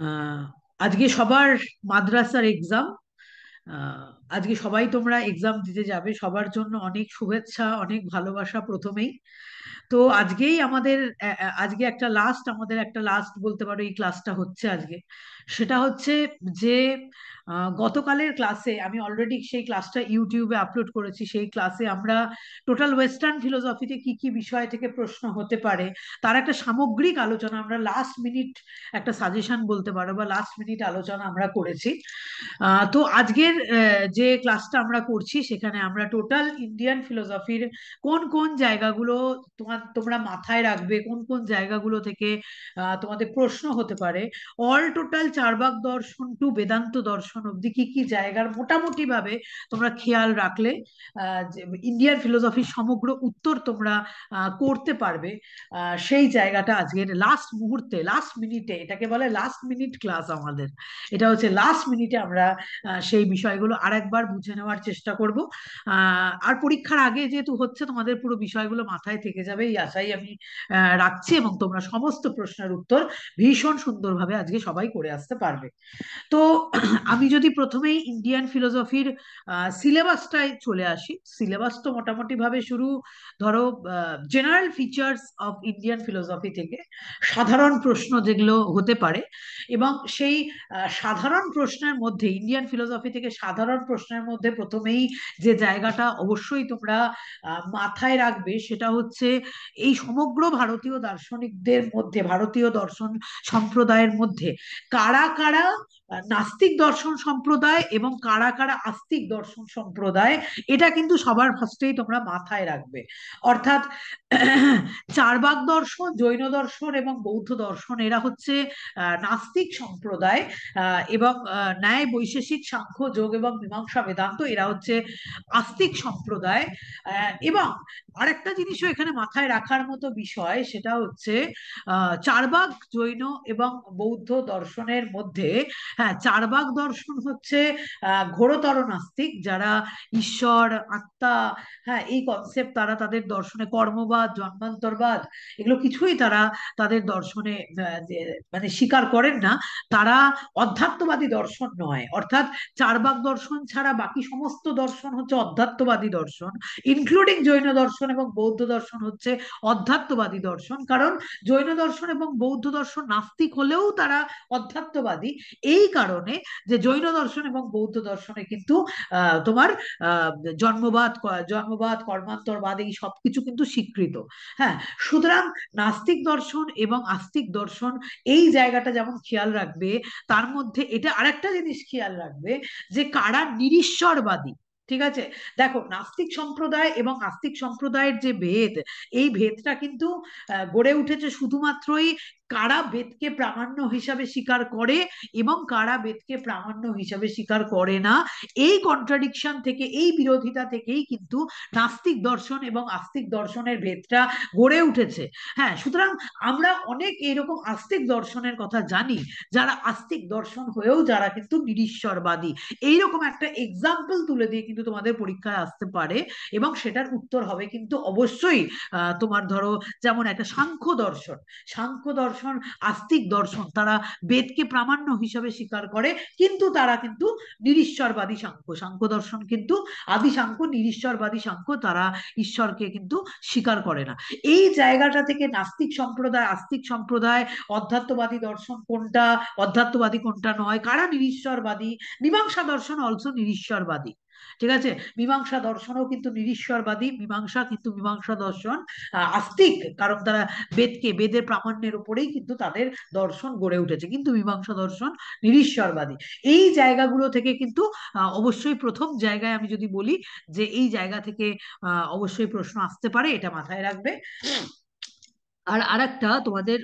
আহ, আজকে সবার মাদ্রাসার এক্সাম। আজকে সবাই তোমরা এক্সাম দিতে যাবে, সবার জন্য অনেক শুভেচ্ছা, অনেক ভালোবাসা প্রথমেই। তো আজকেই আমাদের আজকে আমাদের একটা লাস্ট বলতে পারো, এই ক্লাসটা হচ্ছে আজকে। সেটা হচ্ছে যে গতকালের ক্লাসে আমি অলরেডি সেই ক্লাসটা ইউটিউবে আপলোড করেছি। সেই ক্লাসে আমরা টোটাল ওয়েস্টার্ন ফিলোসফিতে কি কি বিষয় থেকে প্রশ্ন হতে পারে তার একটা সামগ্রিক আলোচনা, আমরা লাস্ট মিনিট একটা সাজেশন বলতে পারো বা লাস্ট মিনিট আলোচনা আমরা করেছি। তো আজকের যে ক্লাসটা আমরা করছি সেখানে আমরা টোটাল ইন্ডিয়ান ফিলোসফির কোন কোন জায়গাগুলো তোমরা মাথায় রাখবে, কোন কোন জায়গাগুলো থেকে তোমাদের প্রশ্ন হতে পারে, অল টোটাল চারবাক দর্শন টু বেদান্ত দর্শন অব্দি কি কি জায়গার মোটামুটি ভাবে তোমরা খেয়াল রাখলে ইন্ডিয়ান ফিলোসফির সমগ্র উত্তর তোমরা করতে পারবে। সেই জায়গাটা আজকের লাস্ট মুহূর্তে, লাস্ট মিনিটে, এটাকে বলে লাস্ট মিনিট ক্লাস আমাদের। এটা হচ্ছে লাস্ট মিনিটে আমরা সেই বিষয়গুলো আরেকবার বুঝে নেওয়ার চেষ্টা করব। আর পরীক্ষার আগে যেহেতু হচ্ছে, তোমাদের পুরো বিষয়গুলো মাথায় থেকে যাবে এই আশাই আমি রাখছি, এবং তোমরা সমস্ত প্রশ্নের উত্তর ভীষণ সুন্দরভাবে আজকে সবাই করে আসতে পারবে। তো আমি যদি প্রথমেই ইন্ডিয়ান ফিলোসফির সিলেবাসটায় চলে আসি। সিলেবাস তো মোটামুটি ভাবে শুরু, ধরো, general features of Indian philosophy থেকে সাধারণ প্রশ্ন যেগুলো হতে পারে, এবং সেই সাধারণ প্রশ্নের মধ্যে, ইন্ডিয়ান ফিলোসফি থেকে সাধারণ প্রশ্নের মধ্যে প্রথমেই যে জায়গাটা অবশ্যই তোমরা মাথায় রাখবে সেটা হচ্ছে এই সমগ্র ভারতীয় দার্শনিকদের মধ্যে, ভারতীয় দর্শন সম্প্রদায়ের মধ্যে কারা কারা নাস্তিক দর্শন সম্প্রদায় এবং কারা কারা আস্তিক দর্শন সম্প্রদায়, এটা কিন্তু সবার ফার্স্টেই তোমরা মাথায় রাখবে। অর্থাৎ চারবাক দর্শন, জৈন দর্শন এবং বৌদ্ধ দর্শন এরা হচ্ছে নাস্তিক সম্প্রদায়, এবং ন্যায় বৈশেষিক সাংখ্য যোগ এবং মীমাংসা বেদান্ত এরা হচ্ছে আস্তিক সম্প্রদায়। এবং আরেকটা জিনিসও এখানে মাথায় রাখার মতো বিষয়, সেটা হচ্ছে চারবাক জৈন এবং বৌদ্ধ দর্শনের মধ্যে, হ্যাঁ, চারবাক দর্শন হচ্ছে ঘোরতর নাস্তিক, যারা ঈশ্বর, আত্মা, হ্যাঁ, এই কনসেপ্ট তারা তাদের দর্শনে, কর্মবাদ, জন্মান্তরবাদ, এগুলো কিছুই তারা তাদের দর্শনে মানে স্বীকার করেন না। তারা অধ্যাত্মবাদী দর্শন নয়, অর্থাৎ চারবাক দর্শন ছাড়া বাকি সমস্ত দর্শন হচ্ছে অধ্যাত্মবাদী দর্শন, ইনক্লুডিং জৈন দর্শন এবং বৌদ্ধ দর্শন হচ্ছে অধ্যাত্মবাদী দর্শন। কারণ জৈন দর্শন এবং বৌদ্ধ দর্শন নাস্তিক হলেও তারা অধ্যাত্মবাদী, এই কারণে যে জৈন দর্শন এবং বৌদ্ধ দর্শনে কিন্তু তোমার আহ, জন্মবাদ, জন্মবাদ, কর্মান্তরবাদ, এই সবকিছু কিন্তু স্বীকৃত। হ্যাঁ, সুতরাং নাস্তিক দর্শন এবং আস্তিক দর্শন, এই জায়গাটা যেমন খেয়াল রাখবে, তার মধ্যে এটা আরেকটা জিনিস খেয়াল রাখবে যে কারা নিরীশ্বরবাদী। ঠিক আছে, দেখো, নাস্তিক সম্প্রদায় এবং আস্তিক সম্প্রদায়ের যে ভেদ, এই ভেদটা কিন্তু গড়ে উঠেছে শুধুমাত্রই কারা বেদকে প্রামাণ্য হিসাবে স্বীকার করে এবং কারা বেদকে প্রামাণ্য হিসাবে স্বীকার করে না। এই কন্ট্রাডিকশন থেকে, এই বিরোধিতা থেকেই কিন্তু নাস্তিক দর্শন এবং আস্তিক দর্শনের ভেদটা গড়ে উঠেছে। হ্যাঁ, সুতরাং আমরা অনেক এরকম আস্তিক দর্শনের কথা জানি, যারা আস্তিক দর্শন হয়েও যারা কিন্তু নিরীশ্বরবাদী। এইরকম একটা এক্সাম্পল তুলে দিয়ে কিন্তু তোমাদের পরীক্ষায় আসতে পারে, এবং সেটার উত্তর হবে কিন্তু অবশ্যই তোমার ধরো, যেমন একটা সাংখ্য দর্শন, সাংখ্য দর্শন আস্তিক দর্শন, তারা বেদকে প্রামাণ্য হিসাবে স্বীকার করে, কিন্তু তারা কিন্তু নিরীশ্বরবাদী সাংখ্য, সাংখ্য দর্শন কিন্তু আদি সাংখ্য, নিরীশ্বরবাদী সাংখ্য, তারা ঈশ্বরকে কিন্তু স্বীকার করে না। এই জায়গাটা থেকে নাস্তিক সম্প্রদায়, আস্তিক সম্প্রদায়, অধ্যাত্মবাদী দর্শন কোনটা, অধ্যাত্মবাদী কোনটা নয়, কারা নিরীশ্বরবাদী, মীমাংসা দর্শন অলসো নিরীশ্বরবাদী। ঠিক আছে, মীমাংসা দর্শনও কিন্তু নিরীশ্বরবাদী, মীমাংসা কিন্তু মীমাংসা দর্শন আস্তিক, কারণ তারা বেদকে, বেদের প্রামাণ্যের উপরেই কিন্তু তাদের দর্শন গড়ে উঠেছে, কিন্তু মীমাংসা দর্শন নিরীশ্বরবাদী। এই জায়গাগুলো থেকে কিন্তু অবশ্যই প্রথম জায়গায় আমি যদি বলি যে এই জায়গা থেকে অবশ্যই প্রশ্ন আসতে পারে, এটা মাথায় রাখবে। আর আরেকটা তোমাদের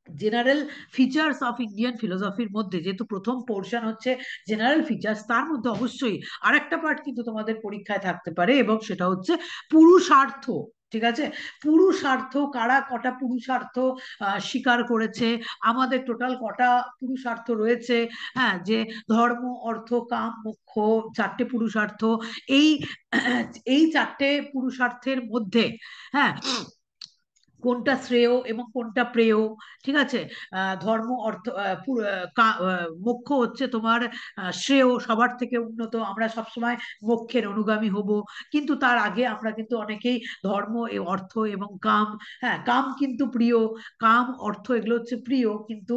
জেনারেল ফিচার্স অফ ইন্ডিয়ান ফিলোসফির মধ্যে, যেহেতু প্রথম পোর্শন হচ্ছে জেনারেল ফিচার্স, তার মধ্যে অবশ্যই আরেকটা পার্ট কিন্তু তোমাদের পরীক্ষায় থাকতে পারে, এবং সেটা হচ্ছে পুরুষার্থ। ঠিক আছে, পুরুষার্থ, কারা কটা পুরুষার্থ স্বীকার করেছে, আমাদের টোটাল কটা পুরুষার্থ রয়েছে। হ্যাঁ, যে ধর্ম, অর্থ, কাম, মোক্ষ, চারটে পুরুষার্থ, এই এই চারটে পুরুষার্থের মধ্যে, হ্যাঁ, কোনটা শ্রেয় এবং কোনটা প্রেয়, ঠিক আছে। ধর্ম অর্থ মোক্ষ হচ্ছে তোমার শ্রেয়, সবার থেকে উন্নত, আমরা সবসময় মোক্ষের অনুগামী হব। কিন্তু তার আগে আমরা কিন্তু অনেকেই ধর্ম অর্থ এবং কাম, হ্যাঁ কাম কিন্তু প্রিয়, কাম অর্থ এগুলো হচ্ছে প্রিয়, কিন্তু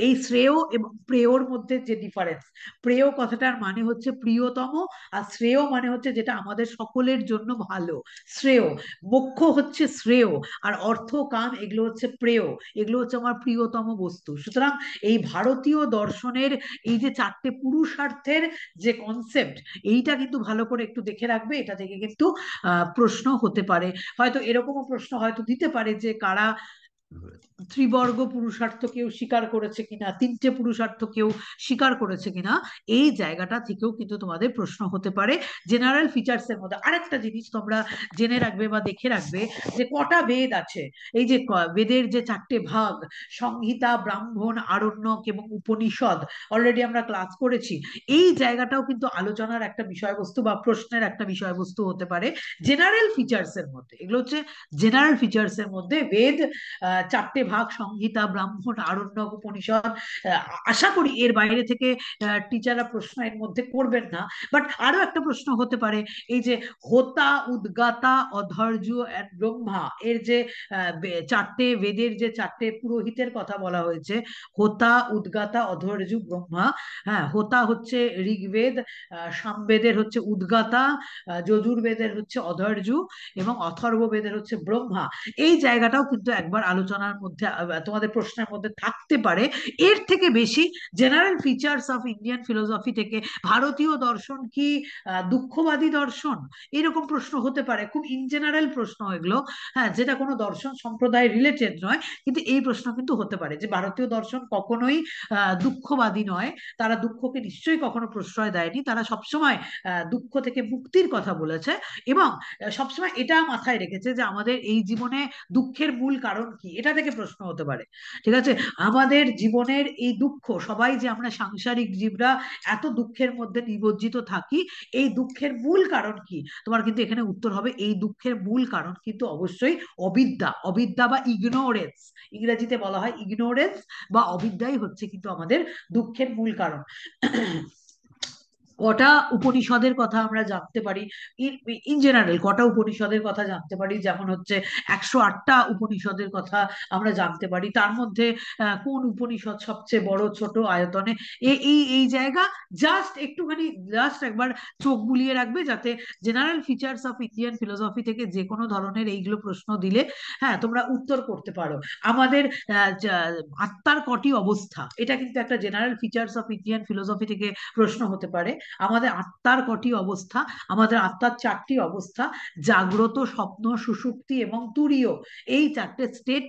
এই শ্রেয় এবং প্রেয়র মধ্যে যে ডিফারেন্স, প্রেয় কথাটার মানে হচ্ছে প্রিয়তম, আর শ্রেয় মানে হচ্ছে যেটা আমাদের সকলের জন্য ভালো, শ্রেয়। মোক্ষ হচ্ছে শ্রেয়, আর অর্থ কাম এগুলো হচ্ছে প্রেয়, এগুলো হচ্ছে আমার প্রিয়তম বস্তু। সুতরাং এই ভারতীয় দর্শনের এই যে চারটে পুরুষার্থের যে কনসেপ্ট, এইটা কিন্তু ভালো করে একটু দেখে রাখবে, এটা থেকে কিন্তু প্রশ্ন হতে পারে। হয়তো এরকমও প্রশ্ন হয়তো দিতে পারে যে কারা ত্রিবর্গ পুরুষার্থ কেউ স্বীকার করেছে কিনা, তিনটে পুরুষার্থ কেউ স্বীকার করেছে কিনা, এই জায়গাটা থেকেও কিন্তু তোমাদের প্রশ্ন হতে পারে। জেনারেল ফিচার্স এর মধ্যে আরেকটা জিনিস তোমরা জেনে রাখবে বা দেখে রাখবে, যে কটা বেদ আছে। এই যে বেদের যে চারটে ভাগ, সংহিতা, ব্রাহ্মণ, আরণ্যক এবং উপনিষদ, অলরেডি আমরা ক্লাস করেছি। এই জায়গাটাও কিন্তু আলোচনার একটা বিষয়বস্তু বা প্রশ্নের একটা বিষয়বস্তু হতে পারে জেনারেল ফিচার্স এর মধ্যে। এগুলো হচ্ছে জেনারেল ফিচার্স এর মধ্যে বেদ, চারটে ভাগ, সংহিতা, ব্রাহ্মণ, আরণ্যক, উপনিষদ। আশা করি এর বাইরে থেকে টিচাররা প্রশ্ন এর মধ্যে করবেন না। বাট আরো একটা প্রশ্ন হতে পারে, এই যে হোতা, উদ্গাতা, অধৈর্য এন্ড ব্রহ্মা, এর যে চারটে বেদের যে চারটে পুরোহিতের কথা বলা হয়েছে, হোতা, উদ্গাতা, অধৈর্য, ব্রহ্মা। হ্যাঁ, হোতা হচ্ছে ঋগ্বেদ, সামবেদের হচ্ছে উদ্গাতা, যজুর্বেদের হচ্ছে অধৈর্য, এবং অথর্ববেদের হচ্ছে ব্রহ্মা। এই জায়গাটাও কিন্তু একবার আলোচনার মধ্যে তোমাদের প্রশ্নের মধ্যে থাকতে পারে। এর থেকে বেশি general features of Indian philosophy থেকে, ভারতীয় দর্শন কি দুঃখবাদী দর্শন, এরকম প্রশ্ন হতে পারে, খুব ইন জেনারেল প্রশ্ন এগুলো, হ্যাঁ, যেটা কোনো দর্শন সম্প্রদায় রিলেটেড নয়, কিন্তু এই প্রশ্ন কিন্তু হতে পারে যে ভারতীয় দর্শন কখনোই দুঃখবাদী নয়, তারা দুঃখকে নিশ্চয়ই কখনো প্রশ্রয় দেয়নি, তারা সবসময় দুঃখ থেকে মুক্তির কথা বলেছে, এবং সবসময় এটা মাথায় রেখেছে যে আমাদের এই জীবনে দুঃখের মূল কারণ কি, এটা থেকে প্রশ্ন হতে পারে। ঠিক আছে, আমাদের জীবনের এই দুঃখ, সবাই যে আমরা সাংসারিক জীবরা এত দুঃখের মধ্যে নিমজ্জিত থাকি, এই দুঃখের মূল কারণ কি, তোমার কিন্তু এখানে উত্তর হবে এই দুঃখের মূল কারণ কিন্তু অবশ্যই অবিদ্যা, অবিদ্যা বা ইগনোরেন্স, ইংরেজিতে বলা হয় ইগনোরেন্স বা অবিদ্যাই হচ্ছে কিন্তু আমাদের দুঃখের মূল কারণ। কটা উপনিষদের কথা আমরা জানতে পারি, ইন জেনারেল কটা উপনিষদের কথা জানতে পারি, যেমন হচ্ছে 108টা উপনিষদের কথা আমরা জানতে পারি। তার মধ্যে কোন উপনিষদ সবচেয়ে বড়, ছোট, আয়তনে, এই এই জায়গা জাস্ট একটুখানি, জাস্ট একবার চোখ বুলিয়ে রাখবে, যাতে general features of Indian philosophy থেকে যে কোনো ধরনের এইগুলো প্রশ্ন দিলে, হ্যাঁ, তোমরা উত্তর করতে পারো। আমাদের আত্মার কটি অবস্থা, এটা কিন্তু একটা general features of Indian philosophy থেকে প্রশ্ন হতে পারে। আমাদের আত্মার কটি অবস্থা, আমাদের আত্মার চারটি অবস্থা, জাগ্রত, স্বপ্ন, সুষুপ্তি এবং তুরীয়, এই চারটে স্টেট,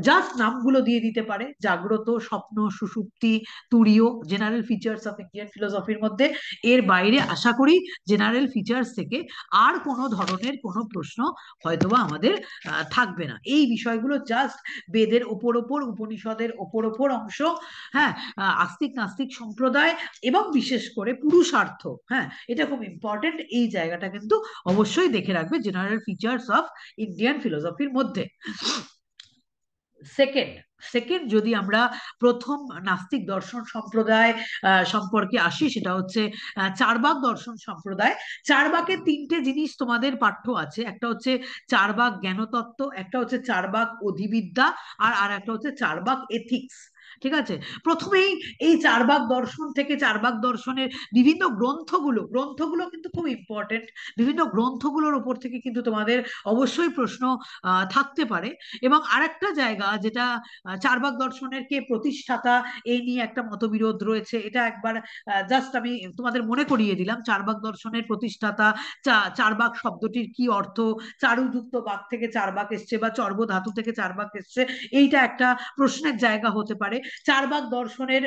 জাস্ট নামগুলো দিয়ে দিতে পারে, জাগ্রত, স্বপ্ন, সুষুপ্তি, তুরীয়, জেনারেল ফিচার্স অফ ইন্ডিয়ান ফিলোসফির মধ্যে। এর বাইরে আশা করি জেনারেল ফিচার্স থেকে আর কোনো ধরনের কোনো প্রশ্ন হয়তোবা আমাদের থাকবে না। এই বিষয়গুলো জাস্ট বেদের ওপর ওপর, উপনিষদের ওপর ওপর অংশ, হ্যাঁ, আস্তিক নাস্তিক সম্প্রদায় এবং বিশেষ করে পুরুষার্থ, হ্যাঁ, এটা খুব ইম্পর্টেন্ট, এই জায়গাটা কিন্তু অবশ্যই দেখে রাখবে জেনারেল ফিচার্স অফ ইন্ডিয়ান ফিলোসফির মধ্যে। সেকেন্ড, যদি আমরা প্রথম নাস্তিক দর্শন সম্প্রদায় সম্পর্কে আসি, সেটা হচ্ছে চারবাক দর্শন সম্প্রদায়। চারবাকের তিনটে জিনিস তোমাদের পাঠ্য আছে, একটা হচ্ছে চারবাক জ্ঞানতত্ত্ব, একটা হচ্ছে চারবাক অধিবিদ্যা, আর আর একটা হচ্ছে চারবাক এথিক্স। ঠিক আছে, প্রথমেই এই চারবাক দর্শন থেকে, চারবাক দর্শনের বিভিন্ন গ্রন্থগুলো, গ্রন্থগুলো কিন্তু খুব ইম্পর্টেন্ট, বিভিন্ন গ্রন্থগুলোর উপর থেকে কিন্তু তোমাদের অবশ্যই প্রশ্ন থাকতে পারে। এবং আরেকটা জায়গা যেটা, চারবাক দর্শনের কে প্রতিষ্ঠাতা, এই নিয়ে একটা মতবিরোধ রয়েছে, এটা একবার জাস্ট আমি তোমাদের মনে করিয়ে দিলাম। চারবাক দর্শনের প্রতিষ্ঠাতা, চারবাক শব্দটির কি অর্থ, চারুযুক্ত বাক থেকে চারবাক এসছে বা চর্ব ধাতু থেকে চারবাক এসছে, এইটা একটা প্রশ্নের জায়গা হতে পারে। চারবাক দর্শনের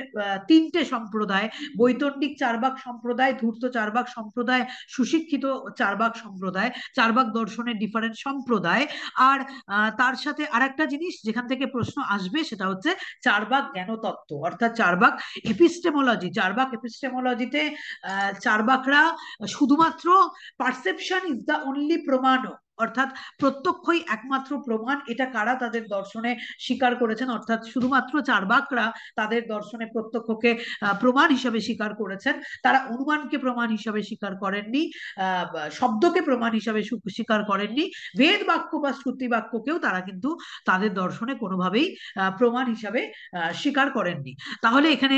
তিনটে সম্প্রদায়, বৈতন্ডিক চারবাক সম্প্রদায়, ধূর্ত চারবাক সম্প্রদায়, সুশিক্ষিত চারবাক সম্প্রদায়, চারবাক দর্শনের ডিফারেন্ট সম্প্রদায়। আর তার সাথে আরেকটা জিনিস যেখান থেকে প্রশ্ন আসবে, সেটা হচ্ছে চারবাক জ্ঞানতত্ত্ব, অর্থাৎ চারবাক এপিস্টেমোলজি। চারবাক এপিস্টেমোলজিতে চারবাকরা শুধুমাত্র পারসেপশন ইজ দ্য অনলি প্রমাণ, অর্থাৎ প্রত্যক্ষই একমাত্র প্রমাণ, এটা কারা তাদের দর্শনে স্বীকার করেছেন, অর্থাৎ শুধুমাত্র চার্বাকরা তাদের দর্শনে প্রত্যক্ষকে প্রমাণ হিসেবে স্বীকার করেছেন। তারা অনুমানকে প্রমাণ হিসেবে স্বীকার করেননি, শব্দকে প্রমাণ হিসেবে স্বীকার করেননি, বেদ বাক্য বা শ্রুতি বাক্যকেও তারা কিন্তু তাদের দর্শনে কোনোভাবেই প্রমাণ হিসাবে স্বীকার করেননি। তাহলে এখানে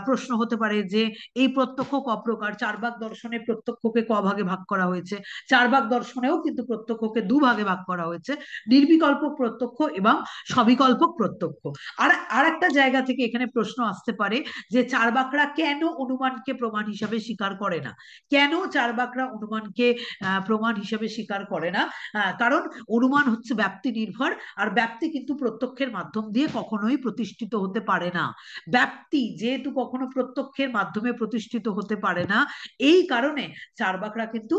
প্রশ্ন হতে পারে যে এই প্রত্যক্ষ ক প্রকার? চার্বাক দর্শনে প্রত্যক্ষকে ক ভাগে ভাগ করা হয়েছে, চার্বাক দর্শনেও কিন্তু প্রত্যক্ষকে দুভাগে ভাগ করা হয়েছে, নির্বিকল্পক প্রত্যক্ষ এবং সবিকল্পক প্রত্যক্ষ। আর আরেকটা জায়গা থেকে এখানে প্রশ্ন আসতে পারে যে চার্বাকরা কেন অনুমানকে প্রমাণ হিসাবে স্বীকার করে না? কেন চার্বাকরা অনুমানকে প্রমাণ হিসাবে স্বীকার করে না? কারণ অনুমান হচ্ছে ব্যাপ্তি নির্ভর, আর ব্যাপ্তি কিন্তু প্রত্যক্ষের মাধ্যম দিয়ে কখনোই প্রতিষ্ঠিত হতে পারে না। ব্যাপ্তি যেহেতু কখনো প্রত্যক্ষের মাধ্যমে প্রতিষ্ঠিত হতে পারে না, এই কারণে চার্বাকরা কিন্তু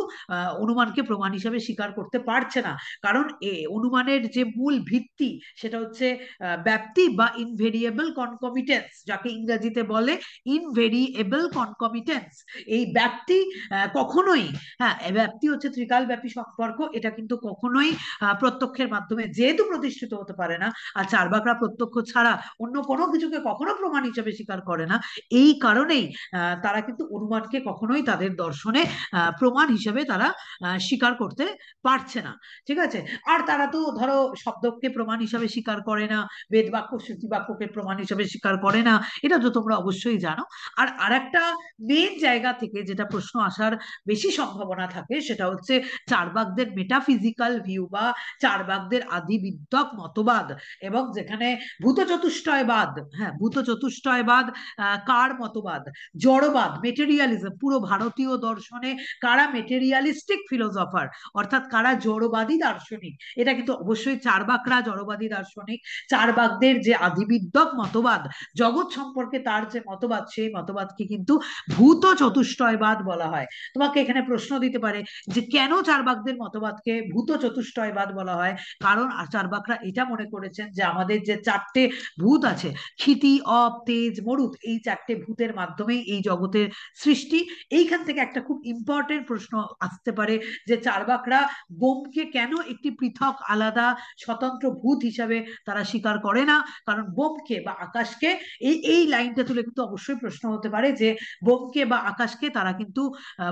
অনুমানকে প্রমাণ হিসাবে স্বীকার করতে পারছে না। কারণ অনুমানের যে মূল ভিত্তি সেটা হচ্ছে ব্যাপ্তি বা ইনভেরিয়েবল কনকমিটেন্স, যাকে ইংরেজিতে বলে ইনভেরিয়েবল কনকমিটেন্স। এই ব্যাপ্তি কখনোই, হ্যাঁ, ব্যাপ্তি হচ্ছে ত্রিকালব্যাপী সম্পর্ক, এটা কিন্তু কখনোই প্রত্যক্ষের মাধ্যমে যেহেতু প্রতিষ্ঠিত হতে পারে না, আর চার্বাকরা প্রত্যক্ষ ছাড়া অন্য কোনো কিছুকে কখনো প্রমাণ হিসেবে স্বীকার করে না, এই কারণেই তারা কিন্তু অনুমানকে কখনোই তাদের দর্শনে প্রমাণ হিসেবে তারা স্বীকার করতে পারছে না। ঠিক আছে? আর তারা তো ধরো শব্দকে প্রমাণ হিসাবে স্বীকার করে না, বেদ বাক্য শ্রুতি বাক্যকে প্রমাণ হিসাবে স্বীকার করে না, এটা তো তোমরা অবশ্যই জানো। আর আরেকটা মেন জায়গা থেকে যেটা প্রশ্ন আসার বেশি সম্ভাবনা থাকে সেটা হচ্ছে চার্বাকদের মেটাফিজিক্যাল ভিউ বা চার্বাকদের আদিবিদ্যক মতবাদ, এবং যেখানে ভূত চতুষ্টয়বাদ, হ্যাঁ, ভূত চতুষ্টয়বাদ কার মতবাদ? জড়বাদ, মেটেরিয়ালিজম। পুরো ভারতীয় দর্শনে কারা মেটেরিয়ালিস্টিক ফিলোসফার, অর্থাৎ কারা জড়বাদী দার্শনিক? এটা কিন্তু অবশ্যই চার্বাকরা জড়বাদী দার্শনিক। চার্বাকদের যে আদিবিদ্যক মতবাদ জগৎ সম্পর্কে, তার যে মতবাদ, সেই মতবাদকে কিন্তু ভূত চতুষ্টয়বাদ বলা হয়। তোমাকে এখানে প্রশ্ন দিতে পারে যে কেন চার্বাকদের মতবাদকে ভূত চতুষ্টয়বাদ বলা হয়? কারণ চার্বাকরা এটা মনে করেছেন যে আমাদের যে চারটে ভূত আছে, ক্ষিতি, অপ, তেজ, মরুত, এই চারটে ভূতের মাধ্যমেই এই জগতের সৃষ্টি। এইখান থেকে একটা খুব ইম্পর্টেন্ট প্রশ্ন আসতে পারে যে চার্বাকরা বোমকে কেন একটি পৃথক আলাদা স্বতন্ত্র ভূত হিসাবে তারা স্বীকার করে না? কারণ বোমকে বা আকাশকে, এই লাইনটা তুলে কিন্তু অবশ্যই প্রশ্ন হতে পারে যে বোমকে বা আকাশকে তারা কিন্তু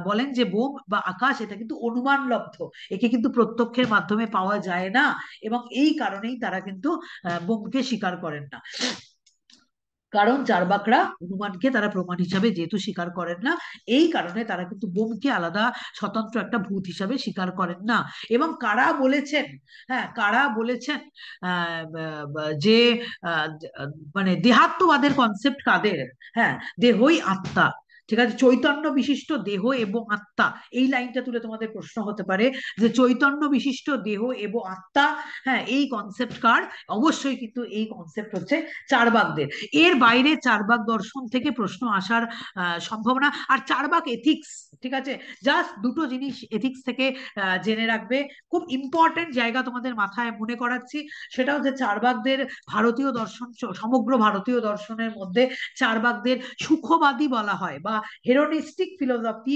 বলেন যে বোম বা আকাশ এটা কিন্তু অনুমান লব্ধ, একে কিন্তু প্রত্যক্ষের মাধ্যমে পাওয়া যায় না, এবং এই কারণেই তারা কিন্তু বোমকে স্বীকার করেন না। কারণ চার্বাকরা অনুমানকে তারা প্রমাণ হিসাবে যেহেতু স্বীকার করেন না, এই কারণে তারা কিন্তু বোমকে আলাদা স্বতন্ত্র একটা ভূত হিসাবে স্বীকার করেন না। এবং কারা বলেছেন, হ্যাঁ, কারা বলেছেন যে মানে দেহাত্মবাদের কনসেপ্ট কাদের? হ্যাঁ, দেহই আত্মা। ঠিক আছে? চৈতন্য বিশিষ্ট দেহ এবং আত্মা, এই লাইনটা তুলে তোমাদের প্রশ্ন হতে পারে যে চৈতন্য বিশিষ্ট দেহ এবং আত্মা, হ্যাঁ, এই কনসেপ্ট কার? অবশ্যই কিন্তু এই কনসেপ্ট হচ্ছে চার্বাকদের। এর বাইরে চার্বাক দর্শন থেকে প্রশ্ন আসার সম্ভাবনা। আর চার্বাক এথিক্স, ঠিক আছে, জাস্ট দুটো জিনিস এথিক্স থেকে জেনে রাখবে, খুব ইম্পর্টেন্ট জায়গা তোমাদের মাথায় মনে করাচ্ছি। সেটা হচ্ছে চার্বাকদের ভারতীয় দর্শন, সমগ্র ভারতীয় দর্শনের মধ্যে চার্বাকদের সুখবাদী বলা হয় বা হেরোনিস্টিক ফিলোসফি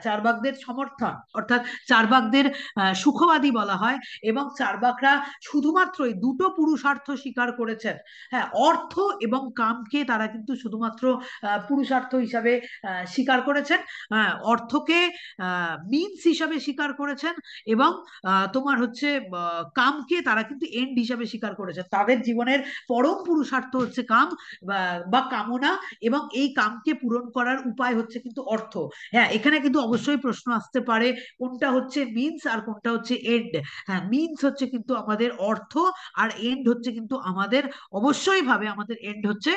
চার্বাকদের সমর্থন, অর্থাৎ চার্বাকদের সুখবাদী বলা হয়। এবং চার্বাকরা শুধুমাত্রই দুটো পুরুষার্থ স্বীকার করেছেন, হ্যাঁ, অর্থ এবং কামকে তারা কিন্তু শুধুমাত্র পুরুষার্থ হিসাবে স্বীকার করেছেন, অর্থকে মিনস হিসাবে স্বীকার করেছেন, এবং তোমার হচ্ছে কামকে তারা কিন্তু এন্ড হিসাবে স্বীকার করেছেন। তাদের জীবনের পরম পুরুষার্থ হচ্ছে কাম বা কামনা, এবং এই কামকে পূরণ করার উপায় হচ্ছে কিন্তু অর্থ। হ্যাঁ, এখানে কিন্তু অবশ্যই প্রশ্ন আসতে পারে কোনটা হচ্ছে মিনস আর কোনটা হচ্ছে এন্ড। হ্যাঁ, মিনস হচ্ছে কিন্তু আমাদের অর্থ, আর এন্ড হচ্ছে কিন্তু আমাদের, অবশ্যই ভাবে আমাদের এন্ড হচ্ছে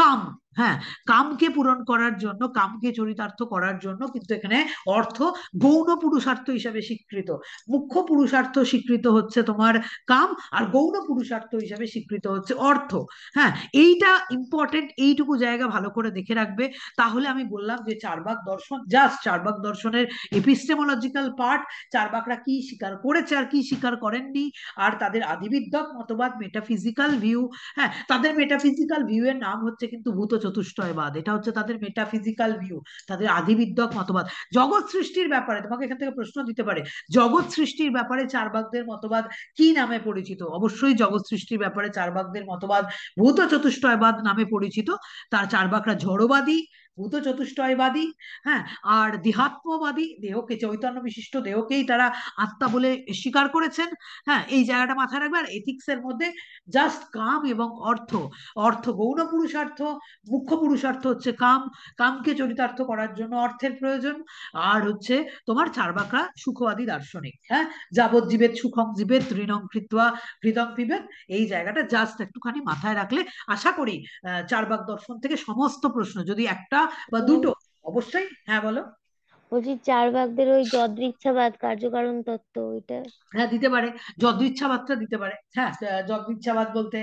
কাম। হ্যাঁ, কামকে পূরণ করার জন্য, কামকে চরিতার্থ করার জন্য কিন্তু এখানে অর্থ গৌণ পুরুষার্থ হিসাবে স্বীকৃত। মুখ্য পুরুষার্থ স্বীকৃত হচ্ছে তোমার কাম, আর গৌণ পুরুষার্থ হিসাবে স্বীকৃত হচ্ছে অর্থ। হ্যাঁ, এইটা ইম্পর্টেন্ট, এইটুকু জায়গা ভালো করে দেখে রাখবে। তাহলে আমি বললাম যে চার্বাক দর্শন, জাস্ট চার্বাক দর্শনের এপিস্টেমোলজিক্যাল পার্ট, চার্বাকরা কি স্বীকার করেছে আর কি স্বীকার করেননি, আর তাদের আদিবিদ্যক মতবাদ, মেটাফিজিক্যাল ভিউ। হ্যাঁ, তাদের মেটাফিজিক্যাল ভিউ এর নাম হচ্ছে কিন্তু ভূত চতুষ্টয়বাদ, এটা হচ্ছে তাদের মেটাফিজিক্যাল ভিউ, তাদের আদিবিদ্যক মতবাদ। জগৎ সৃষ্টির ব্যাপারে তোমাকে এখান থেকে প্রশ্ন দিতে পারে, জগৎ সৃষ্টির ব্যাপারে চার্বাকদের মতবাদ কি নামে পরিচিত? অবশ্যই জগৎ সৃষ্টির ব্যাপারে চার্বাকদের মতবাদ ভূত চতুষ্টয়বাদ নামে পরিচিত। তার চার্বাকরা জড়বাদী, ভূত চতুষ্টয়বাদী, হ্যাঁ, আর দেহাত্মবাদী, দেহকে চৈতন্য বিশিষ্ট দেহকেই তারা আত্মা বলে স্বীকার করেছেন। হ্যাঁ, এই জায়গাটা মাথায় রাখবে। আর এথিক্স এর মধ্যে জাস্ট কাম এবং অর্থ, অর্থ গৌণ পুরুষার্থ, মুখ্য পুরুষার্থ হচ্ছে কাম, কামকে চরিতার্থ করার জন্য অর্থের প্রয়োজন। আর হচ্ছে তোমার চার্বাকরা সুখবাদী দার্শনিক, হ্যাঁ, যাবজ্জীবেত সুখং জীবেত ঋণং কৃত্বা হৃদং পিবেত। এই জায়গাটা জাস্ট একটুখানি মাথায় রাখলে আশা করি চার্বাক দর্শন থেকে সমস্ত প্রশ্ন, যদি একটা বা ম্যাম, দুটো, অবশ্যই। হ্যাঁ বলো। বলছি চার্বাকদের ওই যদৃচ্ছাবাদ কার্যকারণ তত্ত্ব ওইটা। হ্যাঁ দিতে পারে, যদৃচ্ছাবাদটা দিতে পারে। হ্যাঁ, যদৃচ্ছাবাদ বলতে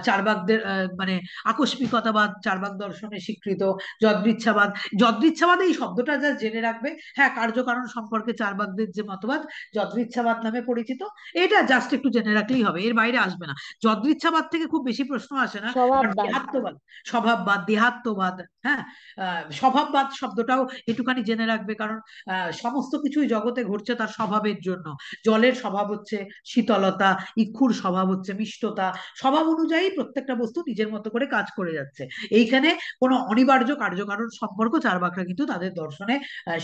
চার্বাকদের মানে আকস্মিকতাবাদ চার্বাক দর্শনে স্বীকৃত। যদৃচ্ছাবাদ, যদৃচ্ছাবাদ এই শব্দটা যা জেনে রাখবে। হ্যাঁ, কার্যকারণ সম্পর্কে চার্বাকদের যে মতবাদ যদৃচ্ছাবাদ নামে পরিচিত, এটা জাস্ট একটু জেনে রাখলেই হবে, এর বাইরে আসবে না। যদৃচ্ছাবাদ থেকে খুব বেশি প্রশ্ন আসে না। বাট স্বভাববাদ। দেহাত্মবাদ, স্বভাববাদ, দেহাত্মবাদ, হ্যাঁ, স্বভাববাদ শব্দটাও একটুখানি জেনে রাখবে, কারণ সমস্ত কিছুই জগতে ঘটছে তার স্বভাবের জন্য। জলের স্বভাব হচ্ছে শীতলতা, ইক্ষুর স্বভাব হচ্ছে মিষ্টতা, স্বভাব অনুযায়ী প্রত্যেকটা বস্তু নিজের মতো করে কাজ করে যাচ্ছে। এইখানে কোনো অনিবার্য কার্যকারণ সম্পর্ক চার্বাকরা কিন্তু তাদের দর্শনে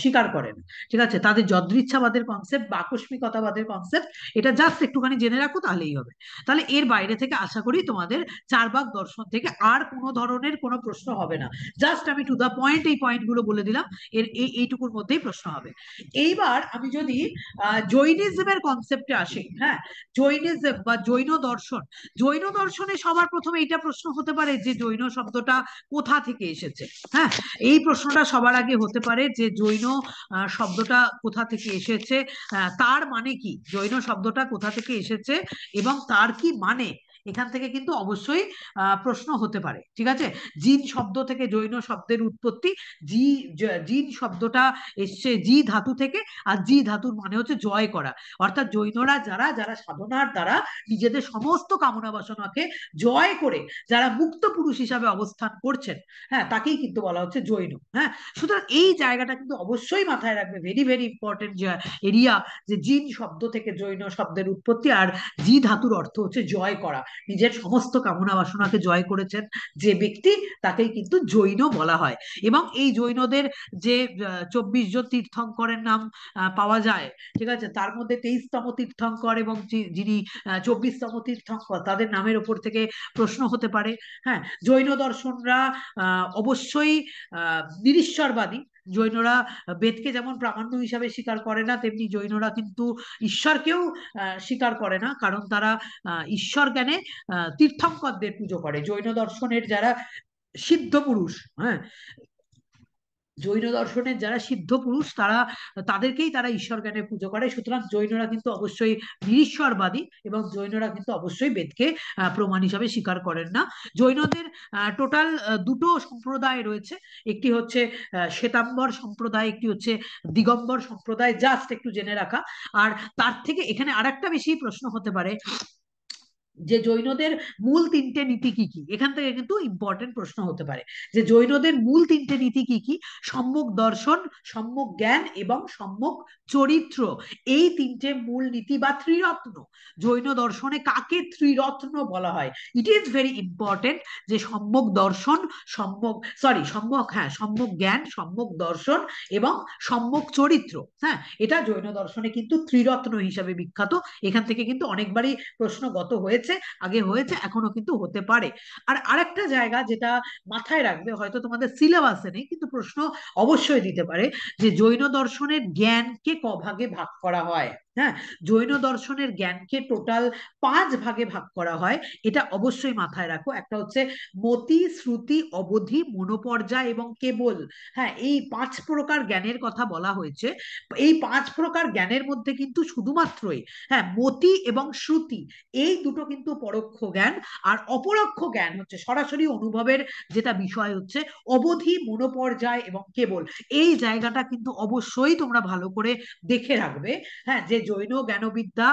স্বীকার করেন। ঠিক আছে, তাদের যদৃচ্ছাবাদের কনসেপ্ট বা আকস্মিকতাবাদের কনসেপ্ট, এটা জাস্ট একটুখানি জেনে রাখো তাহলেই হবে। তাহলে এর বাইরে থেকে আশা করি তোমাদের চার্বাক দর্শন থেকে আর কোনো ধরনের কোনো প্রশ্ন হবে না। জাস্ট আমি টু দা পয়েন্ট এই পয়েন্টগুলো বলে দিলাম, এর এইটুকুর মধ্যেই প্রশ্ন হবে। এইবার আমি যদি জৈনিজমের কনসেপ্টে আসি, হ্যাঁ, জৈনিজম বা জৈন দর্শন, জৈন দর্শনে সবার প্রথমে এটা প্রশ্ন হতে পারে যে জৈন শব্দটা কোথা থেকে এসেছে। হ্যাঁ, এই প্রশ্নটা সবার আগে হতে পারে যে জৈন শব্দটা কোথা থেকে এসেছে, তার মানে কি, জৈন শব্দটা কোথা থেকে এসেছে এবং তার কি মানে, এখান থেকে কিন্তু অবশ্যই প্রশ্ন হতে পারে। ঠিক আছে, জিন শব্দ থেকে জৈন শব্দের উৎপত্তি। জি, জিন শব্দটা এসছে জি ধাতু থেকে, আর জি ধাতুর মানে হচ্ছে জয় করা। অর্থাৎ জৈনরা যারা যারা সাধনার দ্বারা নিজেদের সমস্ত কামনা বাসনাকে জয় করে যারা মুক্ত পুরুষ হিসাবে অবস্থান করছেন, হ্যাঁ, তাকেই কিন্তু বলা হচ্ছে জৈন। হ্যাঁ, সুতরাং এই জায়গাটা কিন্তু অবশ্যই মাথায় রাখবে, ভেরি ভেরি ইম্পর্টেন্ট যে এরিয়া, যে জিন শব্দ থেকে জৈন শব্দের উৎপত্তি। আর জি ধাতুর অর্থ হচ্ছে জয় করা, নিজের সমস্ত কামনা বাসনাকে জয় করেছেন যে ব্যক্তি, তাকেই কিন্তু জৈন বলা হয়। এবং এই জৈনদের যে 24 জন তীর্থঙ্করের নাম পাওয়া যায়, ঠিক আছে, তার মধ্যে 23তম তীর্থঙ্কর এবং যিনি 24তম তীর্থঙ্কর, তাদের নামের ওপর থেকে প্রশ্ন হতে পারে। হ্যাঁ, জৈন দর্শনরা অবশ্যই নিরীশ্বরবাদী। জৈনরা বেদকে যেমন প্রামাণ্য হিসাবে স্বীকার করে না, তেমনি জৈনরা কিন্তু ঈশ্বরকেও স্বীকার করে না, কারণ তারা ঈশ্বর জ্ঞানে তীর্থঙ্করদের পুজো করে। জৈন দর্শনের যারা সিদ্ধ পুরুষ, হ্যাঁ, জৈন দর্শনের যারা সিদ্ধ পুরুষ, তারা তাদেরকেই তারা ঈশ্বর জ্ঞানে পুজো করে। সুতরাং জৈনরা কিন্তু অবশ্যই নিরীশ্বরবাদী এবং জৈনরা কিন্তু অবশ্যই বেদকে প্রমাণ হিসাবে স্বীকার করেন না। জৈনদের টোটাল দুটো সম্প্রদায় রয়েছে, একটি হচ্ছে শ্বেতাম্বর সম্প্রদায়, একটি হচ্ছে দিগম্বর সম্প্রদায়, জাস্ট একটু জেনে রাখা। আর তার থেকে এখানে আরেকটা বেশি প্রশ্ন হতে পারে যে জৈনদের মূল তিনটে নীতি কি কি, এখান থেকে কিন্তু ইম্পর্টেন্ট প্রশ্ন হতে পারে যে জৈনদের মূল তিনটে নীতি কি কি। সম্যক দর্শন, সম্যক জ্ঞান এবং সম্যক চরিত্র, এই তিনটে মূল নীতি বা ত্রিরত্ন। জৈন দর্শনে কাকে ত্রিরত্ন বলা হয়? ইট ইজ ভেরি ইম্পর্টেন্ট যে সম্যক দর্শন, সম্যক সরি সম্যক, হ্যাঁ, সম্যক জ্ঞান, সম্যক দর্শন এবং সম্যক চরিত্র। হ্যাঁ, এটা জৈন দর্শনে কিন্তু ত্রিরত্ন হিসাবে বিখ্যাত। এখান থেকে কিন্তু অনেকবারই প্রশ্নগত হয়েছে, আগে হয়েছে, এখনো কিন্তু হতে পারে। আর আরেকটা জায়গা যেটা মাথায় রাখবে, হয়তো তোমাদের সিলেবাসে নেই কিন্তু প্রশ্ন অবশ্যই দিতে পারে, যে জৈন দর্শনের জ্ঞানকে ক ভাগে ভাগ করা হয়। হ্যাঁ, জৈন দর্শনের জ্ঞানকে টোটাল 5 ভাগে ভাগ করা হয়। এটা অবশ্যই মাথায় রাখো। একটা হচ্ছে মতি, শ্রুতি, অবধি, মনোপর্যায় এবং কেবল। হ্যাঁ, এই 5 প্রকার জ্ঞানের কথা বলা হয়েছে। এই 5 প্রকার জ্ঞানের মধ্যে কিন্তু শুধুমাত্রই, হ্যাঁ, মতি এবং শ্রুতি, এই দুটো কিন্তু পরোক্ষ জ্ঞান। আর অপরোক্ষ জ্ঞান হচ্ছে সরাসরি অনুভবের যেটা বিষয় হচ্ছে অবধি, মনোপর্যায় এবং কেবল। এই জায়গাটা কিন্তু অবশ্যই তোমরা ভালো করে দেখে রাখবে। হ্যাঁ, যে জৈন জ্ঞানবিদ্যা,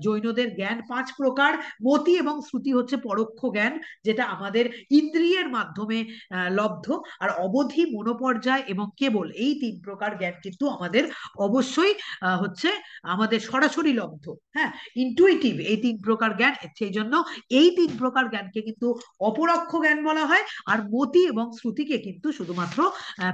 জৈনদের জ্ঞান 5 প্রকার। মতি এবং শ্রুতি হচ্ছে পরোক্ষ জ্ঞান, যেটা আমাদের ইন্দ্রিয়ের মাধ্যমে লব্ধ। আর অবধি, মনোপর্যায় এবং কেবল, এই 3 প্রকার জ্ঞান কিন্তু আমাদের অবশ্যই হচ্ছে আমাদের সরাসরি লব্ধ। হ্যাঁ, ইন্টুইটিভ এই 3 প্রকার জ্ঞান। সেই জন্য এই 3 প্রকার জ্ঞানকে কিন্তু অপরোক্ষ জ্ঞান বলা হয়, আর মতি এবং শ্রুতিকে কিন্তু শুধুমাত্র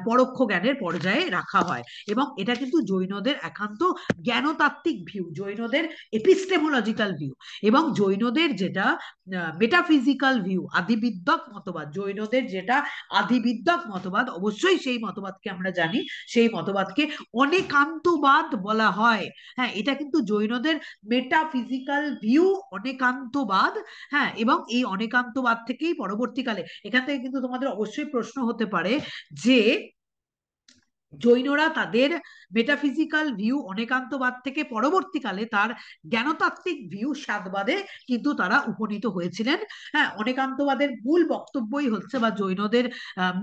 পরোক্ষ জ্ঞানের পর্যায়ে রাখা হয়। এবং এটা কিন্তু জৈনদের একান্ত জ্ঞানতাত্ত্বিক ভিউ, জৈনদের এপিস্টেমোলজিক্যাল ভিউ। এবং জৈনদের যেটা মেটাফিজিক্যাল ভিউ, আদিবিদ্যক মতবাদ, জৈনদের যেটা আদিবিদ্যক মতবাদ, অবশ্যই সেই মতবাদকে আমরা জানি, সেই মতবাদকে অনেকান্তবাদ বলা হয়। হ্যাঁ, এটা কিন্তু জৈনদের মেটাফিজিক্যাল ভিউ, অনেকান্তবাদ। হ্যাঁ, এবং এই অনেকান্তবাদ থেকেই পরবর্তীকালে, এখান থেকে কিন্তু তোমাদের অবশ্যই প্রশ্ন হতে পারে যে জৈনরা তাদের মেটাফিজিক্যাল ভিউ অনেকান্তবাদ থেকে পরবর্তীকালে তার জ্ঞানতাত্ত্বিক ভিউ স্বাদবাদে কিন্তু তারা উপনীত হয়েছিলেন। হ্যাঁ, অনেকান্তবাদের মূল বক্তব্যই হচ্ছে, বা জৈনদের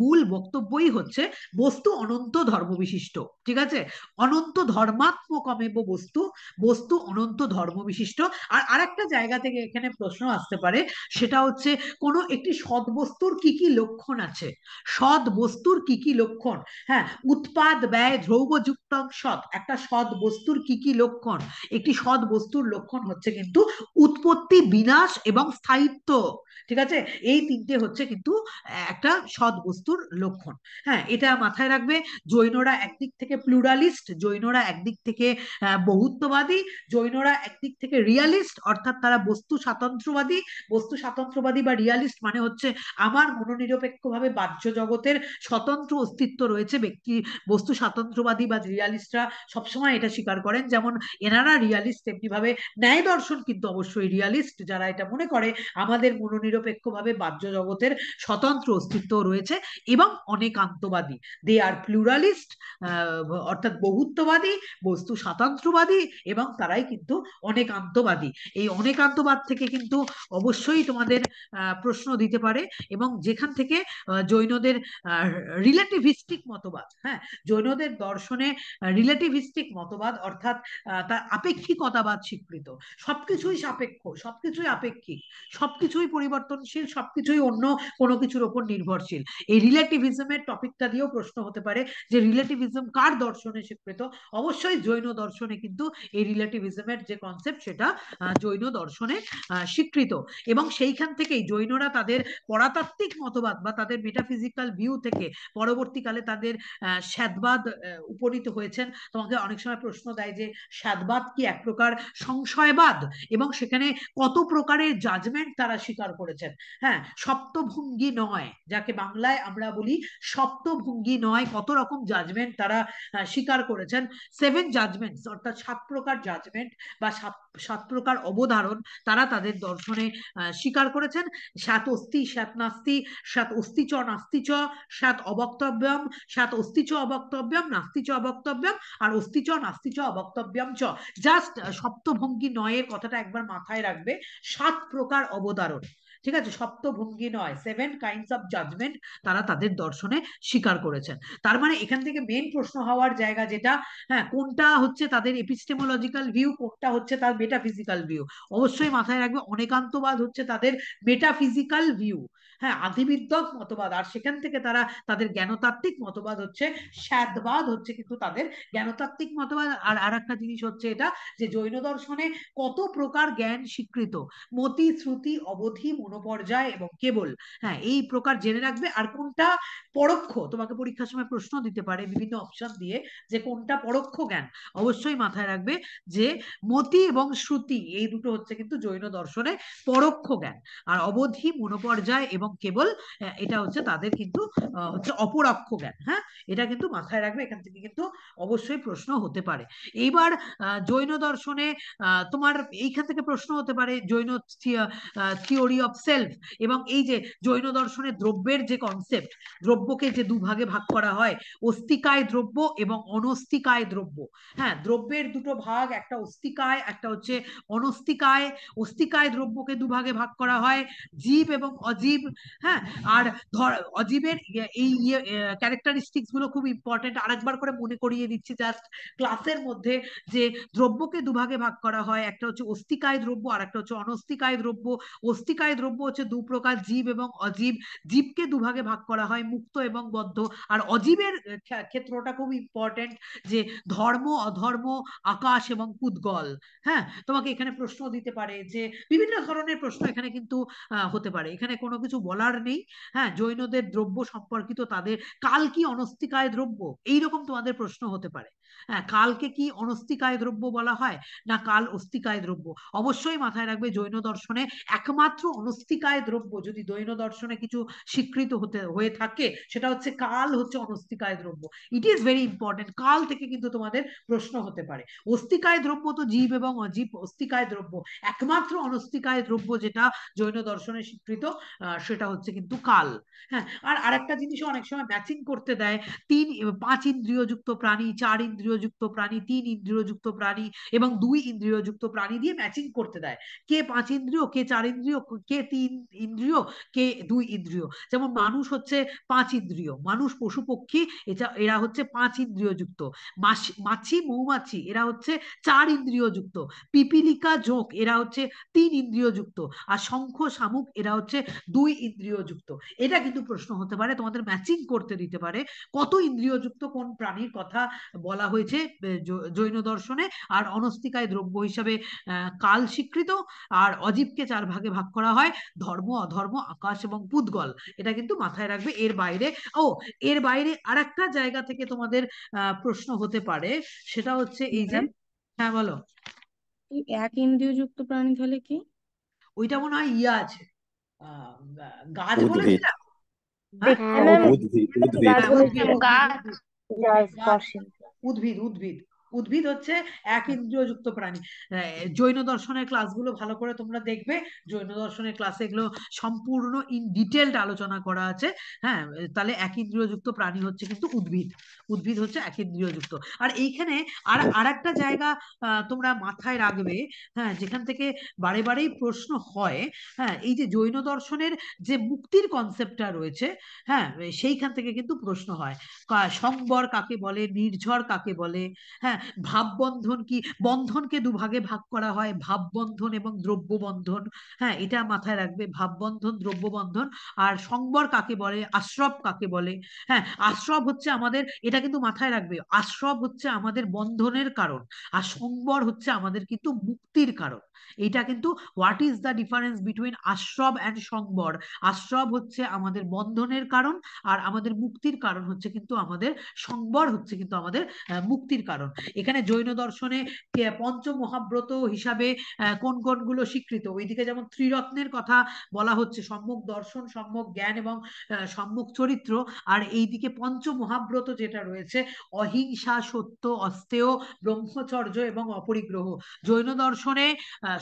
মূল বক্তব্যই হচ্ছে বস্তু অনন্ত ধর্ম বিশিষ্ট। ঠিক আছে, অনন্ত ধর্মাত্মকমেব বস্তু, বস্তু অনন্ত ধর্ম বিশিষ্ট। আর আরেকটা জায়গা থেকে এখানে প্রশ্ন আসতে পারে, সেটা হচ্ছে কোনো একটি সৎ বস্তুর কি কি লক্ষণ আছে, সৎ বস্তুর কি কি লক্ষণ। হ্যাঁ, উৎপাদ ব্যয় দ্রব্যযুক্ত সৎ, একটা সৎ বস্তুর কি কি লক্ষণ। একটি সৎ বস্তুর লক্ষণ হচ্ছে কিন্তু উৎপত্তি, বিনাশ এবং স্থায়িত্ব। ঠিক আছে, এই 3টে হচ্ছে কিন্তু একটা সৎ বস্তুর লক্ষণ। হ্যাঁ, এটা মাথায় রাখবে। জৈনরা একদিক থেকে প্লুরালিস্ট, জৈনরা একদিক থেকে বহুত্ববাদী, জৈনরা একদিক থেকে রিয়ালিস্ট, অর্থাৎ তারা বস্তু স্বাতন্ত্র্যবাদী। বস্তু স্বাতন্ত্র্যবাদী বা রিয়ালিস্ট মানে হচ্ছে আমার মনোনিরপেক্ষভাবে বাহ্য জগতের স্বতন্ত্র অস্তিত্ব রয়েছে। ব্যক্তি বস্তু স্বাতন্ত্র্যবাদী বা রিয়ালিস্টরা সবসময় এটা স্বীকার করেন, যেমন এনারা রিয়ালিস্ট, তেমনি ভাবে ন্যায় দর্শন কিন্তু অবশ্যই রিয়ালিস্ট, যারা এটা মনে করে আমাদের মনোনিরপেক্ষভাবে বাহ্য জগতের স্বতন্ত্র অস্তিত্ব রয়েছে। এবং অনেকান্তবাদী, দে আর প্লুরালিস্ট, অর্থাৎ বহুত্ববাদী, বস্তু স্বাতন্ত্র্যবাদী, এবং তারাই কিন্তু অনেকান্তবাদী। এই অনেকান্তবাদ থেকে কিন্তু অবশ্যই তোমাদের প্রশ্ন দিতে পারে। এবং যেখান থেকে জৈনদের রিলেটিভিস্টিক মতবাদ, হ্যাঁ, জৈনদের দর্শনে রিলেটিভিস্টিক মতবাদ, অর্থাৎ তার আপেক্ষিকতাবাদ স্বীকৃত। সবকিছুই সাপেক্ষ, সবকিছুই আপেক্ষিক, সবকিছুই পরিবর্তনশীল, সবকিছুই অন্য কোনো কিছুর ওপর নির্ভরশীল। এই রিলেটিভিজমের টপিকটা দিয়েও প্রশ্ন হতে পারে যে রিলেটিভিজম কার দর্শনে স্বীকৃত। অবশ্যই জৈন দর্শনে কিন্তু এই রিলেটিভিজমের যে কনসেপ্ট, সেটা জৈন দর্শনে স্বীকৃত। এবং সেইখান থেকেই জৈনরা তাদের পরাতাত্ত্বিক মতবাদ বা তাদের মেটাফিজিক্যাল ভিউ থেকে পরবর্তীকালে তাদের স্বাদবাদ উপনীত হয়েছেন। তোমাকে অনেক সময় প্রশ্ন দেয় যে স্বাদবাদ কি এক প্রকার সংশয়বাদ, এবং সেখানে কত প্রকারের জাজমেন্ট তারা স্বীকার করেছেন। হ্যাঁ, সপ্তভঙ্গি নয়, যাকে বাংলায় আমরা বলি সপ্তভঙ্গি নয়, কত রকম জাজমেন্ট তারা স্বীকার করেছেন। 7 জাজমেন্টস, অর্থাৎ 7 প্রকার জাজমেন্ট বা 7 প্রকার অবধারণ তারা তাদের দর্শনে স্বীকার করেছেন। সাত অস্থি, সাত নাস্তি, সাত অস্থি চ নাস্তি চ, সাত অবক্তব্যম, সাত অস্থি চ অবক্তব্যম, নাস্তি চ অবক্তব্যম, আর অস্থি চ নাস্তি চ অবক্তব্যম চ। জাস্ট সপ্তভঙ্গি নয়ের কথাটা একবার মাথায় রাখবে। 7 প্রকার অবধারণ, ঠিক আছে, সপ্তভঙ্গি নয়, 7 কাইন্ডস অফ জাজমেন্ট তারা তাদের দর্শনে স্বীকার করেছেন। তার মানে এখান থেকে মেন প্রশ্ন হওয়ার জায়গা যেটা, হ্যাঁ, কোনটা হচ্ছে তাদের এপিস্টেমোলজিক্যাল ভিউ, কোনটা হচ্ছে তার মেটাফিজিক্যাল ভিউ। অবশ্যই মাথায় রাখবে, অনেকান্তবাদ হচ্ছে তাদের মেটাফিজিক্যাল ভিউ, হ্যাঁ, আদিবিদ্যক মতবাদ। আর সেখান থেকে তারা তাদের জ্ঞানতাত্ত্বিক মতবাদ হচ্ছে স্বাদবাদ, হচ্ছে কিন্তু তাদের জ্ঞানতাত্ত্বিক মতবাদ। আর আর একটা জিনিস হচ্ছে এটা, যে জৈন দর্শনে কত প্রকার জ্ঞান স্বীকৃত, মতি, শ্রুতি, অবধি, মনোপর্যায় এবং কেবল। হ্যাঁ, এই প্রকার জেনে রাখবে। আর কোনটা পরোক্ষ, তোমাকে পরীক্ষার সময় প্রশ্ন দিতে পারে বিভিন্ন অপশন দিয়ে যে কোনটা পরোক্ষ জ্ঞান। অবশ্যই মাথায় রাখবে যে মতি এবং শ্রুতি, এই দুটো হচ্ছে কিন্তু জৈন দর্শনে পরোক্ষ জ্ঞান। আর অবধি, মনোপর্যায় এবং কেবল, এটা হচ্ছে তাদের কিন্তু হচ্ছে অপরোক্ষ জ্ঞান। হ্যাঁ, এটা কিন্তু মাথায় রাখবে, এখান থেকে কিন্তু অবশ্যই প্রশ্ন হতে পারে। এইবার জৈন দর্শনে তোমার এইখান থেকে প্রশ্ন হতে পারে, জৈন থিওরি অফ সেলফ। এবং এই যে জৈন দর্শনের দ্রব্যের যে কনসেপ্ট, দ্রব্যকে যে দুভাগে ভাগ করা হয়, অস্তিকায় দ্রব্য এবং অনস্তিকায় দ্রব্য। হ্যাঁ, দ্রব্যের দুটো ভাগ, একটা অস্তিকায়, একটা হচ্ছে অনস্তিকায়। অস্তিকায় দ্রব্যকে দুভাগে ভাগ করা হয়, জীব এবং অজীব। হ্যাঁ, আর অজীবের এই ক্যারেক্টারিস্টিক্স গুলো খুব ইম্পর্টেন্ট, আরেকবার করে মনে করিয়ে দিচ্ছি জাস্ট ক্লাসের মধ্যে, যে দ্রব্যকে দুভাগে ভাগ করা হয়, একটা হচ্ছে অস্তিকায় দ্রব্য আর একটা হচ্ছে অনস্তিকায় দ্রব্য। অস্তিকায় দ্রব্য হচ্ছে দু প্রকার, জীব এবং অজীব। জীবকে দুভাগে ভাগ করা হয়, মুক্ত এবং বদ্ধ। আর অজীবের ক্ষেত্রটা খুব ইম্পর্টেন্ট, যে ধর্ম, অধর্ম, আকাশ এবং পুদ্গল। হ্যাঁ, তোমাকে এখানে প্রশ্ন দিতে পারে, যে বিভিন্ন ধরনের প্রশ্ন এখানে কিন্তু হতে পারে, এখানে কোনো কিছু বলার নেই। হ্যাঁ, জৈনদের দ্রব্য সম্পর্কিত, তাদের কাল কি অনস্তিকায় দ্রব্য, এইরকম তোমাদের প্রশ্ন হতে পারে। হ্যাঁ, কালকে কি অনস্তিকায় দ্রব্য বলা হয়, না কাল অস্তিকায় দ্রব্য? অবশ্যই মাথায় রাখবে, জৈন দর্শনে একমাত্র অনস্তিকায় দ্রব্য যদি জৈন দর্শনে কিছু স্বীকৃত হয়ে থাকে, সেটা হচ্ছে কাল হচ্ছে অনস্তিকায় দ্রব্য। ইট ইজ ভেরি ইম্পর্টেন্ট, কাল থেকে কিন্তু তোমাদের প্রশ্ন হতে পারে। অস্তিকায় দ্রব্য তো জীব এবং অজীব অস্তিকায় দ্রব্য, একমাত্র অনস্তিকায় দ্রব্য যেটা জৈন দর্শনে স্বীকৃত, সেটা হচ্ছে কিন্তু কাল। হ্যাঁ, আর আরেকটা জিনিসও অনেক সময় ম্যাচিং করতে দেয়, পাঁচ ইন্দ্রিয়যুক্ত প্রাণী, চার ইন্দ্রিয়যুক্ত প্রাণী, তিন ইন্দ্রিয়যুক্ত প্রাণী এবং দুই ইন্দ্রিয়যুক্ত প্রাণী দিয়ে ম্যাচিং করতে দেয়। কে পাঁচ ইন্দ্রিয়, কে চার ইন্দ্রিয়, কে তিন ইন্দ্রিয়, কে দুই ইন্দ্রিয়। যেমন মানুষ হচ্ছে পাঁচ ইন্দ্রিয়, মানুষ পশু পক্ষী এরা হচ্ছে পাঁচ ইন্দ্রিয় যুক্ত। মাছি মৌমাছি এরা হচ্ছে চার ইন্দ্রিয় যুক্ত। পিপিলিকা জোঁক এরা হচ্ছে তিন ইন্দ্রিয় যুক্ত। আর শঙ্খ শামুক এরা হচ্ছে দুই ইন্দ্রিয় যুক্ত। এটা কিন্তু প্রশ্ন হতে পারে, তোমাদের ম্যাচিং করতে দিতে পারে কত ইন্দ্রিয় যুক্ত কোন প্রাণীর কথা বলা হয়েছে জৈন দর্শনে। আর অনস্তিকায় দ্রব্য হিসাবে কাল স্বীকৃত। আর অজীবকে চার ভাগে ভাগ করা হয়, ধর্ম, অধর্ম, আকাশ এবং পুদ্গল। এটা কিন্তু মাথায় রাখবে। এর বাইরে, এর বাইরে আর একটা জায়গা থেকে তোমাদের প্রশ্ন হতে পারে, সেটা হচ্ছে এই যে, ম্যাম, হ্যাঁ বলো। এই এক ইন্দ্রিয়যুক্ত প্রাণী তাহলে কি? ওইটা মনে হয় ইয়ে আছে, আহ গাছ উদ্ভিদ। বলেছিলাম। হ্যাঁ, হ্যাঁ ও ম্যাম, উদ্ভিদ উদ্ভিদ। গাছ হ্যাঁ, উদ্ভিদ, বলেছিলাম, উদ্ভিদ, গাছ উদ্ভিদ। যা গাছ, স্পর্শিত। উদ্ভিদ, উদ্ভিদ। উদ্ভিদ হচ্ছে এক ইন্দ্রিয়যুক্ত প্রাণী। জৈন দর্শনের ক্লাসগুলো ভালো করে তোমরা দেখবে, জৈন দর্শনের ক্লাসে এগুলো সম্পূর্ণ ইন ডিটেলড আলোচনা করা আছে। হ্যাঁ, তাহলে এক ইন্দ্রিয়যুক্ত প্রাণী হচ্ছে কিন্তু উদ্ভিদ। উদ্ভিদ হচ্ছে এক ইন্দ্রিয়যুক্ত। আর এইখানে আর একটা জায়গা তোমরা মাথায় রাখবে, হ্যাঁ, যেখান থেকে বারে বারেই প্রশ্ন হয়। হ্যাঁ, এই যে জৈন দর্শনের যে মুক্তির কনসেপ্টটা রয়েছে, হ্যাঁ, সেইখান থেকে কিন্তু প্রশ্ন হয়। সংবর কাকে বলে, নির্ঝর কাকে বলে। হ্যাঁ, ভাব বন্ধন কি, বন্ধনকে দুভাগে ভাগ করা হয়, ভাব বন্ধন এবং দ্রব্য বন্ধন। হ্যাঁ, এটা মাথায় রাখবে, ভাব বন্ধন, দ্রব্য বন্ধন। আর সংবর কাকে বলে, আশ্রব কাকে বলে। হ্যাঁ, আশ্রব হচ্ছে আমাদের, এটা কিন্তু মাথায় রাখবে, আশ্রব হচ্ছে আমাদের বন্ধনের কারণ, আর সংবর হচ্ছে আমাদের কিন্তু মুক্তির কারণ। এটা কিন্তু, what is the difference between asrava and samvara? আশ্রব হচ্ছে আমাদের বন্ধনের কারণ, আর আমাদের মুক্তির কারণ হচ্ছে কিন্তু আমাদের সংবর, হচ্ছে কিন্তু আমাদের মুক্তির কারণ। এখানে জৈন দর্শনে পঞ্চ মহাব্রত হিসাবে কোন কোনগুলো স্বীকৃত, ওইদিকে যেমন ত্রিরত্নের কথা বলা হচ্ছে, সম্যক দর্শন, সম্যক জ্ঞান এবং সম্যক চরিত্র। আর এইদিকে পঞ্চ মহাব্রত যেটা রয়েছে, অহিংসা, সত্য, অস্তেয়, ব্রহ্মচর্য এবং অপরিগ্রহ। জৈন দর্শনে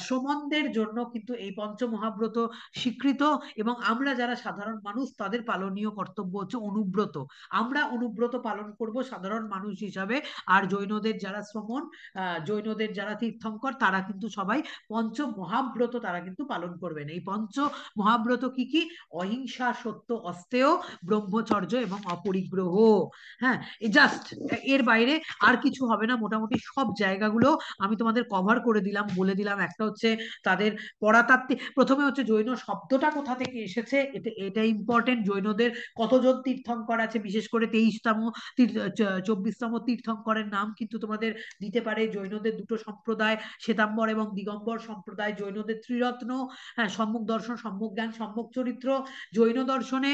শ্রমণদের জন্য কিন্তু এই পঞ্চ মহাব্রত স্বীকৃত, এবং আমরা যারা সাধারণ মানুষ তাদের পালনীয় কর্তব্য হচ্ছে অনুব্রত। আমরা অনুব্রত পালন করব সাধারণ মানুষ হিসাবে। আর জৈনদের যারা শ্রমণ, জৈনদের যারা তীর্থঙ্কর, তারা কিন্তু সবাই পঞ্চ মহাব্রত তারা কিন্তু পালন করবেন। এই পঞ্চ মহাব্রত কি কি? অহিংসা, সত্য, অস্তেয়, ব্রহ্মচর্য এবং অপরিগ্রহ। হ্যাঁ, জাস্ট এর বাইরে আর কিছু হবে না। মোটামুটি সব জায়গাগুলো আমি তোমাদের কভার করে দিলাম, বলে দিলাম। একটা হচ্ছে তাদের পরাতাত্ত্বিক, প্রথমে হচ্ছে জৈন শব্দটা কোথা থেকে এসেছে, এটা ইম্পর্টেন্ট। জৈনদের কতজন তীর্থঙ্কর আছে, বিশেষ করে 23তম 24তম তীর্থঙ্করের নাম কিন্তু তোমাদের দিতে পারে। জৈনদের দুটো সম্প্রদায়, শ্বেতাম্বর এবং দিগম্বর সম্প্রদায়। জৈনদের ত্রিরত্ন, হ্যাঁ, সম্যক দর্শন, সম্যক জ্ঞান, সম্যক চরিত্র। জৈন দর্শনে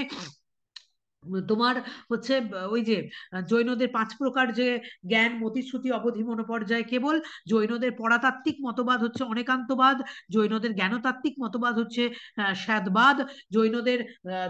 তোমার হচ্ছে ওই যে জৈনদের 5 প্রকার যে জ্ঞান, মতিশ্রুতি, অবধি, মনোপর্যায়, কেবল। জৈনদের পরাতাত্ত্বিক মতবাদ হচ্ছে অনেকান্তবাদ। জৈনদের জ্ঞানতাত্ত্বিক মতবাদ হচ্ছে স্বাদবাদ। জৈনদের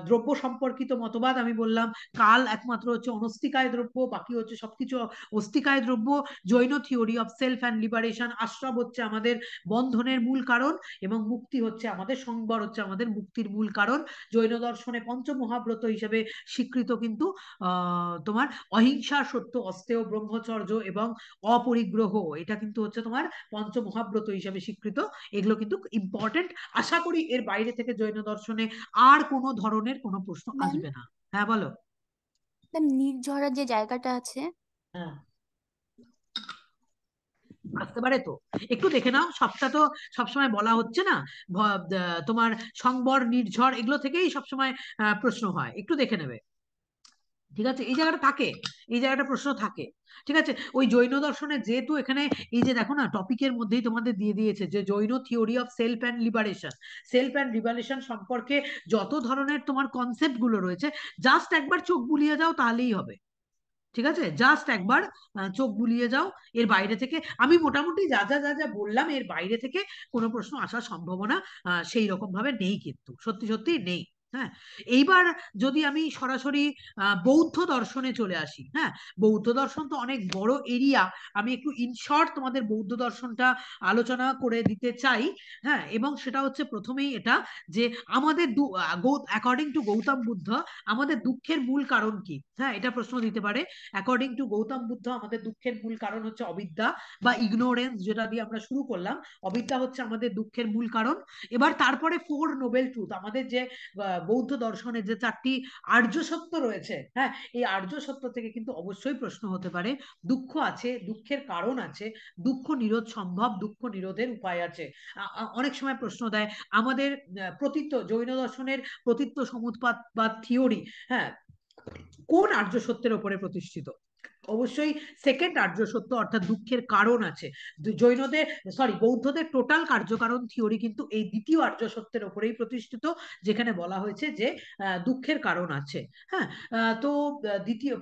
দ্রব্য সম্পর্কিত মতবাদ আমি বললাম কাল একমাত্র হচ্ছে অনস্তিকায় দ্রব্য, বাকি হচ্ছে সবকিছু অস্তিকায় দ্রব্য। Jain theory of self and liberation, আশ্রব হচ্ছে আমাদের বন্ধনের মূল কারণ এবং মুক্তি হচ্ছে আমাদের, সংবর হচ্ছে আমাদের মুক্তির মূল কারণ। জৈন দর্শনে পঞ্চমহাব্রত হিসেবে স্বীকৃত কিন্তু তোমার অহিংসা, সত্য, অস্তেয়, ব্রহ্মচর্য এবং অপরিগ্রহ, এটা কিন্তু হচ্ছে তোমার পঞ্চমহাব্রত হিসেবে স্বীকৃত। এগুলো কিন্তু ইম্পর্টেন্ট। আশা করি এর বাইরে থেকে জৈন দর্শনে আর কোনো ধরনের কোনো প্রশ্ন ম্যাম, আসবে না। হ্যাঁ বলো। নির্ঝরার যে জায়গাটা আছে, হ্যাঁ, আসতে পারে তো, একটু দেখে নাও। সবটা তো সবসময় বলা হচ্ছে না। তোমার সংবর, নির্ঝর এগুলো থেকেই সবসময় প্রশ্ন হয়, একটু দেখে নেবে। ঠিক আছে, এই জায়গাটা থাকে, এই জায়গাটা প্রশ্ন থাকে। ঠিক আছে, ওই জৈন দর্শনে যেহেতু এখানে এই যে দেখো না, টপিকের মধ্যেই তোমাদের দিয়ে দিয়েছে যে Jain theory of self and liberation, self and liberation সম্পর্কে যত ধরনের তোমার কনসেপ্ট গুলো রয়েছে, জাস্ট একবার চোখ বুলিয়ে যাও তাহলেই হবে। ঠিক আছে, জাস্ট একবার চোখ বুলিয়ে যাও। এর বাইরে থেকে আমি মোটামুটি যা যা যা যা বললাম, এর বাইরে থেকে কোনো প্রশ্ন আসার সম্ভাবনা সেই রকম ভাবে নেই, কিন্তু সত্যি সত্যি নেই। হ্যাঁ, এইবার যদি আমি সরাসরি বৌদ্ধ দর্শনে চলে আসি। হ্যাঁ, বৌদ্ধ দর্শন তো অনেক বড় এরিয়া, আমি একটু ইনশর্ট তোমাদের বৌদ্ধ দর্শনটা আলোচনা করে দিতে চাই। হ্যাঁ, এবং সেটা হচ্ছে প্রথমেই এটা যে আমাদের অ্যাকর্ডিং টু গৌতম বুদ্ধ আমাদের দুঃখের মূল কারণ কি। হ্যাঁ, এটা প্রশ্ন দিতে পারে। অ্যাকর্ডিং টু গৌতম বুদ্ধ আমাদের দুঃখের মূল কারণ হচ্ছে অবিদ্যা বা ইগনোরেন্স, যেটা দিয়ে আমরা শুরু করলাম। অবিদ্যা হচ্ছে আমাদের দুঃখের মূল কারণ। এবার তারপরে 4 নোবেল ট্রুথ, আমাদের যে বৌদ্ধ দর্শনের যে 4টি আর্য সত্য রয়েছে। হ্যাঁ, এই আর্য সত্য থেকে কিন্তু অবশ্যই প্রশ্ন হতে পারে। দুঃখ আছে, দুঃখের কারণ আছে, দুঃখ নিরোধ সম্ভব, দুঃখ নিরোধের উপায় আছে। অনেক সময় প্রশ্ন দেয় আমাদের প্রতীত্য জৈন দর্শনের প্রতীত্য সমুৎপাতবাদ থিওরি, হ্যাঁ, কোন আর্য সত্যের উপরে প্রতিষ্ঠিত? অবশ্যই সেকেন্ড আর্য সত্য, অর্থাৎ দুঃখের কারণ আছে। জৈনদের, সরি, বৌদ্ধদের টোটাল কার্যকারণ থিওরি কিন্তু এই দ্বিতীয় আর্য সত্যের উপরেই প্রতিষ্ঠিত, যেখানে বলা হয়েছে যে দুঃখের কারণ আছে। হ্যাঁ, তো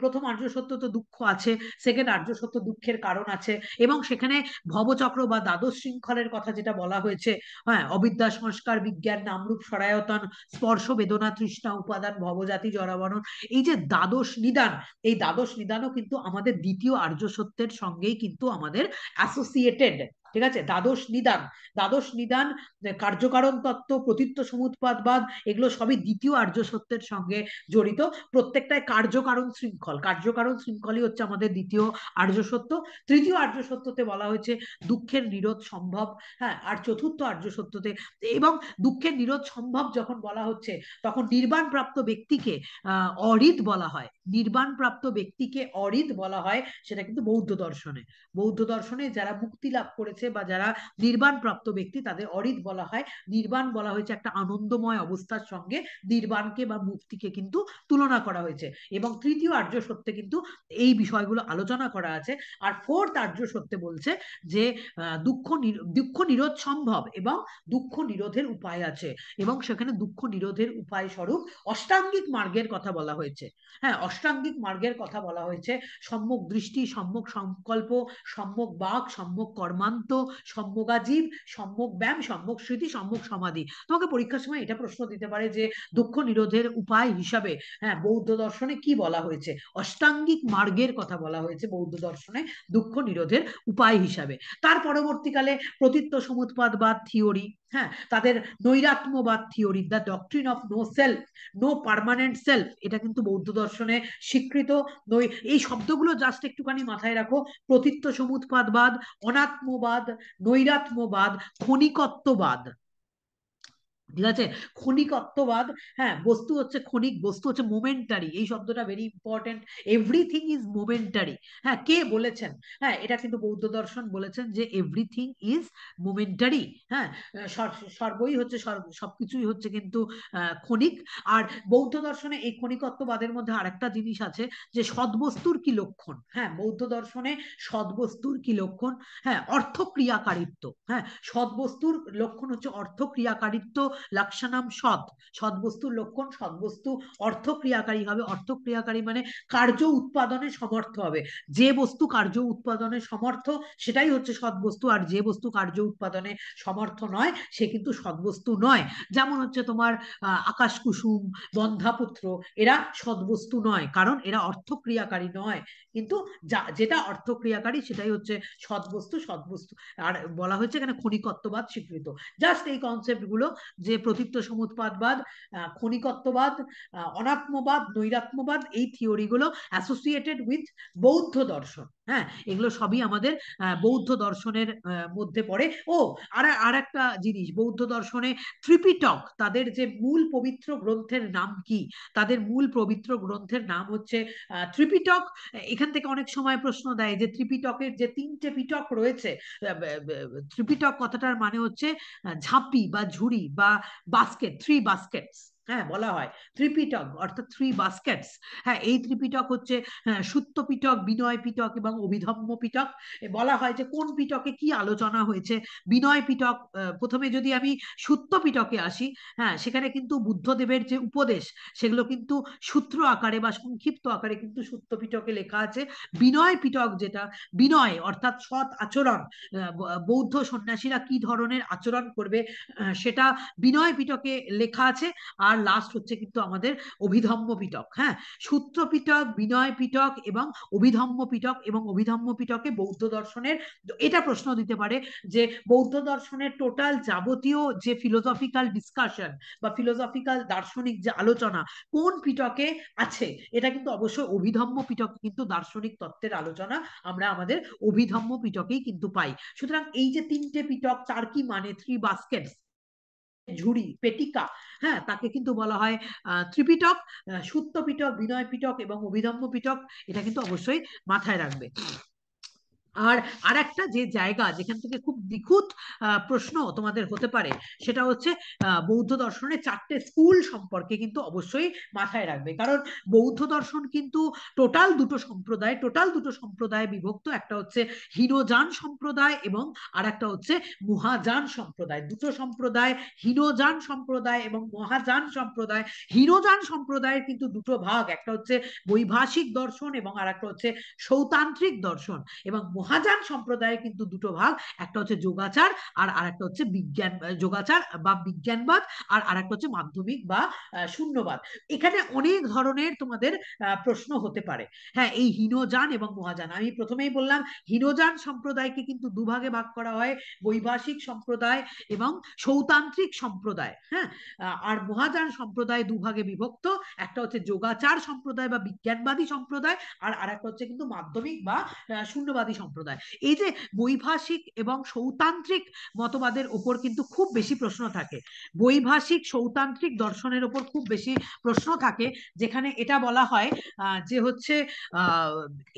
প্রথম আর্য সত্য তো দুঃখ আছে, সেকেন্ড আর্য সত্য দুঃখের কারণ আছে, এবং সেখানে ভবচক্র বা দ্বাদশ শৃঙ্খলের কথা যেটা বলা হয়েছে। হ্যাঁ, অবিদ্যা, সংস্কার, বিজ্ঞান, নামরূপ, সরায়তন, স্পর্শ, বেদনা, তৃষ্ণা, উপাদান, ভবজাতি, জরাবরণ, এই যে দ্বাদশ নিদান, এই দ্বাদশ নিদানও কিন্তু আমাদের দ্বিতীয় আর্য সত্যের সঙ্গেই কিন্তু আমাদের অ্যাসোসিয়েটেড। ঠিক আছে, দ্বাদশ নিদান, দ্বাদশ নিদান, কার্যকারণ তত্ত্ব, প্রতীত্য সমুৎপাতবাদ, এগুলো সবই দ্বিতীয় আর্য সত্যের সঙ্গে জড়িত। প্রত্যেকটাই কার্যকারণ শৃঙ্খল, কার্যকারণ শৃঙ্খলই হচ্ছে আমাদের দ্বিতীয় আর্য সত্য। তৃতীয় আর্য সত্যতে বলা হয়েছে দুঃখের নিরোধ সম্ভব। হ্যাঁ, আর চতুর্থ আর্য সত্যতে, এবং দুঃখের নিরোধ সম্ভব যখন বলা হচ্ছে, তখন নির্বাণ প্রাপ্ত ব্যক্তিকে অরিত বলা হয়। নির্বাণ প্রাপ্ত ব্যক্তিকে অরিত বলা হয়, সেটা কিন্তু বৌদ্ধ দর্শনে। বৌদ্ধ দর্শনে যারা মুক্তি লাভ করেছে বা যারা নির্বাণ প্রাপ্ত ব্যক্তি, তাদের অরিত বলা হয়। নির্বাণ বলা হয়েছে একটা আনন্দময় অবস্থার সঙ্গে নির্বাণকে বা মুক্তিকে কিন্তু তুলনা করা হয়েছে, এবং তৃতীয় আর্য সত্যে কিন্তু এই বিষয়গুলো আলোচনা করা আছে। আর ফোর্থ আর্য সত্যে বলছে যে দুঃখ নিরোধ সম্ভব এবং দুঃখ নিরোধের উপায় আছে, এবং সেখানে দুঃখ নিরোধের উপায় স্বরূপ অষ্টাঙ্গিক মার্গের কথা বলা হয়েছে। হ্যাঁ, অষ্টাঙ্গিক মার্গের কথা বলা হয়েছে। সম্যক দৃষ্টি, সম্যক সংকল্প, সম্যক বাক, সম্যক কর্মান্ত, সম্যক আজীব, সম্যক ব্যায়াম, সম্যক স্মৃতি, সম্যক সমাধি। তোমাকে পরীক্ষার সময় এটা প্রশ্ন দিতে পারে যে দুঃখ নিরোধের উপায় হিসাবে, হ্যাঁ, বৌদ্ধ দর্শনে কি বলা হয়েছে? অষ্টাঙ্গিক মার্গের কথা বলা হয়েছে বৌদ্ধ দর্শনে দুঃখ নিরোধের উপায় হিসাবে। তার পরবর্তীকালে প্রতীত্য সমুৎপাতবাদ থিওরি, হ্যাঁ, তাদের নৈরাত্ম্যবাদ theory, the doctrine of no self, no permanent self, এটা কিন্তু বৌদ্ধ দর্শনে স্বীকৃত। এই শব্দগুলো জাস্ট একটুখানি মাথায় রাখো। প্রতীত্য সমুৎপাতবাদ, অনাত্মবাদ, নৈরাত্ম্যবাদ, ক্ষণিকত্ববাদ। ঠিক আছে, ক্ষণিকত্ববাদ। হ্যাঁ, বস্তু হচ্ছে ক্ষণিক, বস্তু হচ্ছে মোমেন্টারি, এই শব্দটা very important. Everything is momentary. হ্যাঁ, কে বলেছেন? হ্যাঁ, এটা কিন্তু বৌদ্ধ দর্শন বলেছেন যে এভরিথিং ইজ মোমেন্টারি। হ্যাঁ, সর্বই হচ্ছে, সবকিছুই হচ্ছে কিন্তু ক্ষণিক। আর বৌদ্ধ দর্শনে এই ক্ষণিকত্ববাদের মধ্যে আরেকটা জিনিস আছে যে সদ্বস্তুর কি লক্ষণ। হ্যাঁ, বৌদ্ধ দর্শনে সদ্বস্তুর কি লক্ষণ? হ্যাঁ, অর্থক্রিয়াকারিত্ব। হ্যাঁ, সদ্বস্তুর লক্ষণ হচ্ছে অর্থক্রিয়াকারিত্ব, লক্ষণম সৎ, সৎ বস্তুর লক্ষণ, সৎ বস্তু অর্থক্রিয়াকারী হবে, অর্থক্রিয়াকারী মানে কার্য উৎপাদনে সমর্থ হবে। যে বস্তু কার্য উৎপাদনে সমর্থ সেটাই হচ্ছে সৎ বস্তু, আর যে বস্তু কার্য উৎপাদনে সমর্থ নয় সে কিন্তু সৎ বস্তু নয়। যেমন হচ্ছে তোমার আকাশ কুসুম, বন্ধাপুত্র, এরা সৎ বস্তু নয়, কারণ এরা অর্থক্রিয়াকারী নয়, কিন্তু যেটা অর্থক্রিয়াকারী সেটাই হচ্ছে সৎ বস্তু, সৎ বস্তু। আর বলা হয়েছে এখানে ক্ষণিকত্ববাদ স্বীকৃত। জাস্ট এই কনসেপ্ট গুলো, যে প্রতীপ্ত সমুৎপাদবাদ, ক্ষণিকত্ববাদ, অনাত্মবাদ, নৈরাত্মবাদ, এই থিওরি গুলো অ্যাসোসিয়েটেড উইথ বৌদ্ধ দর্শন। হ্যাঁ, এগুলো সবই আমাদের বৌদ্ধ দর্শনের মধ্যে পড়ে। ও আর একটা জিনিস, বৌদ্ধ দর্শনে ত্রিপিটক, তাদের যে মূল পবিত্র গ্রন্থের নাম কি? তাদের মূল পবিত্র গ্রন্থের নাম হচ্ছে ত্রিপিটক। এখান থেকে অনেক সময় প্রশ্ন দেয় যে ত্রিপিটকের যে 3টে পিটক রয়েছে, ত্রিপিটক কথাটার মানে হচ্ছে ঝাঁপি বা ঝুড়ি বা বাস্কেট, 3 বাস্কেটস। হ্যাঁ, বলা হয় ত্রিপিটক অর্থাৎ 3 বাস্কেটস। হ্যাঁ, এই ত্রিপিটক হচ্ছে সুত্ত পিটক, বিনয় পিটক এবং অভিধম্ম পিটক। বলা হয় যে কোন পিটকে কি আলোচনা হয়েছে। বিনয় পিটক, প্রথমে যদি আমি সুত্ত পিটকে আসি, হ্যাঁ, সেখানে কিন্তু বুদ্ধদেবের যে উপদেশ সেগুলো কিন্তু সূত্র আকারে বা সংক্ষিপ্ত আকারে কিন্তু সুত্ত পিটকে লেখা আছে। বিনয় পিটক, যেটা বিনয় অর্থাৎ সৎ আচরণ, বৌদ্ধ সন্ন্যাসীরা কি ধরনের আচরণ করবে সেটা বিনয় পিটকে লেখা আছে। আর লাস্ট হচ্ছে কিন্তু আমাদের অভিধম্ম পিটক। হ্যাঁ, সূত্র পিটক, বিনয় পিটক এবং অভিধম্ম পিটক। এবং অভিধম্ম পিটকে বৌদ্ধ দর্শনের, এটা প্রশ্ন দিতে পারে যে বৌদ্ধ দর্শনের টোটাল যাবতীয় যে ফিলোসফিক্যাল ডিসকাশন বা ফিলোসফিক্যাল দার্শনিক যে আলোচনা কোন পিটকে আছে, এটা কিন্তু অবশ্যই অভিধম্ম পিটকে কিন্তু দার্শনিক তত্ত্বের আলোচনা আমরা আমাদের অভিধম্ম পিটকেই কিন্তু পাই। সুতরাং এই যে 3টে পিটক, তার কি মানে 3 বাস্কেটস, ঝুড়ি, পেটিকা, হ্যাঁ, তাকে কিন্তু বলা হয় ত্রিপিটক। সুত্ত পিটক, বিনয় পিটক এবং অভিধম্ম পিটক, এটা কিন্তু অবশ্যই মাথায় রাখবে। আর আরেকটা যে জায়গা যেখান থেকে খুব নিখুঁত প্রশ্ন তোমাদের হতে পারে, সেটা হচ্ছে বৌদ্ধ দর্শনের 4টে স্কুল সম্পর্কে কিন্তু অবশ্যই মাথায় রাখবে। কারণ বৌদ্ধ দর্শন কিন্তু টোটাল দুটো সম্প্রদায় বিভক্ত। একটা হচ্ছে হীনযান সম্প্রদায় এবং আর একটা হচ্ছে মহাযান সম্প্রদায়। দুটো সম্প্রদায়, হীনযান সম্প্রদায় এবং মহাযান সম্প্রদায়। হীনযান সম্প্রদায়ের কিন্তু দুটো ভাগ, একটা হচ্ছে বৈভাষিক দর্শন এবং আর একটা হচ্ছে সৌতান্ত্রিক দর্শন। এবং মহাযান সম্প্রদায়ের কিন্তু দুটো ভাগ, একটা হচ্ছে যোগাচার আর আরেকটা হচ্ছে বিজ্ঞান, যোগাচার বা বিজ্ঞানবাদ, আর আরেকটা হচ্ছে মাধ্যমিক বা শূন্যবাদ। এখানে অনেক ধরনের তোমাদের প্রশ্ন হতে পারে। হ্যাঁ, এই হীনযান এবং মহাযান, আমি প্রথমেই বললাম হীনযান সম্প্রদায়কে কিন্তু দুভাগে ভাগ করা হয়, বৈভাষিক সম্প্রদায় এবং সৌতান্ত্রিক সম্প্রদায়। হ্যাঁ, আর মহাযান সম্প্রদায় দুভাগে বিভক্ত, একটা হচ্ছে যোগাচার সম্প্রদায় বা বিজ্ঞানবাদী সম্প্রদায়, আর আরেকটা হচ্ছে কিন্তু মাধ্যমিক বা শূন্যবাদী সম্প্রদায়। এই যে বৈভাষিক এবং সৌতান্ত্রিক মতবাদের ওপর কিন্তু খুব বেশি প্রশ্ন থাকে। বৈভাষিক সৌতান্ত্রিক দর্শনের ওপর খুব বেশি প্রশ্ন থাকে, যেখানে এটা বলা হয় যে হচ্ছে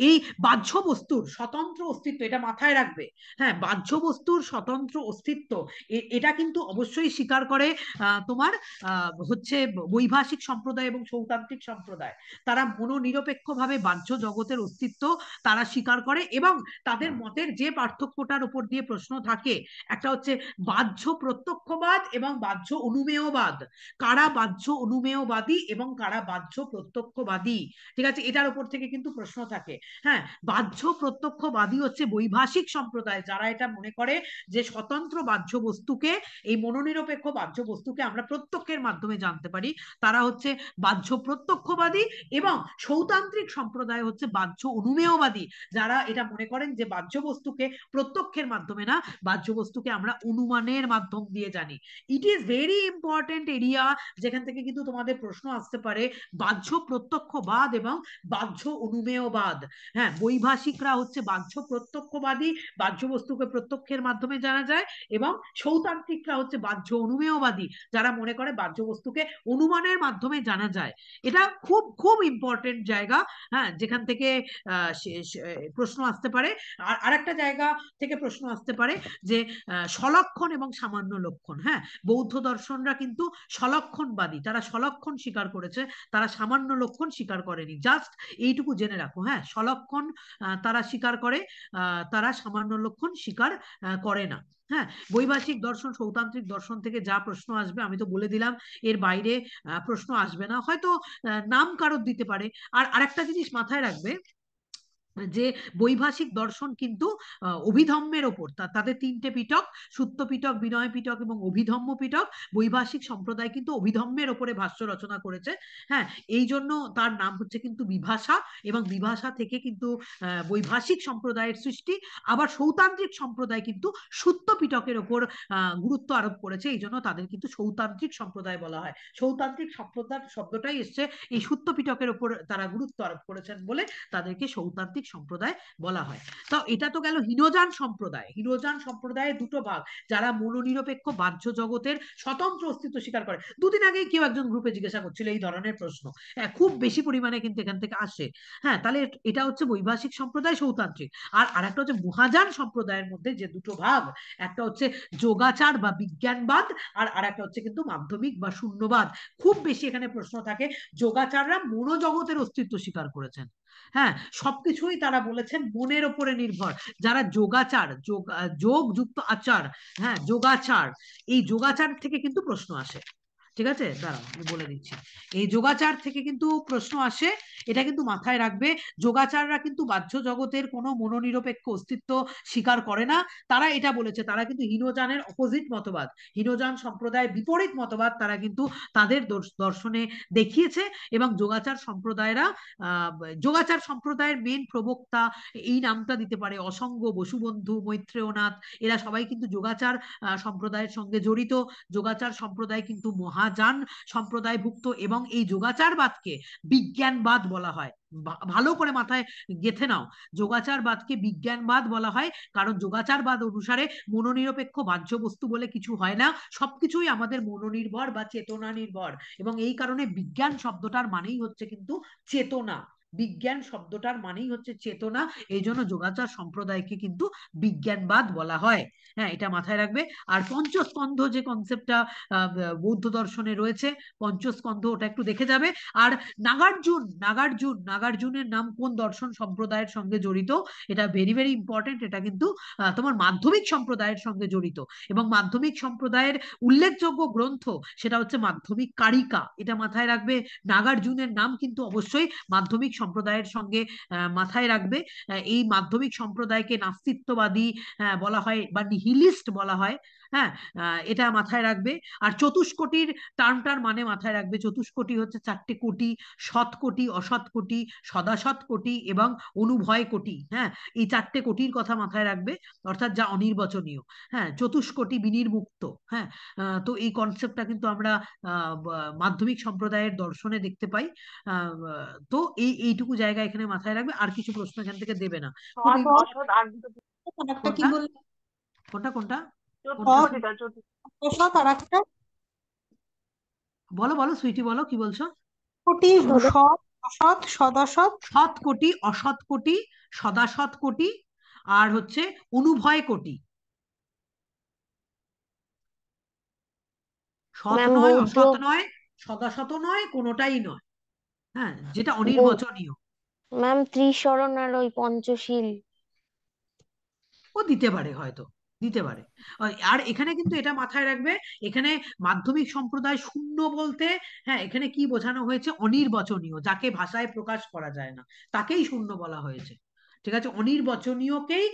এই বাহ্য বস্তুর স্বতন্ত্র অস্তিত্ব, এটা মাথায় রাখবে। হ্যাঁ, বাহ্য বস্তুর স্বতন্ত্র অস্তিত্ব, এটা কিন্তু অবশ্যই স্বীকার করে তোমার হচ্ছে বৈভাষিক সম্প্রদায় এবং সৌতান্ত্রিক সম্প্রদায়। তারা মনোনিরপেক্ষভাবে বাহ্য জগতের অস্তিত্ব তারা স্বীকার করে। এবং তাদের মতের যে পার্থক্যটার উপর দিয়ে প্রশ্ন থাকে, একটা হচ্ছে বাহ্য প্রত্যক্ষবাদ এবং বাহ্য অনুমেয়বাদ। কারা বাহ্য অনুমেয়বাদী এবং কারা বাহ্য প্রত্যক্ষবাদী, ঠিক আছে, এটার উপর থেকে কিন্তু প্রশ্ন থাকে। হ্যাঁ, বাহ্য প্রত্যক্ষবাদী হচ্ছে বৈভাষিক সম্প্রদায়, যারা এটা মনে করে যে স্বতন্ত্র বাহ্য বস্তুকে, এই মনোনিরপেক্ষ বাহ্য বস্তুকে আমরা প্রত্যক্ষের মাধ্যমে জানতে পারি, তারা হচ্ছে বাহ্য প্রত্যক্ষবাদী। এবং সৌতান্ত্রিক সম্প্রদায় হচ্ছে বাহ্য অনুমেয়বাদী, যারা এটা মনে করেন যে বাহ্য বস্তুকে প্রত্যক্ষের মাধ্যমে না, বাহ্য বস্তুকে আমরা অনুমানের মাধ্যম দিয়ে জানি। It is very important area, যেখান থেকে কিন্তু তোমাদের প্রশ্ন আসতে পারে বাহ্য প্রত্যক্ষবাদ এবং বাহ্য অনুমেয়বাদ। হ্যাঁ, বৈভাষিকরা হচ্ছে বাহ্য প্রত্যক্ষবাদী, বাহ্য বস্তুকে প্রত্যক্ষের মাধ্যমে জানা যায়, এবং সৌতান্ত্রিকরা হচ্ছে বাহ্য অনুমেয়বাদী, যারা মনে করে বাহ্য বস্তুকে অনুমানের মাধ্যমে জানা যায়। এটা খুব খুব ইম্পর্টেন্ট জায়গা, হ্যাঁ, যেখান থেকে প্রশ্ন আসতে পারে। আর আরেকটা জায়গা থেকে প্রশ্ন আসতে পারে যে স্বলক্ষণ এবং সামান্য লক্ষণ। হ্যাঁ, বৌদ্ধ দর্শনরা কিন্তু স্বলক্ষণবাদী, তারা স্বলক্ষণ স্বীকার করেছে, তারা সামান্য লক্ষণ স্বীকার করেনি। জাস্ট এইটুকু জেনে রাখো। হ্যাঁ, স্বলক্ষণ তারা স্বীকার করে, তারা সামান্য লক্ষণ স্বীকার করে না। হ্যাঁ, বৈভাষিক দর্শন সৌতান্ত্রিক দর্শন থেকে যা প্রশ্ন আসবে আমি তো বলে দিলাম, এর বাইরে প্রশ্ন আসবে না, হয়তো নাম কারোর দিতে পারে। আর আরেকটা জিনিস মাথায় রাখবে যে বৈভাষিক দর্শন কিন্তু অভিধম্মের ওপর, তাদের তিনটে পিটক, সুত্ত পিটক, বিনয় পিটক এবং অভিধম্ম পিটক। বৈভাষিক সম্প্রদায় কিন্তু অভিধম্মের ওপরে ভাষ্য রচনা করেছে। হ্যাঁ, এই জন্য তার নাম হচ্ছে কিন্তু বিভাষা, এবং বিভাষা থেকে কিন্তু বৈভাষিক সম্প্রদায়ের সৃষ্টি। আবার সৌতান্ত্রিক সম্প্রদায় কিন্তু সুত্ত পিটকের ওপর গুরুত্ব আরোপ করেছে, এই জন্য তাদের কিন্তু সৌতান্ত্রিক সম্প্রদায় বলা হয়। সৌতান্ত্রিক সম্প্রদায় শব্দটাই এসছে এই সুত্ত পিটকের ওপর তারা গুরুত্ব আরোপ করেছেন বলে তাদেরকে সৌতান্ত্রিক সম্প্রদায় বলা হয়। তো এটা তো গেল হীনযান সম্প্রদায়। হীনযান সম্প্রদায়ের দুটো ভাগ, যারা মনোনিরপেক্ষ বাহ্য জগতের স্বতন্ত্র অস্তিত্ব স্বীকার করে। দুদিন আগেই কেউ একজন গ্রুপে জিজ্ঞাসা করছিল এই ধরনের প্রশ্ন, খুব বেশি পরিমাণে কিন্তু এখান থেকে আসে। হ্যাঁ, তাহলে এটা হচ্ছে বৈভাষিক সম্প্রদায় সৌতান্ত্রিক। আর আরেকটা হচ্ছে মহাযান সম্প্রদায়ের মধ্যে যে দুটো ভাগ, একটা হচ্ছে যোগাচার বা বিজ্ঞানবাদ, আর আরেকটা হচ্ছে কিন্তু মাধ্যমিক বা শূন্যবাদ। খুব বেশি এখানে প্রশ্ন থাকে, যোগাচাররা মনোজগতের অস্তিত্ব স্বীকার করেছেন। হ্যাঁ, সবকিছুই তারা বলেছেন মনের ওপরে নির্ভর। যারা যোগাচার, যোগ যুক্ত আচার, হ্যাঁ যোগাচার, এই যোগাচার থেকে কিন্তু প্রশ্ন আসে। ঠিক আছে, দাঁড়াও আমি বলে দিচ্ছি। এই যোগাচার থেকে কিন্তু প্রশ্ন আসে, এটা কিন্তু মাথায় রাখবে। যোগাচাররা কিন্তু বাহ্য জগতের কোনো মনোনিরপেক্ষ অস্তিত্ব স্বীকার করে না। তারা এটা বলেছে, তারা কিন্তু হীনযানের অপোজিট মতবাদ, হীনযান সম্প্রদায়ের বিপরীত মতবাদ তারা কিন্তু তাদের দর্শনে দেখিয়েছে। এবং যোগাচার সম্প্রদায়েরা যোগাচার সম্প্রদায়ের মেন প্রবক্তা, এই নামটা দিতে পারে অসঙ্গ, বসুবন্ধু, মৈত্রেয়নাথ, এরা সবাই কিন্তু যোগাচার সম্প্রদায়ের সঙ্গে জড়িত। যোগাচার সম্প্রদায় কিন্তু মহাযান সম্প্রদায়ভুক্ত, এবং এই যোগাচারবাদকে বিজ্ঞানবাদ বলা হয়। ভালো করে মাথায় গেঁথে নাও, যোগাচারবাদকে বিজ্ঞানবাদ বলা হয়, কারণ যোগাচারবাদ অনুসারে মনোনিরপেক্ষ বাহ্য বস্তু বলে কিছু হয় না, সবকিছুই আমাদের মনোনির্ভর বা চেতনা নির্ভর। এবং এই কারণে বিজ্ঞান শব্দটার মানেই হচ্ছে কিন্তু চেতনা। বিজ্ঞান শব্দটার মানেই হচ্ছে চেতনা, এই জন্য যোগাচার সম্প্রদায়কে কিন্তু বিজ্ঞানবাদ বলা হয়। হ্যাঁ, এটা মাথায় রাখবে। আর পঞ্চস্কন্ধ যে কনসেপ্টটা বৌদ্ধ দর্শনে রয়েছে, পঞ্চস্কন্ধ, ওটা একটু দেখে যাবে। আর নাগার্জুন, নাগার্জুনের নাম কোন দর্শন সম্প্রদায়ের সঙ্গে জড়িত, এটা ভেরি ভেরি ইম্পর্টেন্ট। এটা কিন্তু তোমার মাধ্যমিক সম্প্রদায়ের সঙ্গে জড়িত, এবং মাধ্যমিক সম্প্রদায়ের উল্লেখযোগ্য গ্রন্থ সেটা হচ্ছে মাধ্যমিক কারিকা, এটা মাথায় রাখবে। নাগার্জুনের নাম কিন্তু অবশ্যই মাধ্যমিক সম্প্রদায়ের সঙ্গে মাথায় রাখবে। এই মাধ্যমিক সম্প্রদায়কে নাস্তিত্ববাদী বলা হয় বা নিহিলিস্ট বলা হয়। হ্যাঁ, এটা মাথায় রাখবে। আর চতুষ্কোটির টার্মটার মানে মাথায় রাখবে। চতুষ্কোটি হচ্ছে 4টে কোটি, সৎ কোটি, অসৎ কোটি, সদাসৎ কোটি এবং অনুভয় কোটি। হ্যাঁ, এই 4টে কোটির কথা মাথায় রাখবে, অর্থাৎ যা অনির্বচনীয়। হ্যাঁ, চতুষ্কোটি বিনির্মুক্ত। হ্যাঁ, তো এই কনসেপ্টটা কিন্তু আমরা মাধ্যমিক সম্প্রদায়ের দর্শনে দেখতে পাই। তো এইটুকু জায়গা এখানে মাথায় রাখবে, আর কিছু প্রশ্ন এখান থেকে দেবে না। কি বললে? কোনটা কোনটা বলো বলো সুইটি, বলো কি বলছো? কোটি, সৎ, অসৎ, সদাসৎ, সৎ কোটি, অসৎ কোটি, সদাসৎ কোটি, আর হচ্ছে অনুভয় কোটি। সৎ নয়, অসৎ নয়, সদাসৎ নয়, কোনোটাই নয়। হ্যাঁ, যেটা অনির্বচনীয়। ম্যাম ত্রিশরণ আর ওই পঞ্চশীল ও দিতে পারে, হয়তো দিতে পারে। আর এখানে কিন্তু এটা মাথায় রাখবে, এখানে মাধ্যমিক সম্প্রদায় শূন্য বলতে, হ্যাঁ এখানে কি বোঝানো হয়েছে, অনির্বচনীয়, যাকে ভাষায় প্রকাশ করা যায় না তাকেই শূন্য বলা হয়েছে। ঠিক আছে, অনির্বচনীয়কেই,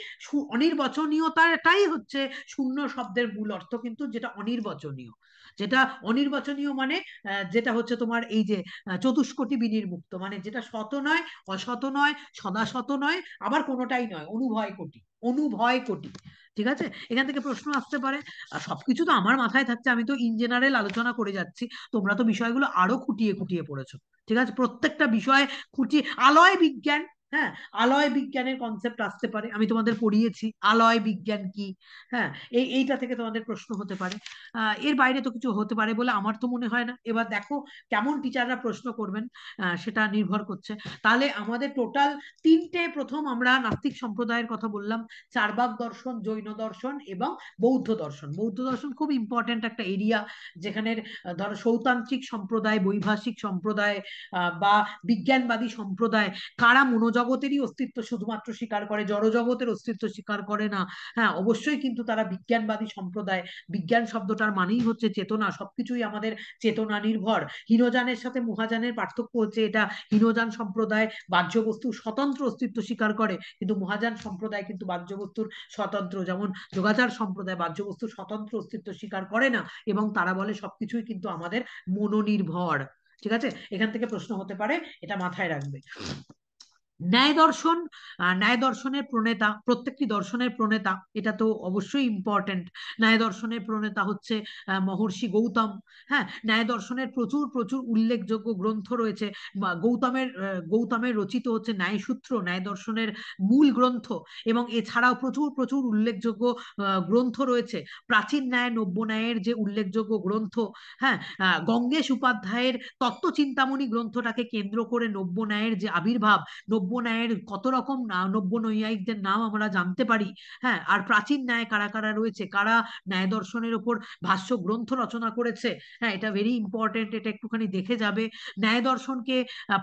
অনির্বচনীয়তাটাই হচ্ছে শূন্য শব্দের মূল অর্থ, কিন্তু যেটা অনির্বচনীয়, যেটা অনির্বচনীয় মানে যেটা হচ্ছে তোমার এই যে চতুষ্কোটি বিনির্মুক্ত, মানে যেটা শত নয়, অশত নয়, সদাশত নয়, আবার কোনোটাই নয়, অনুভয় কোটি, অনুভয় কোটি। ঠিক আছে, এখান থেকে প্রশ্ন আসতে পারে। আর সবকিছু তো আমার মাথায় থাকছে, আমি তো ইন জেনারেল আলোচনা করে যাচ্ছি, তোমরা তো বিষয়গুলো আরো খুঁটিয়ে খুঁটিয়ে পড়েছো। ঠিক আছে, প্রত্যেকটা বিষয় খুঁটিয়ে, আলয় বিজ্ঞান, হ্যাঁ, আলয় বিজ্ঞানের কনসেপ্ট আসতে পারে, আমি তোমাদের পড়িয়েছি আলয় বিজ্ঞান কি। হ্যাঁ, এইটা থেকে তোমাদের প্রশ্ন হতে পারে। এর বাইরে তো কিছু হতে পারে বলে আমার তো মনে হয় না। এবার দেখো কেমন টিচাররা প্রশ্ন করবেন, সেটা নির্ভর করছে। তাহলে আমাদের টোটাল তিনটে, প্রথম আমরা নাস্তিক সম্প্রদায়ের কথা বললাম, চার্বাক দর্শন, জৈন দর্শন এবং বৌদ্ধ দর্শন। বৌদ্ধ দর্শন খুব ইম্পর্টেন্ট একটা এরিয়া, যেখানে ধরো সৌতান্ত্রিক সম্প্রদায়, বৈভাষিক সম্প্রদায় বা বিজ্ঞানবাদী সম্প্রদায়, কারা মনোজগতেরই অস্তিত্ব শুধুমাত্র স্বীকার করে, জড়জগতের অস্তিত্ব স্বীকার করে না। হ্যাঁ, অবশ্যই কিন্তু তারা বিজ্ঞানবাদী সম্প্রদায়। বিজ্ঞান শব্দটার মানেই হচ্ছে চেতনা, সবকিছুই আমাদের চেতনা নির্ভর। হীনযানের সাথে মহাযানের পার্থক্য হচ্ছে এটা, হীনযান সম্প্রদায় বাহ্য বস্তুর স্বতন্ত্র অস্তিত্ব স্বীকার করে, কিন্তু মহাযান সম্প্রদায় কিন্তু বাহ্য বস্তুর স্বতন্ত্র, যেমন যোগাচার সম্প্রদায় বাহ্য বস্তুর স্বতন্ত্র অস্তিত্ব স্বীকার করে না, এবং তারা বলে সবকিছুই কিন্তু আমাদের মনোনির্ভর। ঠিক আছে, এখান থেকে প্রশ্ন হতে পারে, এটা মাথায় রাখবে। ন্যায় দর্শন, ন্যায় দর্শনের প্রণেতা, প্রত্যেকটি দর্শনের প্রণেতা, এটা তো অবশ্যই ইম্পর্টেন্ট। ন্যায় দর্শনের প্রণেতা হচ্ছে মহর্ষি গৌতম। হ্যাঁ, ন্যায় দর্শনের প্রচুর প্রচুর উল্লেখযোগ্য গ্রন্থ রয়েছে। গৌতমের রচিত হচ্ছে ন্যায়সূত্র, ন্যায় দর্শনের মূল গ্রন্থ, এবং এছাড়াও প্রচুর প্রচুর উল্লেখযোগ্য গ্রন্থ রয়েছে। প্রাচীন ন্যায়, নব্য ন্যায়ের যে উল্লেখযোগ্য গ্রন্থ, হ্যাঁ, গঙ্গেশ উপাধ্যায়ের তত্ত্বচিন্তামণি গ্রন্থটাকে কেন্দ্র করে নব্য ন্যায়ের যে আবির্ভাব, নব্য ন্যায়ের কত রকম নব্য নৈয়ায়িকদের নাম আমরা জানতে পারি। হ্যাঁ, আর প্রাচীন ন্যায় কারা কারা রয়েছে, কারা ন্যায় দর্শনের উপর ভাষ্য গ্রন্থ রচনা করেছে, হ্যাঁ, এটা ভেরি ইম্পর্টেন্ট, এটা একটুখানি দেখে যাবে। ন্যায় দর্শনকে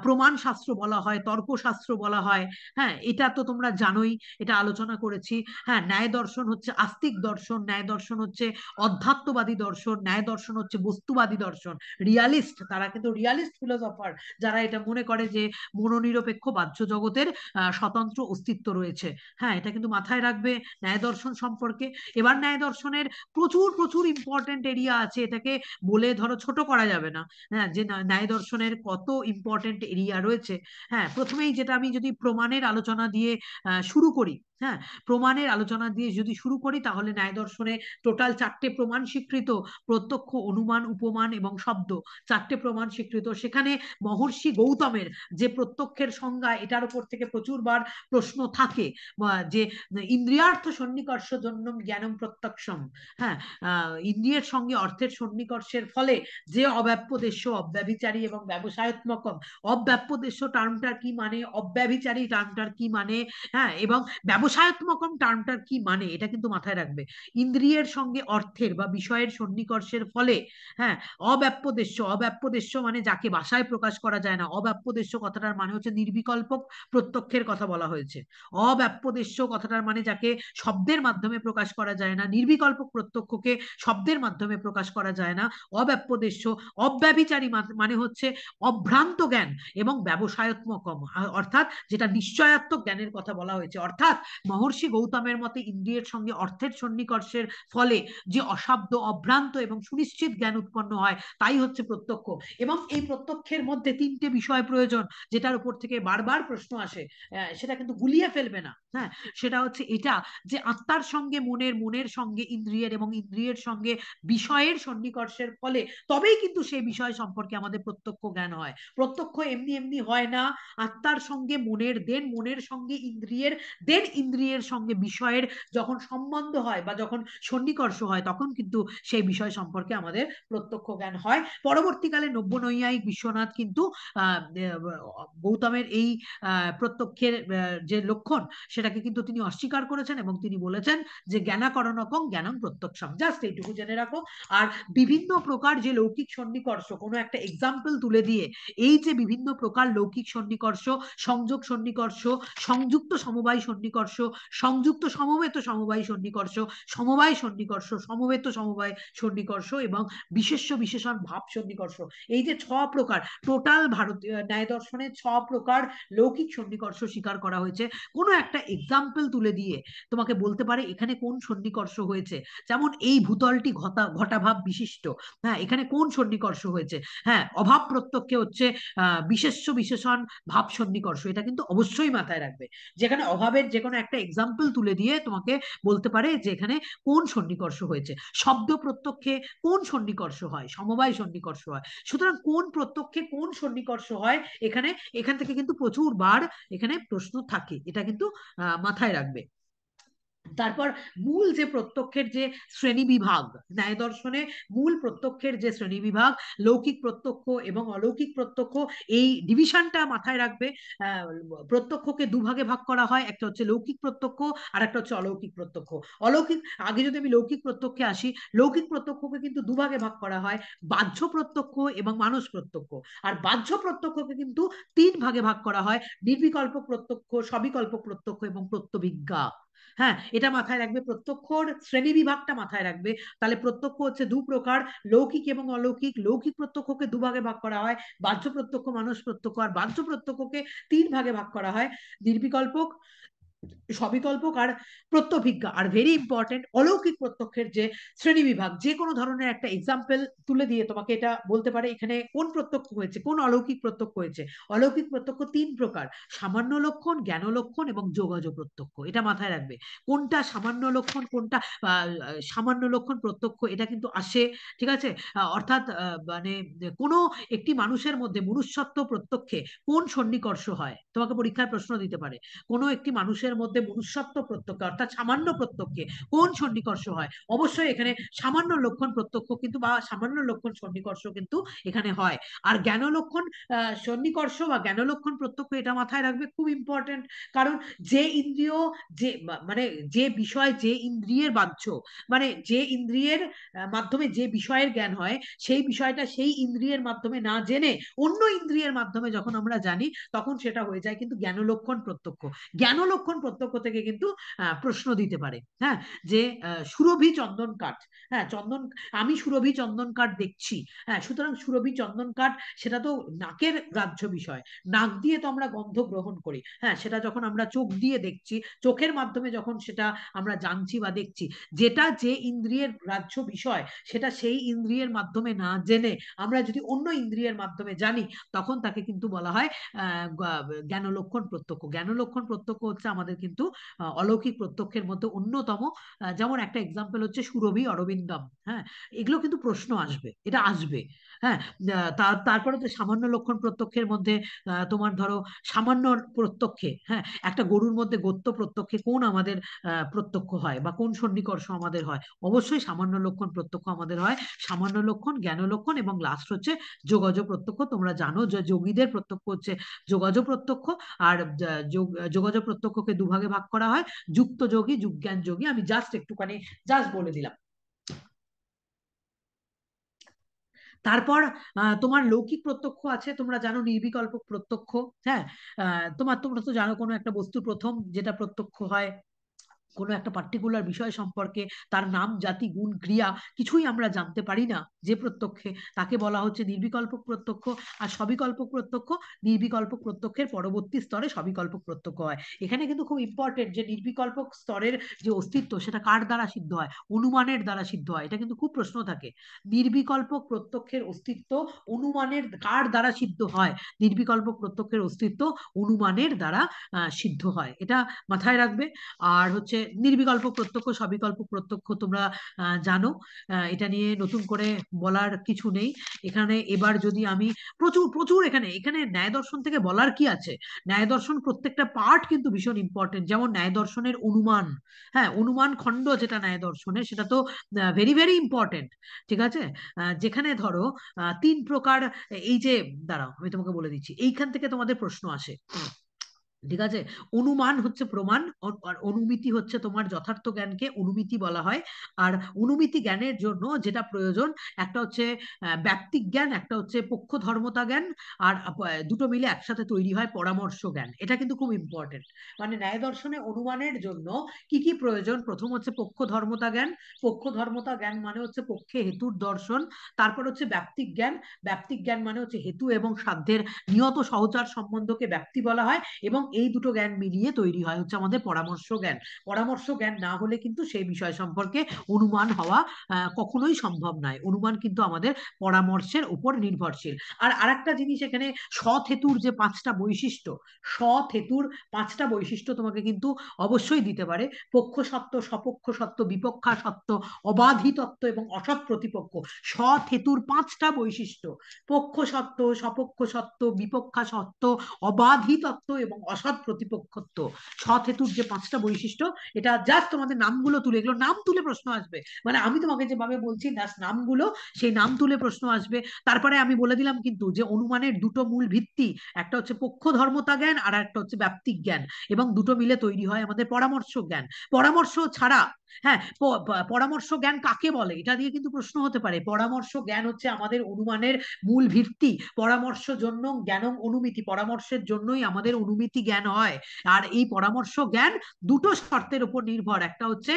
প্রমাণ শাস্ত্র বলা হয়, তর্কশাস্ত্র বলা হয়। হ্যাঁ, এটা তো তোমরা জানোই, এটা আলোচনা করেছি। হ্যাঁ, ন্যায় দর্শন হচ্ছে আস্তিক দর্শন, ন্যায় দর্শন হচ্ছে অধ্যাত্মবাদী দর্শন, ন্যায় দর্শন হচ্ছে বস্তুবাদী দর্শন, রিয়ালিস্ট। তারা কিন্তু রিয়ালিস্ট ফিলোসফার, যারা এটা মনে করে যে মনোনিরপেক্ষ বাহ্য জগতের স্বতন্ত্র অস্তিত্ব রয়েছে। হ্যাঁ, এটা কিন্তু মাথায় রাখবে ন্যায় দর্শন সম্পর্কে। এবার ন্যায় দর্শনের প্রচুর প্রচুর ইম্পর্টেন্ট এরিয়া আছে, এটাকে বলে ধরো ছোট করা যাবে না। হ্যাঁ, যে ন্যায় দর্শনের কত ইম্পর্টেন্ট এরিয়া রয়েছে। হ্যাঁ, প্রথমেই যেটা আমি যদি প্রমাণের আলোচনা দিয়ে শুরু করি, হ্যাঁ, প্রমাণের আলোচনা দিয়ে যদি শুরু করি, তাহলে ন্যায় দর্শনে টোটাল 4টে প্রমাণ স্বীকৃত, প্রত্যক্ষ, অনুমান, উপমান এবং শব্দ, 4টে প্রমাণ স্বীকৃত। সেখানে মহর্ষি গৌতমের যে প্রত্যক্ষের সংজ্ঞা, এটার উপর থেকে প্রচুরবার প্রশ্ন থাকে, যে ইন্দ্রিয়ার্থ সন্নিকর্ষ জন্যম জ্ঞানম প্রত্যক্ষম। হ্যাঁ, ইন্দ্রিয়ের সঙ্গে অর্থের সন্নিকর্ষের ফলে যে অব্যাপ্যদেশ্য, অব্যভিচারী এবং ব্যবসায়াত্মকম, অব্যাপ্যদেশ্য টার্মটার কি মানে, অব্যভিচারী টার্মটার কি মানে, হ্যাঁ, এবং ব্যবসায়াত্মকম টার্মটার কি মানে, এটা কিন্তু মাথায় রাখবে। ইন্দ্রিয়ের সঙ্গে অর্থের বা বিষয়ের সন্নিকর্ষের ফলে, হ্যাঁ, অব্যাপ্যদেশ্য, অব্যাপ্যদেশ্য মানে যাকে ভাষায় প্রকাশ করা যায় না। অব্যাপ্যদেশ্য কথাটার মানে হচ্ছে নির্বিকল্প প্রত্যক্ষের কথা বলা হয়েছে। অব্যাপ্যদেশ্য কথাটার মানে যাকে শব্দের মাধ্যমে প্রকাশ করা যায় না, নির্বিকল্প প্রত্যক্ষকে শব্দের মাধ্যমে প্রকাশ করা যায় না। অব্যাপ্যদেশ্য, অব্যভিচারী মানে হচ্ছে অভ্রান্ত জ্ঞান, এবং ব্যবসায়াত্মকম অর্থাৎ যেটা নিশ্চয়াত্মক জ্ঞানের কথা বলা হয়েছে। অর্থাৎ মহর্ষি গৌতমের মতে ইন্দ্রিয়ের সঙ্গে অর্থের সন্নিকর্ষের ফলে যে অশাব্দ, অভ্রান্ত এবং সুনিশ্চিত জ্ঞান উৎপন্ন হয়, তাই হচ্ছে প্রত্যক্ষ। এবং এই প্রত্যক্ষের মধ্যে 3টে বিষয় প্রয়োজন, যেটার উপর থেকে বারবার প্রশ্ন আসে, সেটা কিন্তু গুলিয়ে ফেলবে না। হ্যাঁ, সেটা হচ্ছে এটা, যে আত্মার সঙ্গে মনের, মনের সঙ্গে ইন্দ্রিয়ের, এবং ইন্দ্রিয়ের সঙ্গে বিষয়ের সন্নিকর্ষের ফলে তবেই কিন্তু সেই বিষয় সম্পর্কে আমাদের প্রত্যক্ষ জ্ঞান হয়। প্রত্যক্ষ এমনি এমনি হয় না। আত্মার সঙ্গে মনের, দেন মনের সঙ্গে ইন্দ্রিয়ের, দেন ইন্দ্রিয়ের সঙ্গে বিষয়ের যখন সম্বন্ধ হয় বা যখন সন্নিকর্ষ হয়, তখন কিন্তু সেই বিষয় সম্পর্কে আমাদের প্রত্যক্ষ জ্ঞান হয়। পরবর্তীকালে নব্য নৈয়ায়িক বিশ্বনাথ কিন্তু গৌতমের এই প্রত্যক্ষের যে লক্ষণ, সেটাকে কিন্তু তিনি অস্বীকার করেছেন, এবং তিনি বলেছেন যে জ্ঞানাকরণকং জ্ঞানম প্রত্যক্ষম। জাস্ট এইটুকু জেনে রাখো। আর বিভিন্ন প্রকার যে লৌকিক সন্নিকর্ষ, কোনো একটা এক্সাম্পল তুলে দিয়ে, এই যে বিভিন্ন প্রকার লৌকিক সন্নিকর্ষ, সংযোগ সন্নিকর্ষ, সংযুক্ত সমবায় সন্নিকর্ষ, সংযুক্ত সমবেত সমবায় সন্নিকর্ষ, সমবায় সন্নিকর্ষ, সমবেত সমবায় সন্নিকর্ষ, এবং বিশেষ্য বিশেষণ ভাব সন্নিকর্ষ, এই যে 6 প্রকার, টোটাল ভারতীয় ন্যায় দর্শনে 6 প্রকার লৌকিক সন্নিকর্ষ স্বীকার করা হয়েছে। কোনো একটা এক্সাম্পল তুলে দিয়ে তোমাকে বলতে পারে এখানে কোন সন্নিকর্ষ হয়েছে। যেমন এই ভূতলটি ঘটাভাব বিশিষ্ট, হ্যাঁ, এখানে কোন সন্নিকর্ষ হয়েছে। হ্যাঁ, অভাব প্রত্যক্ষে হচ্ছে বিশেষ্য বিশেষণ ভাব সন্নিকর্ষ, এটা কিন্তু অবশ্যই মাথায় রাখবে। যেখানে অভাবের যে কোনো একটা এক্সাম্পল তুলে দিয়ে তোমাকে বলতে পারে যে এখানে কোন সন্নিকর্ষ হয়েছে। শব্দ প্রত্যক্ষে কোন সন্নিকর্ষ হয়, সমবায় সন্নিকর্ষ হয়। সুতরাং কোন প্রত্যক্ষে কোন সন্নিকর্ষ হয়, এখান থেকে কিন্তু প্রচুর বার এখানে প্রশ্ন থাকে, এটা কিন্তু মাথায় রাখবে। তারপর মূল যে প্রত্যক্ষের যে শ্রেণী বিভাগ, ন্যায় দর্শনে মূল প্রত্যক্ষের যে শ্রেণী বিভাগ, লৌকিক প্রত্যক্ষ এবং অলৌকিক প্রত্যক্ষ, এই ডিভিশনটা মাথায় রাখবে। প্রত্যক্ষকে দুভাগে ভাগ করা হয়, একটা হচ্ছে লৌকিক প্রত্যক্ষ আর একটা হচ্ছে অলৌকিক প্রত্যক্ষ। অলৌকিক, আগে যদি আমি লৌকিক প্রত্যক্ষে আসি, লৌকিক প্রত্যক্ষকে কিন্তু দুভাগে ভাগ করা হয়, বাহ্য প্রত্যক্ষ এবং মানস প্রত্যক্ষ। আর বাহ্য প্রত্যক্ষকে কিন্তু তিন ভাগে ভাগ করা হয়, নির্বিকল্প প্রত্যক্ষ, সবিকল্প প্রত্যক্ষ এবং প্রত্যভিজ্ঞা। হ্যাঁ, এটা মাথায় রাখবে, প্রত্যক্ষর শ্রেণী বিভাগটা মাথায় রাখবে। তাহলে প্রত্যক্ষ হচ্ছে দু প্রকার, লৌকিক এবং অলৌকিক। লৌকিক প্রত্যক্ষকে দুভাগে ভাগ করা হয়, বাহ্য প্রত্যক্ষ, মানস প্রত্যক্ষ। আর বাহ্য প্রত্যক্ষকে তিন ভাগে ভাগ করা হয়, নির্বিকল্পক, সবিকল্পক আর প্রত্যভিজ্ঞা। আর ভেরি ইম্পর্টেন্ট, অলৌকিক প্রত্যক্ষের যে শ্রেণী বিভাগ, যে কোনো ধরনের একটা এক্সাম্পল তুলে দিয়ে তোমাকে এটা বলতে পারে এখানে কোন প্রত্যক্ষ হয়েছে, কোন অলৌকিক প্রত্যক্ষ হয়েছে। অলৌকিক প্রত্যক্ষ তিন প্রকার, সামান্য লক্ষণ, জ্ঞান লক্ষণ এবং যোগাযোগ প্রত্যক্ষ। এটা মাথায় রাখবে, কোনটা সামান্য লক্ষণ, কোনটা সামান্য লক্ষণ প্রত্যক্ষ, এটা কিন্তু আসে। ঠিক আছে, অর্থাৎ মানে কোনো একটি মানুষের মধ্যে মনুষ্যত্ব প্রত্যক্ষে কোন সন্নিকর্ষ হয়, তোমাকে পরীক্ষায় প্রশ্ন দিতে পারে। কোনো একটি মানুষের মধ্যে মনুষ্যত্ব প্রত্যক্ষে অর্থাৎ সামান্য প্রত্যক্ষে কোন সন্নিকর্ষ হয়, অবশ্যই এখানে সামান্য লক্ষণ প্রত্যক্ষ কিন্তু বা সামান্য লক্ষণ সন্নিকর্ষ কিন্তু এখানে হয়। আর জ্ঞান লক্ষণ সন্নিকর্ষ বা জ্ঞান লক্ষণ প্রত্যক্ষ, এটা মাথায় রাখবে, খুব ইম্পর্টেন্ট। কারণ যে ইন্দ্রিয়, যে মানে যে বিষয়, যে ইন্দ্রিয়ের বাহ্য, মানে যে ইন্দ্রিয়ের মাধ্যমে যে বিষয়ের জ্ঞান হয়, সেই বিষয়টা সেই ইন্দ্রিয়ের মাধ্যমে না জেনে অন্য ইন্দ্রিয়ের মাধ্যমে যখন আমরা জানি, তখন সেটা হয়ে যায় কিন্তু জ্ঞান লক্ষণ প্রত্যক্ষ। জ্ঞান লক্ষণ প্রত্যক্ষ থেকে কিন্তু প্রশ্ন দিতে পারে। হ্যাঁ, যে সুরভি চন্দন কাঠ, হ্যাঁ চন্দন, আমি সুরভি চন্দন কাঠ দেখছি। হ্যাঁ, সুতরাং সুরভি চন্দন কাঠ, সেটা তো নাকের গ্রাহ্য বিষয়, নাক দিয়ে তো আমরা গন্ধ গ্রহণ করি। হ্যাঁ, সেটা যখন আমরা চোখ দিয়ে দেখছি, চোখের মাধ্যমে যখন সেটা আমরা জানছি বা দেখছি, যেটা যে ইন্দ্রিয়ের গ্রাহ্য বিষয়, সেটা সেই ইন্দ্রিয়ের মাধ্যমে না জেনে আমরা যদি অন্য ইন্দ্রিয়ের মাধ্যমে জানি, তখন তাকে কিন্তু বলা হয় জ্ঞান লক্ষণ প্রত্যক্ষ। জ্ঞান লক্ষণ প্রত্যক্ষ হচ্ছে আমাদের কিন্তু অলৌকিক প্রত্যক্ষের মধ্যে অন্যতম। যেমন একটা এক্সাম্পল হচ্ছে সুরভি অরবিন্দম। হ্যাঁ, এগুলো কিন্তু প্রশ্ন আসবে, এটা আসবে। হ্যাঁ, তারপরে তো সামান্য লক্ষণ প্রত্যক্ষের মধ্যে তোমার ধরো সামান্য প্রত্যক্ষে, হ্যাঁ একটা গরুর মধ্যে গোত্র প্রত্যক্ষে কোন আমাদের প্রত্যক্ষ হয় বা কোন সন্নিকর্ষ আমাদের হয়, অবশ্যই সামান্য লক্ষণ প্রত্যক্ষ আমাদের হয়। সামান্য লক্ষণ, জ্ঞান লক্ষণ এবং লাস্ট হচ্ছে যোগাযোগ প্রত্যক্ষ। তোমরা জানো যে যোগীদের প্রত্যক্ষ হচ্ছে যোগাযোগ প্রত্যক্ষ। আর যোগাযোগ প্রত্যক্ষকে দুভাগে ভাগ করা হয়, যুক্ত যোগী, যুগজ্ঞান যোগী। আমি জাস্ট একটুখানি জাস্ট বলে দিলাম। তারপর তোমার লৌকিক প্রত্যক্ষ আছে, তোমরা জানো নির্বিকল্প প্রত্যক্ষ। হ্যাঁ, তোমরা তো জানো কোনো একটা বস্তু প্রথম যেটা প্রত্যক্ষ হয়, কোনো একটা পার্টিকুলার বিষয় সম্পর্কে তার নাম, জাতি, গুণ, ক্রিয়া কিছুই আমরা জানতে পারি না যে প্রত্যক্ষে, তাকে বলা হচ্ছে নির্বিকল্প প্রত্যক্ষ। আর সবিকল্প প্রত্যক্ষ, নির্বিকল্প প্রত্যক্ষের পরবর্তী স্তরে সবিকল্প প্রত্যক্ষ হয়। এখানে কিন্তু খুব ইম্পর্টেন্ট যে নির্বিকল্প স্তরের যে অস্তিত্ব, সেটা কার দ্বারা সিদ্ধ হয়, অনুমানের দ্বারা সিদ্ধ হয়। এটা কিন্তু খুব প্রশ্ন থাকে, নির্বিকল্প প্রত্যক্ষের অস্তিত্ব অনুমানের কার দ্বারা সিদ্ধ হয়, নির্বিকল্প প্রত্যক্ষের অস্তিত্ব অনুমানের দ্বারা সিদ্ধ হয়, এটা মাথায় রাখবে। আর হচ্ছে নির্বিকল্প প্রত্যক্ষ, সবিকল্প প্রত্যক্ষ তোমরা জানো, এটা নিয়ে নতুন করে বলার কিছু নেই এখানে। এবার যদি আমি প্রচুর প্রচুর এখানে এখানে ন্যায় দর্শন থেকে বলার কি আছে, ন্যায় দর্শন প্রত্যেকটা পার্ট কিন্তু ভীষণ ইম্পর্টেন্ট। যেমন ন্যায় দর্শনের অনুমান, হ্যাঁ অনুমান খণ্ড যেটা ন্যায় দর্শনের, সেটা তো ভেরি ভেরি ইম্পর্টেন্ট। ঠিক আছে, যেখানে ধরো তিন প্রকার, এই যে দাঁড়াও আমি তোমাকে বলে দিচ্ছি, এইখান থেকে তোমাদের প্রশ্ন আসে। ঠিক আছে, অনুমান হচ্ছে প্রমাণ, আর অনুমিতি হচ্ছে তোমার যথার্থ জ্ঞানকে অনুমিতি বলা হয়। আর অনুমিতি জ্ঞানের জন্য যেটা প্রয়োজন, একটা হচ্ছে ব্যাপ্তিক জ্ঞান, একটা হচ্ছে পক্ষ ধর্মতা জ্ঞান। আর দুটো মিলে একসাথে তৈরি হয় পরামর্শ জ্ঞান। এটা কিন্তু খুব ইম্পর্টেন্ট। মানে ন্যায় দর্শনে অনুমানের জন্য কি কি প্রয়োজন, প্রথম হচ্ছে পক্ষ ধর্মতা জ্ঞান। পক্ষ ধর্মতা জ্ঞান মানে হচ্ছে পক্ষে হেতুর দর্শন। তারপর হচ্ছে ব্যাপ্তিক জ্ঞান। ব্যাপ্তিক জ্ঞান মানে হচ্ছে হেতু এবং সাধ্যের নিয়ত সহচার সম্বন্ধকে ব্যাপ্তি বলা হয়। এবং এই দুটো জ্ঞান মিলিয়ে তৈরি হয় হচ্ছে আমাদের পরামর্শ জ্ঞান। পরামর্শ জ্ঞান না হলে কিন্তু সেই বিষয় সম্পর্কে অনুমান হওয়া কখনোই সম্ভব নয়। অনুমান কিন্তু আমাদের পরামর্শের উপর নির্ভরশীল। আর আরেকটা জিনিস এখানে, সৎ হেতুর যে 5টা বৈশিষ্ট্য, সৎ হেতুর 5টা বৈশিষ্ট্য তোমাকে কিন্তু অবশ্যই দিতে পারে। পক্ষ সত্য, সপক্ষ সত্য, বিপক্ষা সত্য, অবাধি তত্ত্ব এবং অসৎ প্রতিপক্ষ। সৎ হেতুর 5টা বৈশিষ্ট্য, পক্ষ সত্য, সপক্ষ সত্য, বিপক্ষা সত্য, অবাধি তত্ত্ব এবং অসৎ প্রতিপক্ষত্ব। সৎ হেতুর যে 5টা বৈশিষ্ট্য, এটা জাস্ট তোমাদের নামগুলো তুলে, এগুলো নাম তুলে প্রশ্ন আসবে। মানে আমি তোমাকে যেভাবে বলছি জাস্ট নামগুলো, সেই নাম তুলে প্রশ্ন আসবে। তারপরে আমি বলে দিলাম কিন্তু যে অনুমানের দুটো মূল ভিত্তি, একটা হচ্ছে পক্ষ ধর্মতা জ্ঞান আর একটা হচ্ছে ব্যাপ্তিক জ্ঞান, এবং দুটো মিলে তৈরি হয় আমাদের পরামর্শ জ্ঞান। পরামর্শ ছাড়া, হ্যাঁ, পরামর্শ জ্ঞান কাকে বলে এটা দিয়ে কিন্তু প্রশ্ন হতে পারে। পরামর্শ জ্ঞান হচ্ছে আমাদের অনুমানের মূল ভিত্তি। পরামর্শ জন্য জ্ঞান অনুমিতি, পরামর্শের জন্যই আমাদের অনুমিতি জ্ঞান হয়। আর এই পরামর্শ জ্ঞান দুটো শর্তের উপর নির্ভর, একটা হচ্ছে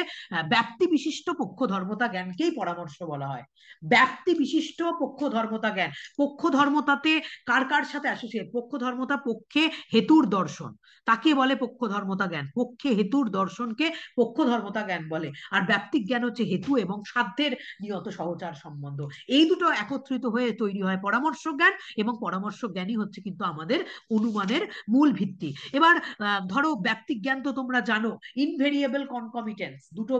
ব্যাপ্তি বিশিষ্ট পক্ষ ধর্মতা জ্ঞানকেই পরামর্শ বলা হয়। ব্যাপ্তি বিশিষ্ট পক্ষ ধর্মতা জ্ঞান, পক্ষ ধর্মতাতে কার কার সাথে অ্যাসোসিয়েট? পক্ষ ধর্মতা পক্ষে হেতুর দর্শন, তাকে বলে পক্ষ ধর্মতা জ্ঞান। পক্ষে হেতুর দর্শনকে পক্ষ ধর্মতা জ্ঞান বলে। আর ব্যাপ্তিক জ্ঞান হচ্ছে হেতু এবং সাধ্যের নিয়ত সহচার সম্বন্ধ। এই দুটো একত্রিত হয়ে তৈরি হয় পরামর্শ জ্ঞান, এবং পরামর্শ জ্ঞানই হচ্ছে কিন্তু আমাদের অনুমানের মূল ভিত্তি। এবার ধরো ব্যাপ্তিক জ্ঞান তো তোমরা জানো, ইনভেরিয়েবল কনকমিটেন্স, দুটো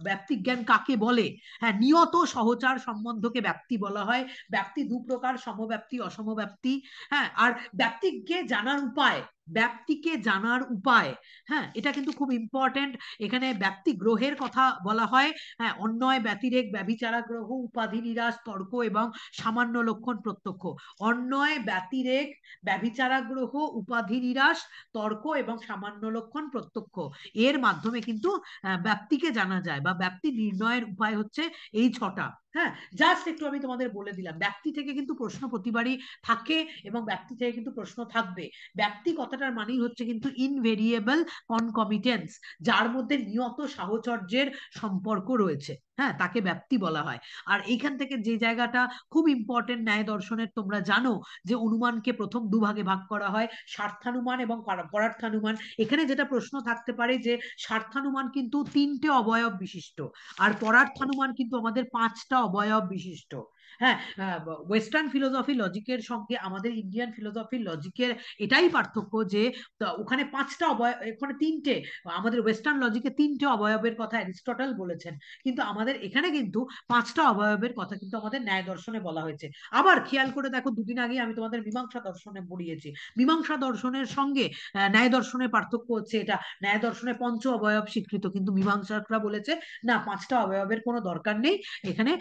ব্যাপ্তিক জ্ঞান কাকে বলে? হ্যাঁ, নিয়ত সহচার সম্বন্ধকে ব্যাপ্তি বলা হয়। ব্যাপ্তি দু প্রকার, সমব্যাপ্তি, অসমব্যাপ্তি। হ্যাঁ, আর ব্যাপ্তিকে জানার উপায়, ব্যাপ্তিকে জানার উপায়, হ্যাঁ, এটা কিন্তু খুব ইম্পর্টেন্ট। এখানে ব্যাপ্তি গ্রহের কথা বলা হয়। হ্যাঁ, অন্যয়, ব্যতিরেক, ব্যভিচারা গ্রহ, উপাধি নিরাশ, তর্ক এবং সামান্য লক্ষণ প্রত্যক্ষ। অন্যয়, ব্যতিরেক, ব্যভিচারা গ্রহ, উপাধি নিরাশ, তর্ক এবং সামান্য লক্ষণ প্রত্যক্ষ, এর মাধ্যমে কিন্তু ব্যাপ্তিকে জানা যায়, বা ব্যাপ্তি নির্ণয়ের উপায় হচ্ছে এই 6টা। হ্যাঁ, জাস্ট একটু আমি তোমাদের বলে দিলাম, ব্যাপ্তি থেকে কিন্তু প্রশ্ন প্রতিবারই থাকে এবং ব্যাপ্তি থেকে কিন্তু প্রশ্ন থাকবে। ব্যাপ্তি কথাটার মানেই হচ্ছে কিন্তু ইনভেরিয়েবল কনকমিটেন্স, যার মধ্যে নিয়ত সাহচর্যের সম্পর্ক রয়েছে, হ্যাঁ, তাকে ব্যাপ্তি বলা হয়। আর এইখান থেকে যে জায়গাটা খুব ইম্পর্টেন্ট ন্যায় দর্শনের, তোমরা জানো যে অনুমানকে প্রথম দুভাগে ভাগ করা হয়, স্বার্থানুমান এবং পরার্থানুমান। এখানে যেটা প্রশ্ন থাকতে পারে যে স্বার্থানুমান কিন্তু 3টে অবয়ব বিশিষ্ট, আর পরার্থানুমান কিন্তু আমাদের 5টা অবয়ব বিশিষ্ট। হ্যাঁ, ওয়েস্টার্ন ফিলোসফি লজিকের সঙ্গে আমাদের ইন্ডিয়ান ফিলোসফি লজিকের এটাই পার্থক্য যে ওখানে 5টা অবয়ব, এখানে 3টে। আমাদের ওয়েস্টার্ন লজিকে 3টে অবয়বের কথা অ্যারিস্টটল বলেছেন, কিন্তু আমাদের এখানে কিন্তু 5টা অবয়বের কথা কিন্তু আমাদের ন্যায় দর্শনে বলা হয়েছে। আবার খেয়াল করে দেখো, দুদিন আগে আমি তোমাদের মীমাংসা দর্শনে পড়িয়েছি, মীমাংসা দর্শনের সঙ্গে ন্যায় দর্শনের পার্থক্য হচ্ছে এটা। ন্যায় দর্শনে 5 অবয়ব স্বীকৃত, কিন্তু মীমাংসকরা বলেছে না, 5টা অবয়বের কোনো দরকার নেই, এখানে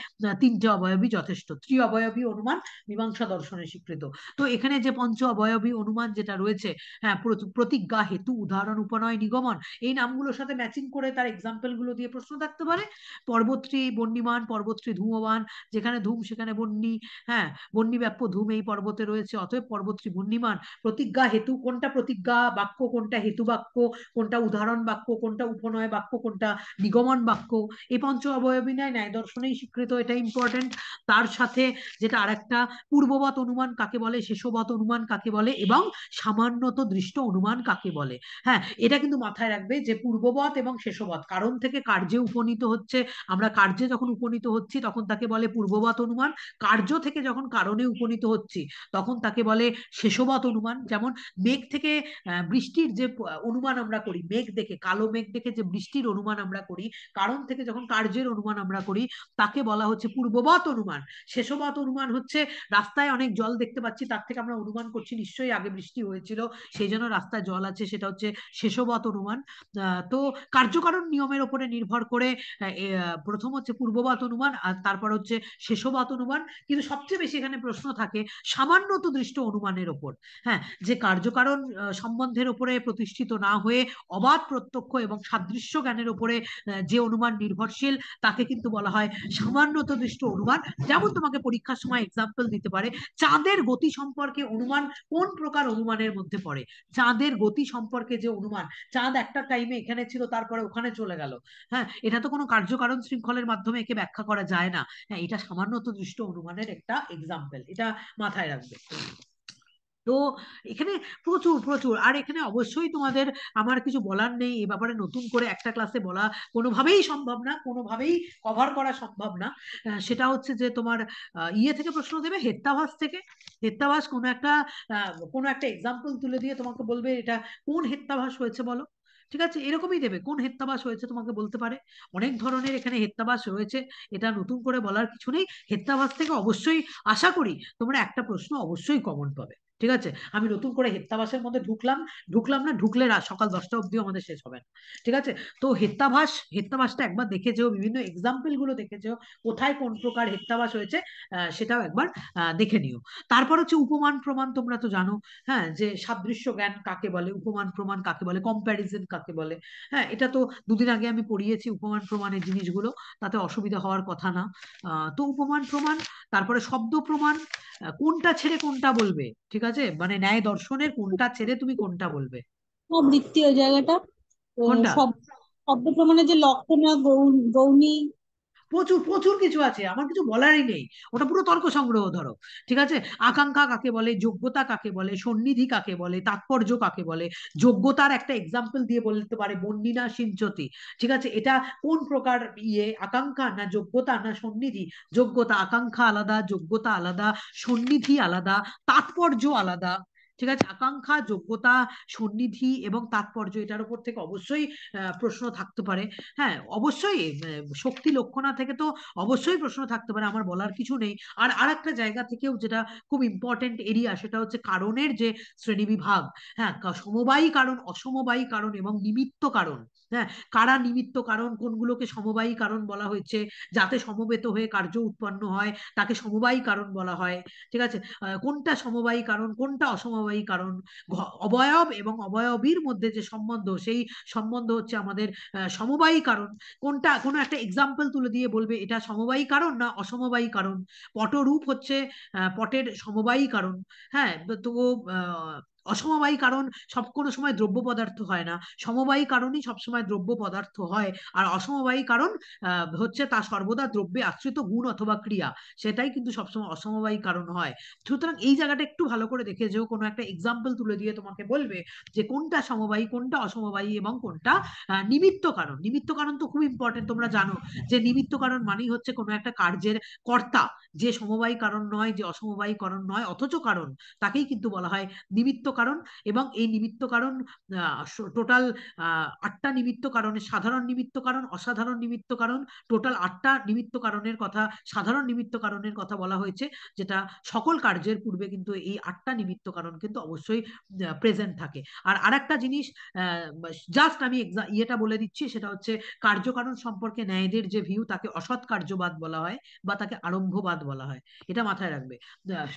3টে অবয়বই যথেষ্ট। ত্রি-অবয়বী অনুমান মীমাংসা দর্শনে স্বীকৃত। তো এখানে যে পঞ্চ অবয়বী অনুমান যেটা রয়েছে, হ্যাঁ, প্রতিজ্ঞা, হেতু, উদাহরণ, উপনয়, নিগমন, এই নামগুলোর সাথে ম্যাচিং করে তার এক্সাম্পল গুলো দিয়ে প্রশ্ন থাকতে পারে। পর্বত্রী বন্যিমান, পর্বত্রী ধূমবান, যেখানে ধূম সেখানে বন্যী, হ্যাঁ, বন্যী ব্যাপ্য ধূম এই পর্বতে রয়েছে, অতএব পর্বত্রী বন্যিমান। প্রতিজ্ঞা, হেতু, কোনটা প্রতিজ্ঞা বাক্য, কোনটা হেতু বাক্য, কোনটা উদাহরণ বাক্য, কোনটা উপনয় বাক্য, কোনটা নিগমন বাক্য, এই পঞ্চ অবয়বী ন্যায় দর্শনেই স্বীকৃত, এটা ইম্পর্টেন্ট। তার সাথে যেটা আরেকটা, পূর্ববৎ অনুমান কাকে বলে, শেষবৎ অনুমান কাকে বলে, এবং সামান্যত দৃষ্ট অনুমান কাকে বলে। হ্যাঁ, এটা কিন্তু মাথায় রাখবে যে পূর্ববৎ এবং শেষবৎ, কারণ থেকে কার্যে উপনীত হচ্ছে, আমরা কার্যে যখন উপনীত হচ্ছি তখন তাকে বলে পূর্ববৎ অনুমান। কার্য থেকে যখন কারণে উপনীত হচ্ছি তখন তাকে বলে শেষবৎ অনুমান। যেমন মেঘ থেকে বৃষ্টির যে অনুমান আমরা করি, মেঘ দেখে, কালো মেঘ দেখে যে বৃষ্টির অনুমান আমরা করি, কারণ থেকে যখন কার্যের অনুমান আমরা করি তাকে বলা হচ্ছে পূর্ববৎ অনুমান। শেষবৎ অনুমান হচ্ছে রাস্তায় অনেক জল দেখতে পাচ্ছি, তার থেকে আমরা অনুমান করছি নিশ্চয়ই আগে বৃষ্টি হয়েছিল, সেই জন্য রাস্তায় জল আছে, সেটা হচ্ছে শেষবৎ অনুমান। তো কার্যকারণ নিয়মের উপরে নির্ভর করে প্রথম হচ্ছে পূর্ববৎ অনুমান, আর তারপর হচ্ছে শেষবৎ অনুমান। কিন্তু সবচেয়ে বেশি এখানে প্রশ্ন থাকে সামান্যত দৃষ্ট অনুমানের ওপর। হ্যাঁ, যে কার্যকারণ সম্বন্ধের উপরে প্রতিষ্ঠিত না হয়ে অবাধ প্রত্যক্ষ এবং সাদৃশ্য জ্ঞানের উপরে যে অনুমান নির্ভরশীল, তাকে কিন্তু বলা হয় সামান্যত দৃষ্ট অনুমান। যেমন তোমাকে পরীক্ষার সময় এক্সাম্পল দিতে পারে, চাঁদের গতি সম্পর্কে অনুমান কোন প্রকার অনুমানের মধ্যে পড়ে? চাঁদের গতি সম্পর্কে যে অনুমান, চাঁদ একটা টাইমে এখানে ছিল তারপরে ওখানে চলে গেল, হ্যাঁ, এটা তো কোনো কার্যকারণ শৃঙ্খলের মাধ্যমে একে ব্যাখ্যা করা যায় না। হ্যাঁ, এটা সামান্যত দৃষ্ট অনুমানের একটা এক্সাম্পল, এটা মাথায় রাখবে। তো এখানে প্রচুর প্রচুর, আর এখানে অবশ্যই তোমাদের আমার কিছু বলার নেই এ ব্যাপারে, নতুন করে একটা ক্লাসে বলা কোনোভাবেই সম্ভব না, কোনোভাবেই কভার করা সম্ভব না। সেটা হচ্ছে যে তোমার ইয়ে থেকে প্রশ্ন দেবে, হেত্তাভাস থেকে। হেত্তাভাস কোনো একটা এক্সাম্পল তুলে দিয়ে তোমাকে বলবে এটা কোন হেত্তাভাস হয়েছে বলো। ঠিক আছে, এরকমই দেবে, কোন হেত্তাবাস হয়েছে তোমাকে বলতে পারে। অনেক ধরনের এখানে হেত্তাবাস রয়েছে, এটা নতুন করে বলার কিছু নেই। হেত্তাবাস থেকে অবশ্যই আশা করি তোমরা একটা প্রশ্ন অবশ্যই কমন পাবে। ঠিক আছে, আমি নতুন করে হেত্তাবাসের মধ্যে ঢুকলাম না, ঢুকলে রাত সকাল 10টা অবধিও আমাদের শেষ হবে না। ঠিক আছে, তো হেত্তাবাসটা একবার দেখে যেও, বিভিন্ন এক্সাম্পল গুলো দেখে যেও, কোথায় কোন প্রকার হেত্তাবাস হয়েছে সেটাও একবার দেখে নিও। তারপর হচ্ছে উপমান প্রমাণ, তোমরা তো জানো, হ্যাঁ, যে সাদৃশ্য জ্ঞান কাকে বলে, উপমান প্রমাণ কাকে বলে, কম্প্যারিজন কাকে বলে। হ্যাঁ, এটা তো দুদিন আগে আমি পড়িয়েছি উপমান প্রমাণের জিনিসগুলো, তাতে অসুবিধা হওয়ার কথা না। তো উপমান প্রমাণ, তারপরে শব্দ প্রমাণ, কোনটা ছেড়ে কোনটা বলবে। ঠিক আছে, মানে ন্যায় দর্শনের কোনটা ছেড়ে তুমি কোনটা বলবে। বৃত্তি ওই জায়গাটা। কোনটা? শব্দ শব্দ প্রমাণে যে লক্ষণা গৌণী। প্রচুর প্রচুর কিছু আছে, আমার কিছু বলারই নেই, ওটা পুরো তর্ক সংগ্রহ ধরো। ঠিক আছে, আকাঙ্ক্ষা কাকে বলে, যোগ্যতা কাকে বলে, সন্নিধি কাকে বলে, তাৎপর্য কাকে বলে। যোগ্যতার একটা এক্সাম্পল দিয়ে বলতে পারে বন্যিনা সিঞ্চতি। ঠিক আছে, এটা কোন প্রকার আকাঙ্ক্ষা না যোগ্যতা না সন্নিধি। যোগ্যতা, আকাঙ্ক্ষা আলাদা, যোগ্যতা আলাদা, সন্নিধি আলাদা, তাৎপর্য আলাদা। ঠিক আছে, আকাঙ্ক্ষা, যোগ্যতা, সন্নিধি এবং তাৎপর্য, এটার উপর থেকে অবশ্যই প্রশ্ন থাকতে পারে। হ্যাঁ, অবশ্যই শক্তি লক্ষণা থেকে তো অবশ্যই প্রশ্ন থাকতে পারে, আমার বলার কিছু নেই। আর আরেকটা জায়গা থেকেও যেটা খুব ইম্পর্টেন্ট এরিয়া, সেটা হচ্ছে কারণের যে শ্রেণীবিভাগ। হ্যাঁ, সমবায়ী কারণ, অসমবায়ী কারণ এবং নিমিত্ত কারণ। হ্যাঁ, কারা নিমিত্ত কারণ, কোনগুলোকে সমবায়ী কারণ বলা হয়েছে, যাতে সমবেত হয়ে কার্য উৎপন্ন হয় তাকে সমবায়ী কারণ বলা হয়। ঠিক আছে, কোনটা সমবায়ী কারণ, কোনটা অসমবায়ী কারণ। অবয়ব এবং অবয়বীর মধ্যে যে সম্বন্ধ, সেই সম্বন্ধ হচ্ছে আমাদের সমবায়ী কারণ। কোনটা, কোনো একটা এক্সাম্পল তুলে দিয়ে বলবে এটা সমবায়ী কারণ না অসমবায়ী কারণ। পটরূপ হচ্ছে পটের সমবায়ী কারণ। হ্যাঁ, তো আহ, অসমবায়ী কারণ কোনো সময় দ্রব্য পদার্থ হয় না, সমবায়ী কারণই সবসময় দ্রব্য পদার্থ হয়। আর অসমবায়ী কারণ হচ্ছে তা সর্বদা দ্রব্যে আশ্রিত গুণ অথবা ক্রিয়া, সেটাই কিন্তু সবসময় অসমবায়ী কারণ হয়। সুতরাং এই জায়গাটা একটু ভালো করে দেখে যেও, কোনো একটা এক্সাম্পল তুলে দিয়ে তোমাকে বলবে যে কোনটা সমবায়ী, কোনটা অসমবায়ী এবং কোনটা নিমিত্ত কারণ। নিমিত্ত কারণ তো খুব ইম্পর্টেন্ট, তোমরা জানো যে নিমিত্ত কারণ মানেই হচ্ছে কোনো একটা কার্যের কর্তা, যে সমবায়ী কারণ নয়, যে অসমবায়ী কারণ নয় অথচ কারণ, তাকেই কিন্তু বলা হয় নিমিত্ত কারণ। এবং এই নিমিত্ত কারণ টোটাল 8টা নিমিত্ত কারণের, সাধারণ নিমিত্ত কারণ, অসাধারণ নিমিত্ত কারণ, টোটাল 8টা নিমিত্ত কারণের কথা, সাধারণ নিমিত্ত কারণের কথা বলা হয়েছে, যেটা সকল কার্যের পূর্বে কিন্তু এই 8টা নিমিত্ত কারণ কিন্তু অবশ্যই প্রেজেন্ট থাকে। আর আরেকটা জিনিস জাস্ট আমি ইয়েটা বলে দিচ্ছি, সেটা হচ্ছে কার্যকারণ সম্পর্কে ন্যায়দের যে ভিউ, তাকে অসৎ কার্যবাদ বলা হয় বা তাকে আরম্ভবাদ বলা হয়। এটা মাথায় রাখবে।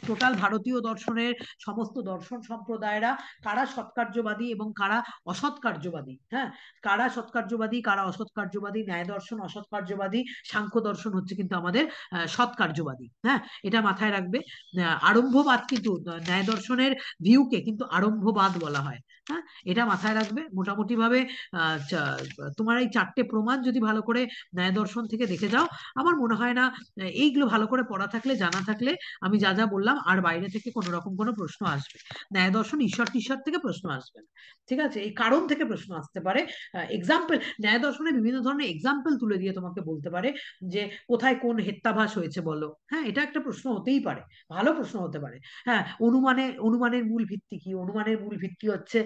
টোটাল ভারতীয় দর্শনের সমস্ত দর্শন সম্প্রদায়রা কারা সৎকার্যবাদী এবং কারা অসৎ কার্যবাদী, হ্যাঁ, কারা সৎকার্যবাদী কারা অসৎ কার্যবাদী, ন্যায় দর্শন অসৎ কার্যবাদী, সাংখ্য দর্শন হচ্ছে কিন্তু আমাদের সৎ কার্যবাদী। হ্যাঁ, এটা মাথায় রাখবে। আরম্ভবাদ কিন্তু ন্যায় দর্শনের ভিউকে কিন্তু আরম্ভবাদ বলা হয়। হ্যাঁ, এটা মাথায় রাখবে মোটামুটি ভাবে। তোমার এই 4টে প্রমাণ যদি ভালো করে ন্যায় দর্শন থেকে দেখে যাও, আমার মনে হয় না এইগুলো ভালো করে পড়া থাকলে, জানা থাকলে, আমি যা যা বললাম আর বাইরে থেকে কোনো রকম কোনো প্রশ্ন আসবে। ন্যায় দর্শন ঈশ্বর টিশ্বর থেকে প্রশ্ন আসবে না। ঠিক আছে, এই কারণ থেকে প্রশ্ন আসতে পারে। এক্সাম্পল, ন্যায় দর্শনের বিভিন্ন ধরনের এক্সাম্পল তুলে দিয়ে তোমাকে বলতে পারে যে কোথায় কোন হেত্যাভাস হয়েছে বলো। হ্যাঁ, এটা একটা প্রশ্ন হতেই পারে, ভালো প্রশ্ন হতে পারে। হ্যাঁ, অনুমানের মূল ভিত্তি কি? অনুমানের মূল ভিত্তি হচ্ছে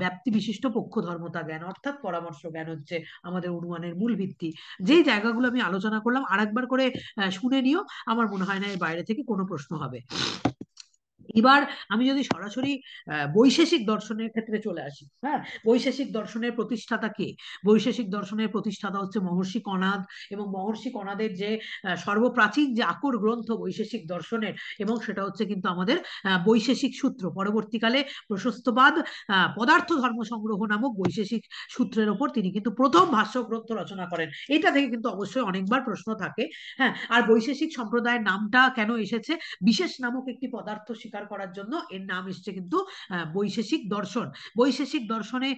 ব্যাপ্তি বিশিষ্ট পক্ষ ধর্মতা জ্ঞান, অর্থাৎ পরামর্শ জ্ঞান হচ্ছে আমাদের অনুমানের মূল ভিত্তি। যেই জায়গাগুলো আমি আলোচনা করলাম আরেকবার করে শুনে নিও, আমার মনে হয় না এর বাইরে থেকে কোনো প্রশ্ন হবে। এবার আমি যদি সরাসরি বৈশেষিক দর্শনের ক্ষেত্রে চলে আসি, হ্যাঁ, বৈশেষিক দর্শনের প্রতিষ্ঠাতা কে? বৈশেষিক দর্শনের প্রতিষ্ঠাতা হচ্ছে মহর্ষি কণাদ। এবং মহর্ষি কণাদের যে সর্বপ্রাচীন যে আকর গ্রন্থ বৈশেষিক দর্শনের, এবং সেটা হচ্ছে কিন্তু আমাদের বৈশেষিক সূত্র। পরবর্তীকালে প্রশস্তবাদ পদার্থ ধর্ম সংগ্রহ নামক বৈশেষিক সূত্রের ওপর তিনি কিন্তু প্রথম ভাষ্য গ্রন্থ রচনা করেন। এটা থেকে কিন্তু অবশ্যই অনেকবার প্রশ্ন থাকে। হ্যাঁ, আর বৈশেষিক সম্প্রদায়ের নামটা কেন এসেছে? বিশেষ নামক একটি পদার্থ স্বীকার করার জন্য এর নাম এসছে কিন্তু বৈশেষিক দর্শন। বৈশেষিক দর্শনে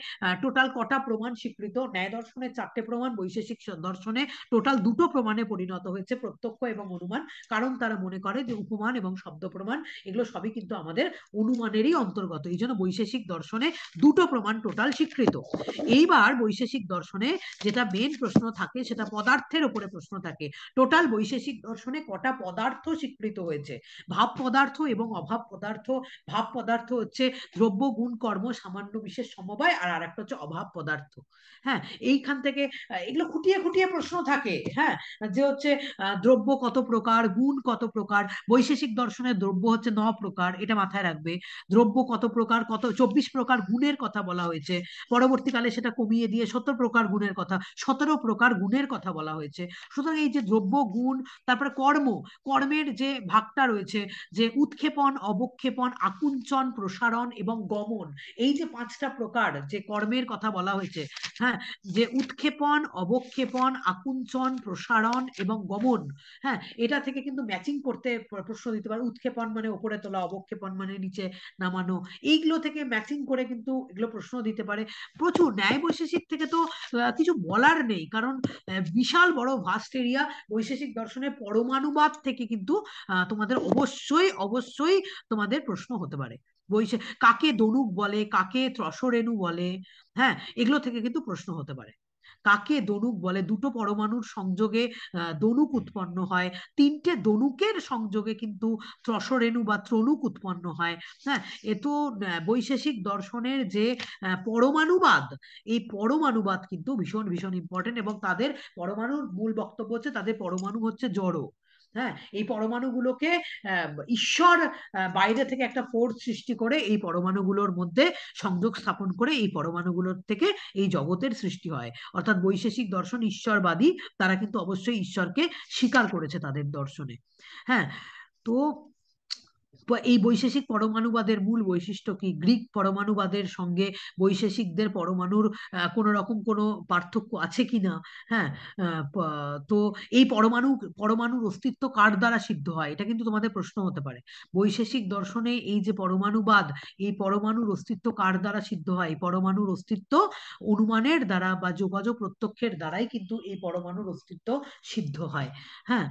টোটাল কটা প্রমাণ স্বীকৃত? ন্যায় দর্শনে 4টে প্রমাণ, বৈশেষিক দর্শনে টোটাল 2টো প্রমাণে পরিণত হয়েছে, প্রত্যক্ষ এবং অনুমান। কারণ তারা মনে করে যে উপমান এবং শব্দ প্রমাণ এগুলো সবই কিন্তু আমাদের অনুমানেরই অন্তর্গত, এই জন্য বৈশেষিক দর্শনে 2টো প্রমাণ টোটাল স্বীকৃত। এইবার বৈশেষিক দর্শনে যেটা মেন প্রশ্ন থাকে সেটা পদার্থের উপরে প্রশ্ন থাকে। টোটাল বৈশেষিক দর্শনে কটা পদার্থ স্বীকৃত হয়েছে? ভাব পদার্থ এবং অভাব পদার্থ। ভাব পদার্থ হচ্ছে দ্রব্য, গুণ, কর্ম, সামান্য বিশেষ সমবায়, আর আরেকটা হচ্ছে অভাব পদার্থ। হ্যাঁ, এইখান থেকে এগুলো খুঁটিয়ে খুঁটিয়ে প্রশ্ন থাকে। হ্যাঁ, যে হচ্ছে দ্রব্য কত প্রকার, গুণ কত প্রকার। বৈশেষিক দর্শনের দ্রব্য হচ্ছে 9 প্রকার, এটা মাথায় রাখবে। দ্রব্য কত প্রকার, কত 24 প্রকার গুণের কথা বলা হয়েছে। পরবর্তীকালে সেটা কমিয়ে দিয়ে 17 প্রকার গুণের কথা, 17 প্রকার গুণের কথা বলা হয়েছে। সুতরাং এই যে দ্রব্য, গুণ, তারপরে কর্ম, কর্মের যে ভাগটা রয়েছে, যে উৎক্ষেপণ, অবক্ষেপণ, আকুঞ্চন, প্রসারণ এবং গমন, এই যে 5টা প্রকার যে কর্মের কথা বলা হয়েছে, হ্যাঁ, যে উৎক্ষেপণ, অবক্ষেপণ, আকুঞ্চন, প্রসারণ এবং গমন, হ্যাঁ, এটা থেকে কিন্তু ম্যাচিং করতে প্রশ্ন দিতে পারে। উৎক্ষেপণ মানে উপরে তোলা, অবক্ষেপণ মানে নিচে নামানো, এইগুলো থেকে ম্যাচিং করে কিন্তু এগুলো প্রশ্ন দিতে পারে প্রচুর। ন্যায় বৈশেষিক থেকে তো কিছু বলার নেই, কারণ বিশাল বড় ভাস্ট এরিয়া। বৈশেষিক দর্শনে পরমাণুবাদ থেকে কিন্তু তোমাদের অবশ্যই অবশ্যই তোমাদের প্রশ্ন হতে পারে। কাকে দনুক বলে, কাকে ত্রসরেণু বলে, হ্যাঁ, এগুলো থেকে কিন্তু প্রশ্ন হতে পারে। কাকে দনুক বলে? 2টো পরমাণুর সংযোগে দনুক উৎপন্ন হয়, 3টে দনুকের সংযোগে কিন্তু ত্রসরেণু বা ত্রনুক উৎপন্ন হয়। হ্যাঁ, এ তো বৈশেষিক দর্শনের যে পরমাণুবাদ, এই পরমাণুবাদ কিন্তু ভীষণ ভীষণ ইম্পর্টেন্ট। এবং তাদের পরমাণুর মূল বক্তব্য হচ্ছে তাদের পরমাণু হচ্ছে জড়। হ্যাঁ, এই পরমাণুগুলোকে ঈশ্বর বাইরে থেকে একটা ফোর্স সৃষ্টি করে এই পরমাণুগুলোর মধ্যে সংযোগ স্থাপন করে এই পরমাণুগুলোর থেকে এই জগতের সৃষ্টি হয়। অর্থাৎ বৈশেষিক দর্শন ঈশ্বরবাদী, তারা কিন্তু অবশ্যই ঈশ্বরকে স্বীকার করেছে তাদের দর্শনে। হ্যাঁ, তো এই বৈশেষিক পরমাণুবাদের মূল বৈশিষ্ট্য কি? গ্রিক পরমাণুবাদের সঙ্গে বৈশেষিকদের পরমাণুর কোনো রকম কোনো পার্থক্য আছে কিনা? হ্যাঁ, তো এই পরমাণুর অস্তিত্ব কার দ্বারা সিদ্ধ হয়, এটা কিন্তু তোমাদের প্রশ্ন হতে পারে। বৈশেষিক দর্শনে এই যে পরমাণুবাদ, এই পরমাণুর অস্তিত্ব কার দ্বারা সিদ্ধ হয়? এই পরমাণুর অস্তিত্ব অনুমানের দ্বারা বা যোগাযোগ প্রত্যক্ষের দ্বারাই কিন্তু এই পরমাণুর অস্তিত্ব সিদ্ধ হয়। হ্যাঁ,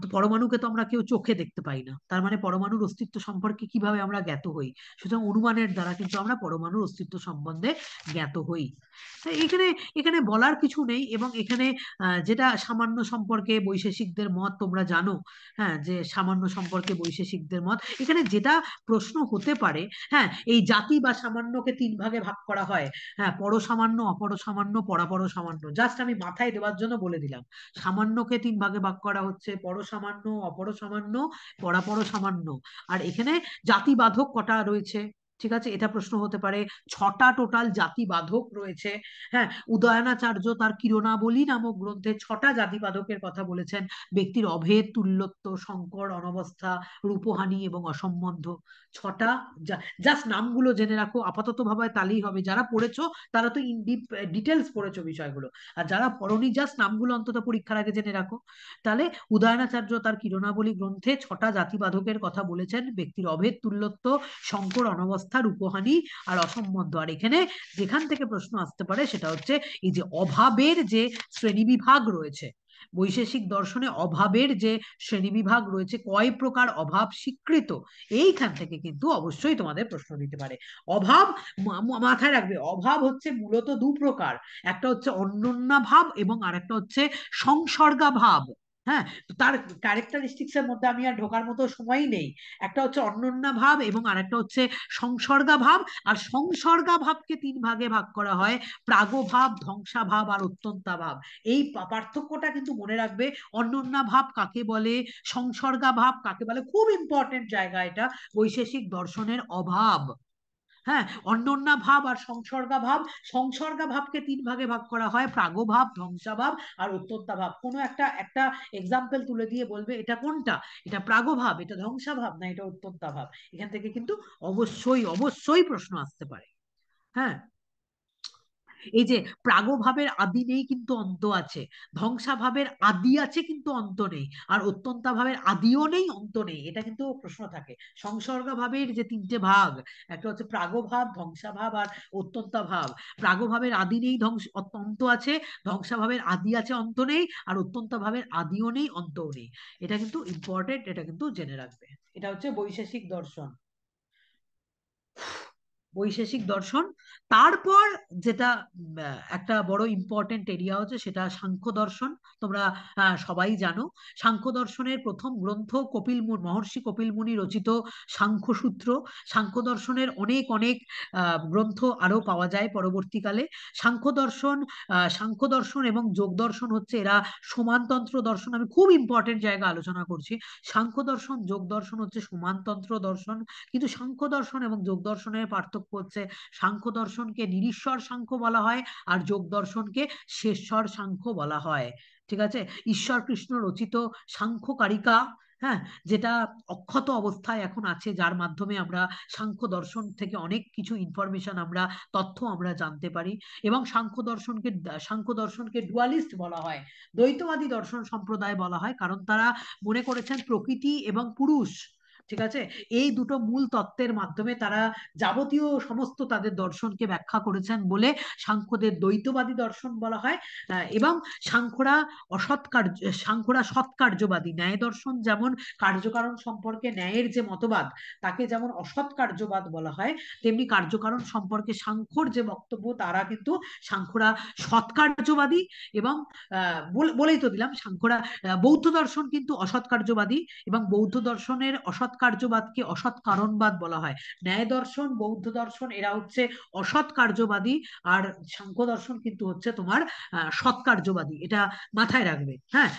তো পরমাণুকে তো আমরা কেউ চোখে দেখতে পাই না, তার মানে পরমাণুর অস্তিত্ব সম্পর্কে কিভাবে আমরা জ্ঞাত হই? সুতরাং অনুমানের দ্বারা কিন্তু আমরা পরমাণুর অস্তিত্ব সম্বন্ধে জ্ঞাত হই। এখানে এখানে বলার কিছু নেই। এবং এখানে যেটা সামান্য সম্পর্কে বৈশেষিকদের মত তোমরা জানো, হ্যাঁ, যে সামান্য সম্পর্কে বৈশেষিকদের মত, এখানে যেটা প্রশ্ন হতে পারে, হ্যাঁ, এই জাতি বা সামান্যকে 3 ভাগে ভাগ করা হয়। হ্যাঁ, পর সামান্য, অপর সামান্য, পরাপর সামান্য। জাস্ট আমি মাথায় দেওয়ার জন্য বলে দিলাম, সামান্যকে 3 ভাগে ভাগ করা হচ্ছে, পর সামান্য, অপর সামান্য, পরাপর সামান্য। আর এখানে জাতি বাধক কটা রয়েছে? ঠিক আছে, এটা প্রশ্ন হতে পারে। 6টা টোটাল জাতি বাধক রয়েছে। হ্যাঁ, উদয়নাচার্য তার কিরণাবলী নামক গ্রন্থে 6টা জাতি বাধকের কথা বলেছেন। ব্যক্তির অভেদ, তুল্যত্ব, সংকর, অনবস্থা, রূপহানি এবং অসম্বন্ধ। 6টা, জাস্ট নামগুলো জেনে রাখো আপাতত ভাবে, তাহলেই হবে। যারা পড়েছো তারা তো ইন ডিটেলস পড়েছো বিষয়গুলো, আর যারা পড়নি জাস্ট নামগুলো অন্তত পরীক্ষার আগে জেনে রাখো। তাহলে উদয়নাচার্য তার কিরণাবলী গ্রন্থে 6টা জাতিবাধকের কথা বলেছেন। ব্যক্তির অভেদ, তুল্যত্ব, সংকর, অনবস্থা, রূপহানি আর অসম্বন্ধ। আর এখানে যেখান থেকে প্রশ্ন আসতে পারে সেটা হচ্ছে এই যে অভাবের যে শ্রেণীবিভাগ রয়েছে, বৈশেষিক দর্শনে অভাবের যে শ্রেণীবিভাগ রয়েছে, কয় প্রকার অভাব স্বীকৃত, এইখান থেকে কিন্তু অবশ্যই তোমাদের প্রশ্ন দিতে পারে। অভাব মাথায় রাখবে, অভাব হচ্ছে মূলত 2 প্রকার। একটা হচ্ছে অনন্যা ভাব এবং আরেকটা হচ্ছে সংসর্গা ভাব। হ্যাঁ, তো তার ক্যারেক্টারিস্টিক্স এর মধ্যে আমি আর ঢোকার মতো সময়ই নেই। একটা হচ্ছে অনন্যা ভাব এবং আরেকটা হচ্ছে সংসর্গা ভাব। আর সংসর্গা ভাবকে 3 ভাগে ভাগ করা হয়, প্রাগভাব, ধ্বংসাভাব আর অত্যন্তা ভাব। এই পার্থক্যটা কিন্তু মনে রাখবে। অনন্যা ভাব কাকে বলে, সংসর্গা ভাব কাকে বলে, খুব ইম্পর্টেন্ট জায়গা এটা বৈশেষিক দর্শনের অভাব। হ্যাঁ, অনন্যা ভাব আর সংসর্গা ভাব। সংসর্গা ভাবকে 3 ভাগে ভাগ করা হয়, প্রাগভাব, ধ্বংসাভাব আর অত্যন্তা ভাব। কোনো একটা একটা এক্সাম্পল তুলে দিয়ে বলবে এটা কোনটা, এটা প্রাগভাব, এটা ধ্বংসাভাব, না এটা অত্যন্তা ভাব। এখান থেকে কিন্তু অবশ্যই অবশ্যই প্রশ্ন আসতে পারে। হ্যাঁ, এই যে প্রাগভাবের আদি নেই কিন্তু অন্ত আছে, ধ্বংসাভাবের আদি আছে কিন্তু অন্ত নেই, আর অত্যন্তাভাবের আদিও নেই অন্ত নেই, এটা কিন্তু প্রশ্ন থাকে। সংসর্গভাবের যে তিনটে ভাগ, একটা হচ্ছে প্রাগভাব, ধ্বংসাভাব আর অত্যন্তাভাব। প্রাগভাবের আদি নেই, অন্ত আছে, ধ্বংসাভাবের আদি আছে অন্ত নেই, আর অত্যন্তাভাবের আদিও নেই অন্তও নেই। এটা কিন্তু ইম্পর্টেন্ট, এটা কিন্তু জেনে রাখবে। এটা হচ্ছে বৈশেষিক দর্শন, বৈশেষিক দর্শন। তারপর যেটা একটা বড় ইম্পর্টেন্ট এরিয়া হচ্ছে সেটা সাংখ্য দর্শন। তোমরা সবাই জানো সাংখ্য দর্শনের প্রথম গ্রন্থ মহর্ষি কপিল মুনি রচিত সাংখ্য সূত্র। সাংখ্য দর্শনের অনেক অনেক গ্রন্থ আরো পাওয়া যায় পরবর্তীকালে। সাংখ্য দর্শন এবং যোগ দর্শন হচ্ছে এরা সমানতন্ত্র দর্শন। আমি খুব ইম্পর্টেন্ট জায়গা আলোচনা করছি। সাংখ্য দর্শন যোগ দর্শন হচ্ছে সমানতন্ত্র দর্শন, কিন্তু সাংখ্য দর্শন এবং যোগ দর্শনের পার্থক্য হচ্ছে সাংখ্য দর্শনকে নিরীশ্বর সাংখ্য বলা হয়, আর যোগ দর্শনকে শেষর সাংখ্য বলা হয়। ঠিক আছে? ঈশ্বর কৃষ্ণ রচিত সাংখ্য কারিকা, হ্যাঁ, যেটা অক্ষত অবস্থায় এখন আছে, যার মাধ্যমে আমরা সাংখ্য দর্শন থেকে অনেক কিছু ইনফরমেশন আমরা তথ্য আমরা জানতে পারি। এবং সাংখ্য দর্শনকে ডুয়ালিস্ট বলা হয়, দ্বৈতবাদী দর্শন সম্প্রদায় বলা হয়, কারণ তারা মনে করেছেন প্রকৃতি এবং পুরুষ, ঠিক আছে, এই দুটো মূল তত্ত্বের মাধ্যমে তারা যাবতীয় সমস্ত তাদের দর্শনকে ব্যাখ্যা করেছেন বলে সাংখ্যদের দ্বৈতবাদী দর্শন বলা হয়। এবং সাংখ্যরা সৎকার্যবাদী। ন্যায় দর্শন যেমন কার্যকারণ সম্পর্কে ন্যায়ের যে মতবাদ, তাকে যেমন অসৎ কার্যবাদ বলা হয়, তেমনি কার্যকারণ সম্পর্কে সাংখ্যর যে বক্তব্য, তারা কিন্তু সাংখ্যরা সৎকার্যবাদী। এবং বলেই তো দিলাম সাংখ্যরা, বৌদ্ধ দর্শন কিন্তু অসৎ কার্যবাদী, এবং বৌদ্ধ দর্শনের অসৎ কার্যবাদকে অসৎ কারণবাদ বলা হয়। ন্যায় দর্শন, বৌদ্ধ দর্শন এরা হচ্ছে অসৎ কার্যবাদী, আর সাংখ্য দর্শন কিন্তু হচ্ছে তোমার সৎ কার্যবাদী। এটা মাথায় রাখবে। হ্যাঁ,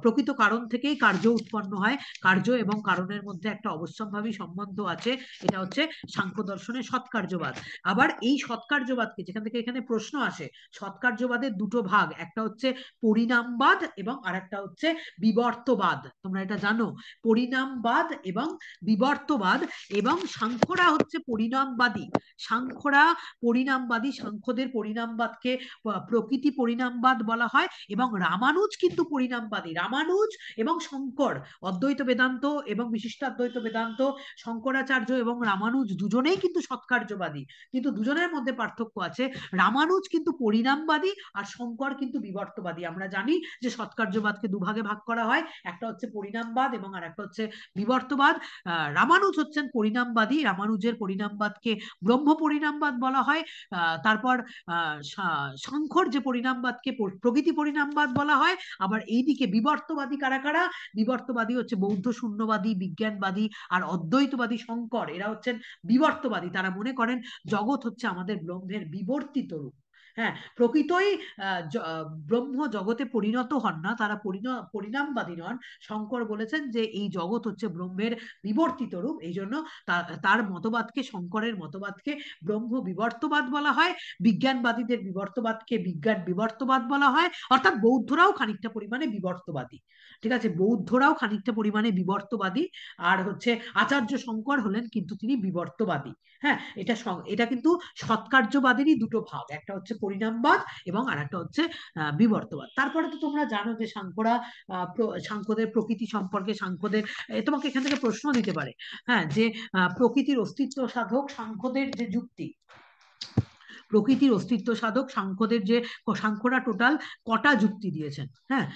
প্রকৃত কারণ থেকেই কার্য উৎপন্ন হয়, কার্য এবং কারণের মধ্যে একটা অবশ্যম্ভাবী সম্বন্ধ আছে, এটা হচ্ছে সাংখ্য দর্শনের সৎকার্যবাদ। আবার এই সৎকার্যবাদকে, যেখান থেকে এখানে প্রশ্ন আসে, সৎকার্যবাদের দুটো ভাগ, একটা হচ্ছে পরিণামবাদ এবং আরেকটা হচ্ছে বিবর্তবাদ। তোমরা এটা জানো, পরিণামবাদ এবং বিবর্তবাদ। এবং সাংখ্যরা হচ্ছে পরিণামবাদী। সাংখ্যদের পরিণামবাদকে প্রকৃতি পরিণামবাদ বলা হয়। এবং রামানুজ কিন্তু পরিণামবাদী। রামানুজ এবং শঙ্কর, অদ্বৈত বেদান্ত এবং বিশিষ্টাদ্বৈত বেদান্ত, শঙ্করাচার্য এবং রামানুজ দুজনেই কিন্তু সৎকার্যবাদী, কিন্তু দুজনের মধ্যে পার্থক্য আছে। রামানুজ কিন্তু পরিণামবাদী আর শঙ্কর কিন্তু বিবর্তবাদী। আমরা জানি যে সৎকার্যবাদকে দুভাগে ভাগ করা হয়, একটা হচ্ছে পরিণামবাদ এবং আর একটা হচ্ছে বিবর্তবাদ। রামানুজ হচ্ছেন পরিণামবাদী, রামানুজের পরিণামবাদকে ব্রহ্ম পরিণামবাদ বলা হয়। তারপর সাংখ্যর যে পরিণামবাদকে প্রকৃতি পরিণামবাদ বলা হয়। আবার এইদিকে বিবর্তবাদী কারা কারা? বিবর্তবাদী হচ্ছে বৌদ্ধ শূন্যবাদী, বিজ্ঞানবাদী আর অদ্বৈতবাদী শঙ্কর, এরা হচ্ছেন বিবর্তবাদী। তারা মনে করেন জগৎ হচ্ছে আমাদের ব্রহ্মের বিবর্তিত রূপ। হ্যাঁ, প্রকৃতই ব্রহ্ম জগতে পরিণত হন না, তারা পরিণামবাদী নন। শঙ্কর বলেছেন যে এই জগৎ হচ্ছে ব্রহ্মের বিবর্তিত রূপ, এই জন্য তার মতবাদকে, শঙ্করের মতবাদকে ব্রহ্ম বিবর্তবাদ বলা হয়। বিজ্ঞানবাদীদের বিবর্তবাদকে বিজ্ঞান বিবর্তবাদ বলা হয়। অর্থাৎ বৌদ্ধরাও খানিকটা পরিমাণে বিবর্তবাদী। ঠিক আছে, বৌদ্ধরাও খানিকটা পরিমাণে বিবর্তবাদী। আর হচ্ছে আচার্য শঙ্কর হলেন কিন্তু তিনি বিবর্তবাদী। হ্যাঁ, এটা কিন্তু সৎকার্যবাদেরই দুটো ভাগ, একটা হচ্ছে পরিণামবাদ এবং আর একটা হচ্ছে বিবর্তবাদ। তারপরে তো তোমরা জানো যে সাংখ্যদের প্রকৃতি সম্পর্কে, তোমাকে এখান থেকে প্রশ্ন দিতে পারে, হ্যাঁ, যে প্রকৃতির অস্তিত্ব সাধক সাংখ্যদের যে যুক্তি, প্রকৃতির অস্তিত্ব সাধক সাংখ্যরা টোটাল কটা যুক্তি দিয়েছেন? হ্যাঁ,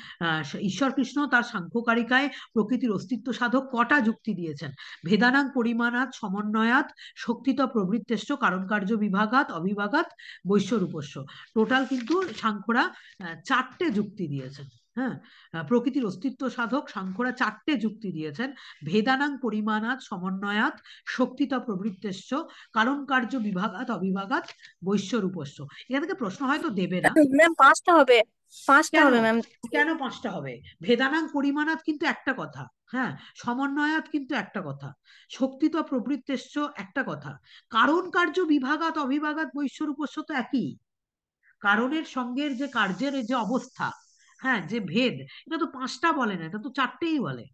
ঈশ্বর কৃষ্ণ তার সাংখ্যকারিকায় প্রকৃতির অস্তিত্ব সাধক কটা যুক্তি দিয়েছেন? ভেদানাং পরিমাণাৎ সমন্বয়াৎ শক্তিত প্রবৃত্তেশ্চ কারণ কার্য বিভাগাৎ অবিভাগাৎ বৈশ্বরূপস্য। টোটাল কিন্তু সাংখ্যরা 4টে যুক্তি দিয়েছেন। হ্যাঁ, প্রকৃতির অস্তিত্ব সাধক সাংখ্যরা 4টে যুক্তি দিয়েছেন। ভেদানাং পরিমাণাৎ সমন্বয়াৎ শক্তিত প্রবৃত্তেশ্চ কারণ কার্য বিভাগাৎ অবিভাগাৎ বৈশ্বরূপস্য। এখান থেকে প্রশ্ন হয়তো দেবে না। ম্যাম 5টা হবে, 5টা কেন? হবে ম্যাম। কেন 5টা হবে? ভেদানাং পরিমাণাৎ কিন্তু একটা কথা, হ্যাঁ, সমন্বয়াৎ কিন্তু একটা কথা, শক্তিত প্রবৃত্তেশ্চ একটা কথা, কারণ কার্য বিভাগাৎ অবিভাগাৎ বৈশ্বরূপস্য তো একই। কারণের সঙ্গে যে কার্যের যে অবস্থা, হ্যাঁ, যে ভেদ, এটা তো 5টা বলে না, এটা তো 4টেই বলে।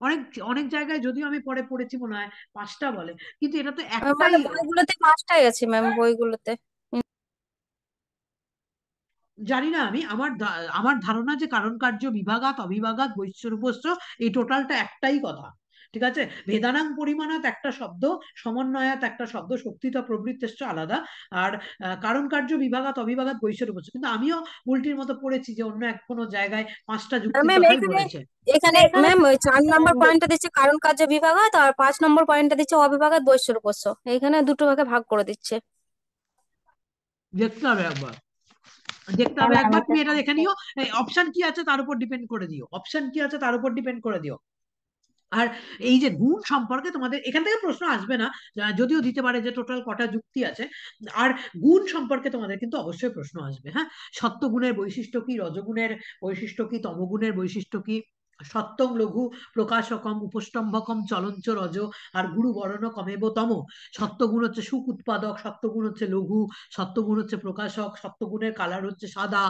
অনেক অনেক জায়গায় যদিও আমি পরে পড়েছি মনে হয় 5টা বলে, কিন্তু এটা তো মানে একটাই। বইগুলোতে 5টাই আছে ম্যাম, বইগুলোতে। জানি না, আমি আমার ধারণা যে কারণ কার্য বিভাগাত অবিভাগাত বৈশ্বরূপস্য, এই টোটালটা একটাই কথা। ঠিক আছে, ভেদানাং পরিমাণাত একটা শব্দ, সমন্বয়াত একটা শব্দ, শক্তিত প্রবৃত্তিশ্চ আলাদা। আর কারণ কার্য বিভাগাত অবিভাগাত বৈশ্বরূপস্য, কিন্তু আমিও উল্টির মতো পড়েছি যে অন্য কোনো জায়গায় 5টা যুক্তির ম্যাম কথাই এখানে বলেছে। এখানে ম্যাম ওই 4 নম্বর পয়েন্টটা দিচ্ছে কারণ কার্য বিভাগাত, আর 5 নম্বর পয়েন্টটা দিচ্ছে অবিভাগাত বৈশ্বরূপস্য। এখানে দুটো ভাগে ভাগ করে দিচ্ছে। দেখতে হবে একবার, দেখতে হ্যাঁ হবে ম্যাম, একবার, এটা তুমি এটা দেখে সমস্যা। নিও। অপশন কি আছে তার উপর ডিপেন্ড করে দিও, অপশন কি আছে তার উপর ডিপেন্ড করে দিও। আর এই যে গুণ সম্পর্কে তোমাদের এখান থেকে প্রশ্ন আসবে না, যদিও দিতে পারে যে টোটাল কটা যুক্তি আছে। আর গুণ সম্পর্কে তোমাদের কিন্তু অবশ্যই প্রশ্ন আসবে। হ্যাঁ, সত্যগুণের বৈশিষ্ট্য কি, রজগুণের বৈশিষ্ট্য কি, তমগুণের বৈশিষ্ট্য কি, সত্যং লঘু প্রকাশকম উপস্তম্ভকম চলঞ্চ রজ আর গুরু বর্ণ কমেব তম। সত্যগুণ হচ্ছে সুখ উৎপাদক, সত্যগুণ হচ্ছে লঘু, সত্যগুণ হচ্ছে প্রকাশক, সত্যগুণের কালার হচ্ছে সাদা।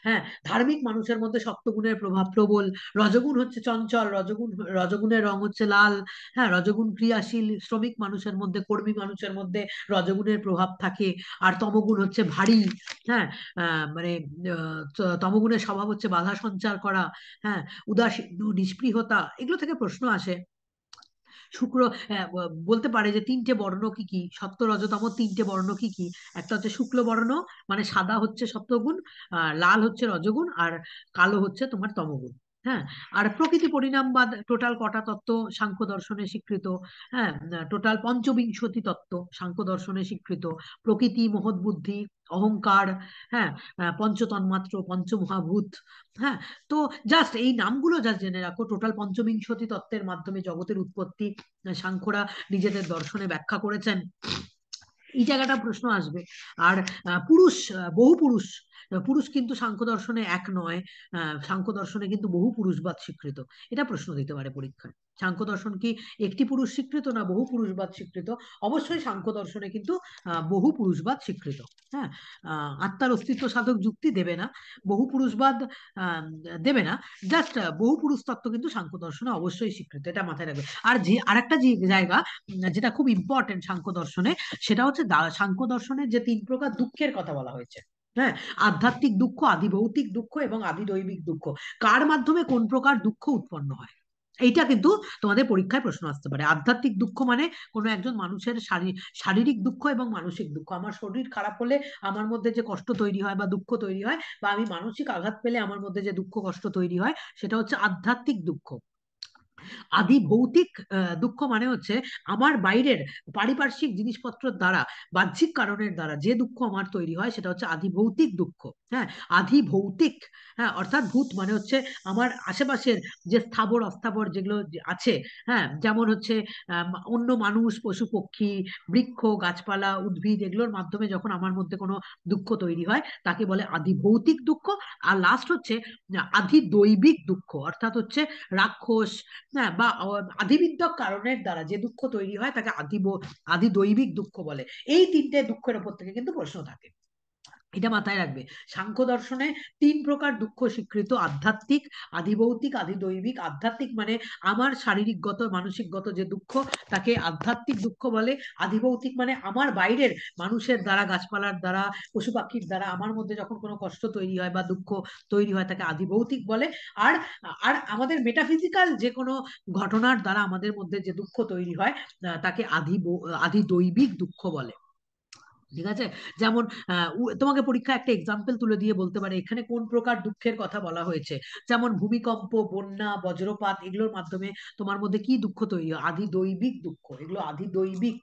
হ্যাঁ, ধার্মিক মানুষের মধ্যে সত্যগুণের প্রভাব প্রবল। রজগুণ হচ্ছে চঞ্চল, রজগুণের রং হচ্ছে লাল। হ্যাঁ, রজগুণ ক্রিয়াশীল, শ্রমিক মানুষের মধ্যে, কর্মী মানুষের মধ্যে রজগুণের প্রভাব থাকে। আর তমগুণ হচ্ছে ভারী। হ্যাঁ, মানে তমগুণের স্বভাব হচ্ছে বাধা সঞ্চার করা। হ্যাঁ, উদাসীন, নিষ্পৃহতা, এগুলো থেকে প্রশ্ন আসে। শুক্র, বলতে পারে যে 3টে বর্ণ কি কি, সত্য রজতম 3টে বর্ণ কি কি। একটা হচ্ছে শুক্ল বর্ণ, মানে সাদা হচ্ছে সত্যগুণ, লাল হচ্ছে রজগুণ, আর কালো হচ্ছে তোমার তমগুণ। হ্যাঁ, আর প্রকৃতি পরিণামবাদ টোটাল কটা তত্ত্ব সাংখ্য দর্শনে স্বীকৃত? হ্যাঁ, টোটাল পঞ্চবিংশতি তত্ত্ব সাংখ্য দর্শনে স্বীকৃত। প্রকৃতি, মহৎ বুদ্ধি, অহংকার, হ্যাঁ, পঞ্চতন্মাত্র, পঞ্চমহাভূত। হ্যাঁ, তো জাস্ট এই নামগুলো জাস্ট জেনে রাখো। টোটাল পঞ্চবিংশতি তত্ত্বের মাধ্যমে জগতের উৎপত্তি সাংখ্যরা নিজেদের দর্শনে ব্যাখ্যা করেছেন। এই জায়গাটা প্রশ্ন আসবে। আর পুরুষ, বহু পুরুষ, পুরুষ কিন্তু সাংখ্য দর্শনে এক নয়। সাংখ্য দর্শনে কিন্তু বহু পুরুষবাদ স্বীকৃত। এটা প্রশ্ন দিতে পারে পরীক্ষায়। সাংখ্য দর্শন কি একটি পুরুষ স্বীকৃত না বহু পুরুষবাদ স্বীকৃত? অবশ্যই সাংখ্য দর্শনে কিন্তু বহু পুরুষবাদ স্বীকৃত। হ্যাঁ, আত্মার অস্তিত্ব সাধক যুক্তি দেবে না, বহু পুরুষবাদ আহ, দেবে না। জাস্ট বহু পুরুষ তত্ত্ব কিন্তু সাংখ্য দর্শনে অবশ্যই স্বীকৃত, এটা মাথায় রাখবে। আর যে আরেকটা যে জায়গা যেটা খুব ইম্পর্টেন্ট সাংখ্য দর্শনে, সেটা হচ্ছে সাংখ্য দর্শনের যে 3 প্রকার দুঃখের কথা বলা হয়েছে। হ্যাঁ, আধ্যাত্মিক দুঃখ, আদি ভৌতিক দুঃখ এবং আদি দৈবিক দুঃখ, কার মাধ্যমে কোন প্রকার দুঃখ উৎপন্ন হয়, এইটা কিন্তু তোমাদের পরীক্ষায় প্রশ্ন আসতে পারে। আধ্যাত্মিক দুঃখ মানে কোনো একজন মানুষের শারীরিক দুঃখ এবং মানসিক দুঃখ। আমার শরীর খারাপ হলে আমার মধ্যে যে কষ্ট তৈরি হয় বা দুঃখ তৈরি হয়, বা আমি মানসিক আঘাত পেলে আমার মধ্যে যে দুঃখ কষ্ট তৈরি হয়, সেটা হচ্ছে আধ্যাত্মিক দুঃখ। আদি ভৌতিক দুঃখ মানে হচ্ছে আমার বাইরের পারিপার্শ্বিক জিনিসপত্রের দ্বারা, বাহ্যিক কারণের দ্বারা যে দুঃখ আমার তৈরি হয়, সেটা হচ্ছে আদি ভৌতিক দুঃখ। হ্যাঁ, আদি ভৌতিক, হ্যাঁ, অর্থাৎ ভূত মানে হচ্ছে আমার আশেপাশের যে স্থাবর অস্থাবর যেগুলো আছে। হ্যাঁ, যেমন হচ্ছে অন্য মানুষ, পশু পক্ষী, বৃক্ষ, গাছপালা, উদ্ভিদ, এগুলোর মাধ্যমে যখন আমার মধ্যে কোনো দুঃখ তৈরি হয়, তাকে বলে আদি ভৌতিক দুঃখ। আর লাস্ট হচ্ছে আদি দৈবিক দুঃখ, অর্থাৎ হচ্ছে রাক্ষস, হ্যাঁ, বা আদিবিদ্যক কারণের দ্বারা যে দুঃখ তৈরি হয়, তাকে আদি দৈবিক দুঃখ বলে। এই 3টে দুঃখের উপর থেকে কিন্তু প্রশ্ন থাকে, এটা মাথায় রাখবে। সাংখ্য দর্শনে 3 প্রকার দুঃখ স্বীকৃত: আধ্যাত্মিক, আদিভৌতিক, আদিদৈবিক। আধ্যাত্মিক মানে আমার শারীরিকগত মানসিকগত যে দুঃখ, তাকে আধ্যাত্মিক দুঃখ বলে। আদিভৌতিক মানে আমার বাইরের মানুষের দ্বারা, গাছপালার দ্বারা, পশু পাখির দ্বারা আমার মধ্যে যখন কোনো কষ্ট তৈরি হয় বা দুঃখ তৈরি হয়, তাকে আদিভৌতিক বলে। আর আর আমাদের মেটাফিজিক্যাল যে কোনো ঘটনার দ্বারা আমাদের মধ্যে যে দুঃখ তৈরি হয়, তাকে আদিদৈবিক দুঃখ বলে। ঠিক আছে, যেমন তোমাকে পরীক্ষা একটা এক্সাম্পল তুলে দিয়ে বলতে পারে এখানে কোন প্রকার দুঃখের কথা বলা হয়েছে। যেমন ভূমিকম্প, বন্যা, বজ্রপাত, এগুলোর মাধ্যমে তোমার মধ্যে কি দুঃখ তৈরি হয়? আদি দৈবিক দুঃখ, এগুলো আদি দৈবিক।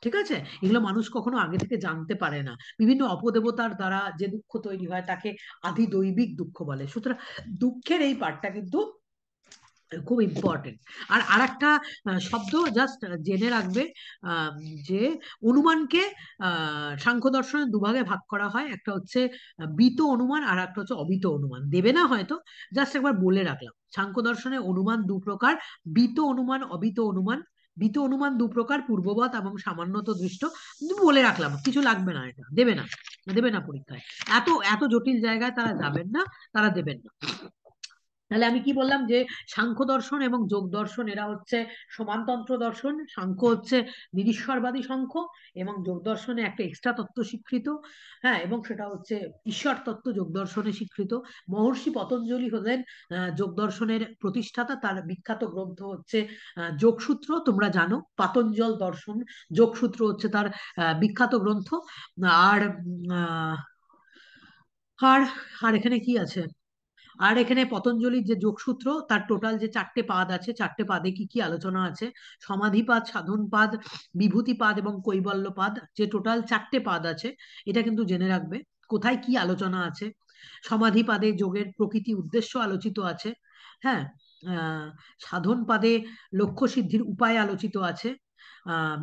ঠিক আছে, এগুলো মানুষ কখনো আগে থেকে জানতে পারে না। বিভিন্ন অপদেবতার দ্বারা যে দুঃখ তৈরি হয়, তাকে আদি দৈবিক দুঃখ বলে। সুতরাং দুঃখের এই পার্টটা কিন্তু খুব ইম্পর্টেন্ট। আর আরেকটা শব্দ জাস্ট জেনে রাখবে, আহ, যে অনুমানকে সাংখ্য দর্শনের দুভাগে ভাগ করা হয়। একটা হচ্ছে বিত অনুমান, আর একটা হচ্ছে অবিত অনুমান। দেবে না হয়তো, জাস্ট একবার বলে রাখলাম। সাংখ্য দর্শনে অনুমান 2 প্রকার: বিত অনুমান, অবিত অনুমান। বিত অনুমান 2 প্রকার: পূর্ববৎ এবং সামান্যত দৃষ্ট। বলে রাখলাম, কিছু লাগবে না, এটা দেবে না, দেবে না পরীক্ষায়। এত এত জটিল জায়গায় তারা যাবেন না, তারা দেবেন না। তাহলে আমি কি বললাম যে সাংখ্য দর্শন এবং যোগ দর্শন এরা হচ্ছে সমানতন্ত্র দর্শন। সাংখ্য হচ্ছে নিরীশ্বরবাদী সাংখ্য, এবং যোগ দর্শনে একটা এক্সট্রা তত্ত্ব স্বীকৃত, হ্যাঁ, এবং সেটা হচ্ছে ঈশ্বর তত্ত্ব যোগ দর্শনে স্বীকৃত। মহর্ষি পতঞ্জলি হলেন যোগ দর্শনের প্রতিষ্ঠাতা। তার বিখ্যাত গ্রন্থ হচ্ছে যোগসূত্র, তোমরা জানো। পাতঞ্জল দর্শন যোগসূত্র হচ্ছে তার বিখ্যাত গ্রন্থ। আর আর আর এখানে কি আছে? আর এখানে পতঞ্জলির যে যোগসূত্র, তার টোটাল যে 4টে পাদ আছে, 4টে পাদে কি কি আলোচনা আছে? সমাধিপাদ, সাধনপাদ, বিভূতিপাদ এবং কৈবল্যপাদ, যে টোটাল 4টে পাদ আছে, এটা কিন্তু জেনে রাখবে কোথায় কি আলোচনা আছে। সমাধিপাদে যোগের প্রকৃতি উদ্দেশ্য আলোচিত আছে, হ্যাঁ। সাধন পাদে লক্ষ্য সিদ্ধির উপায় আলোচিত আছে।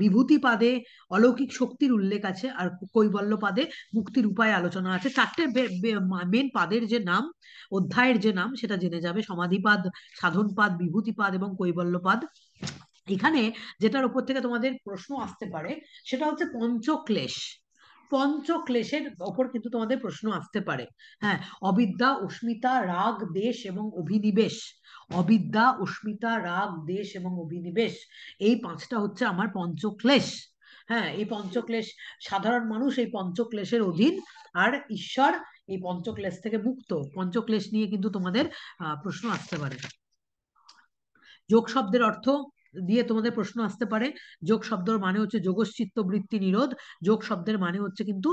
বিভূতি পাদে অলৌকিক শক্তির উল্লেখ আছে। আর কৈবল্য পাদে মুক্তির উপায় আলোচনা আছে। 4টে মেন পাদের যে নাম, অধ্যায়ের যে নাম, সেটা জেনে যাবে: সমাধিপাদ, সাধনপাদ, বিভূতিপাদ এবং কৈবল্যপাদ। এখানে যেটার উপর থেকে তোমাদের প্রশ্ন আসতে পারে সেটা হচ্ছে পঞ্চক্লেশ। পঞ্চক্লেশের ওপর কিন্তু তোমাদের প্রশ্ন আসতে পারে, হ্যাঁ। অবিদ্যা, অস্মিতা, রাগ, দেশ এবং অভিনিবেশ। অবিদ্যা, অস্মিতা, রাগ, দেশ এবং অভিনিবেশ, এই 5টা হচ্ছে আমার পঞ্চক্লেশ, হ্যাঁ। এই পঞ্চক্লেশ, সাধারণ মানুষ এই পঞ্চক্লেশের অধীন, আর ঈশ্বর এই পঞ্চক্লেশ থেকে মুক্ত। পঞ্চক্লেশ নিয়ে কিন্তু তোমাদের প্রশ্ন আসতে পারে। যোগ শব্দের অর্থ দিয়ে তোমাদের প্রশ্ন আসতে পারে। যোগ শব্দের মানে হচ্ছে যোগশ্চিত্তবৃত্তি নিরোধ। যোগ শব্দের মানে হচ্ছে কিন্তু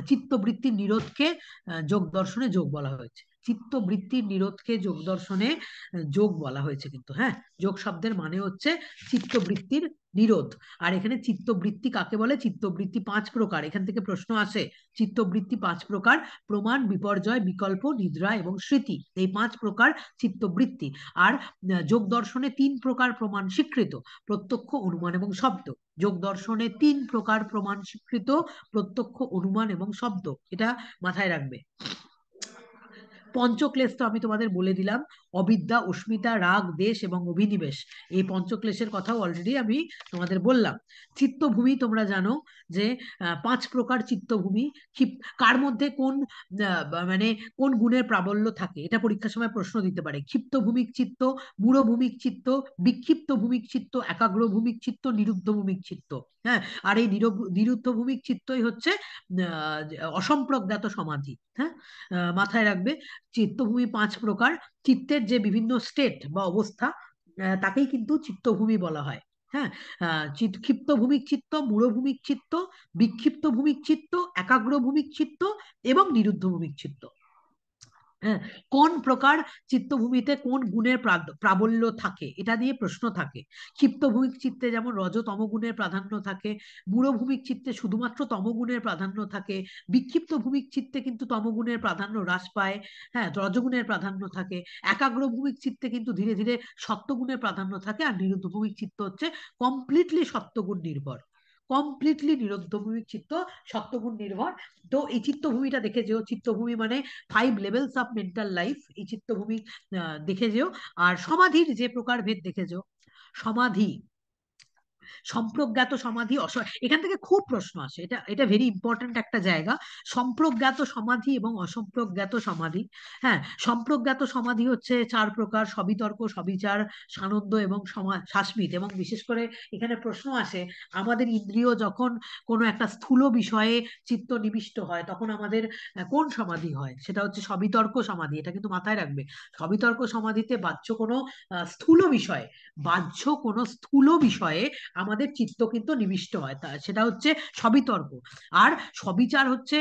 চিত্তবৃত্তির নিরোধকে যোগ দর্শনে যোগ বলা হয়েছে। চিত্তবৃত্তির নিরোধকে যোগ দর্শনে যোগ বলা হয়েছে কিন্তু, হ্যাঁ। যোগ শব্দের মানে হচ্ছে চিত্তবৃত্তির নিরোধ। আর এখানে চিত্তবৃত্তি কাকে বলে? চিত্তবৃত্তি 5 প্রকার, এখান থেকে প্রশ্ন আসে। চিত্তবৃত্তি 5 প্রকার: প্রমাণ, বিপর্যয়, বিকল্প, নিদ্রা এবং স্মৃতি, এই 5 প্রকার চিত্তবৃত্তি। আর যোগ দর্শনে 3 প্রকার প্রমাণ স্বীকৃত: প্রত্যক্ষ, অনুমান এবং শব্দ। যোগ দর্শনে 3 প্রকার প্রমাণ স্বীকৃত: প্রত্যক্ষ, অনুমান এবং শব্দ। এটা মাথায় রাখবে। পঞ্চক্লেশ তো আমি তোমাদের বলে দিলাম: অবিদ্যা, অস্মিতা, রাগ, দেশ এবং অভিনিবেশ। এই পঞ্চক্লেশের কথাও অলরেডি আমি তোমাদের বললাম। চিত্তভূমি তোমরা জানো যে 5 প্রকার চিত্তভূমি। কার মধ্যে কোন মানে কোন গুণের প্রাবল্য থাকে, এটা পরীক্ষার সময় প্রশ্ন দিতে পারে। ক্ষিপ্ত ভূমিক চিত্ত, মূঢ় ভূমিক চিত্ত, বিক্ষিপ্ত ভূমিক চিত্ত, একাগ্র ভূমিক চিত্ত, নিরুদ্ধ ভূমিক চিত্ত, হ্যাঁ। আর এই নিরুদ্ধ ভূমিক চিত্তই হচ্ছে অসম্প্রজ্ঞাত সমাধি, হ্যাঁ। মাথায় রাখবে চিত্তভূমি 5 প্রকার। চিত্তের যে বিভিন্ন স্টেট বা অবস্থা, তাকেই কিন্তু চিত্তভূমি বলা হয়, হ্যাঁ। ক্ষিপ্ত ভূমিক চিত্ত, মূঢ় ভূমিক চিত্ত, বিক্ষিপ্ত ভূমিক চিত্ত, একাগ্র ভূমিক চিত্ত এবং নিরুদ্ধ ভূমিক চিত্ত, হ্যাঁ। কোন প্রকার চিত্তভূমিতে কোন গুণের প্রাবল্য থাকে, এটা নিয়ে প্রশ্ন থাকে। ক্ষিপ্তভূমিক চিত্তে যেমন রজতম গুণের প্রাধান্য থাকে, মূঢ়ভূমিক চিত্তে শুধুমাত্র তমগুণের প্রাধান্য থাকে, বিক্ষিপ্ত ভূমিক চিত্তে কিন্তু তমগুণের প্রাধান্য হ্রাস পায়, হ্যাঁ, রজগুণের প্রাধান্য থাকে। একাগ্র ভূমিক চিত্তে কিন্তু ধীরে ধীরে সত্যগুণের প্রাধান্য থাকে। আর নিরুদ্ধ ভূমিক চিত্ত হচ্ছে কমপ্লিটলি সত্যগুণ নির্ভর, কমপ্লিটলি নিরুদ্ধভূমিক চিত্ত সত্যগুণ নির্ভর। তো এই চিত্তভূমিটা দেখে যেও। চিত্তভূমি মানে 5 লেভেলস অফ মেন্টাল লাইফ, এই চিত্তভূমি দেখে যেও। আর সমাধির যে প্রকারভেদ দেখে যেও। সমাধি, সম্প্রজ্ঞাত সমাধি, এখান থেকে খুব প্রশ্ন আসে, এটা এটা ভেরি ইম্পর্টেন্ট একটা জায়গা। সম্প্রজ্ঞাত সমাধি এবং অসম্প্রজ্ঞাত সমাধি, হ্যাঁ। সম্প্রজ্ঞাত সমাধি হচ্ছে 4 প্রকার: সবিতর্ক, সবিচার, সানন্দ এবং শাসমিত। এবং বিশেষ করে এখানে প্রশ্ন আসে, আমাদের ইন্দ্রিয় যখন কোনো একটা স্থূল বিষয়ে চিত্ত নিবিষ্ট হয়, তখন আমাদের কোন সমাধি হয়? সেটা হচ্ছে সবিতর্ক সমাধি। এটা কিন্তু মাথায় রাখবে। সবিতর্ক সমাধিতে বাহ্য কোনো স্থূল বিষয়ে আমাদের চিত্ত কিন্তু নিবিষ্ট হয়, সেটা হচ্ছে সবিতর্ক। আর সবিচার হচ্ছে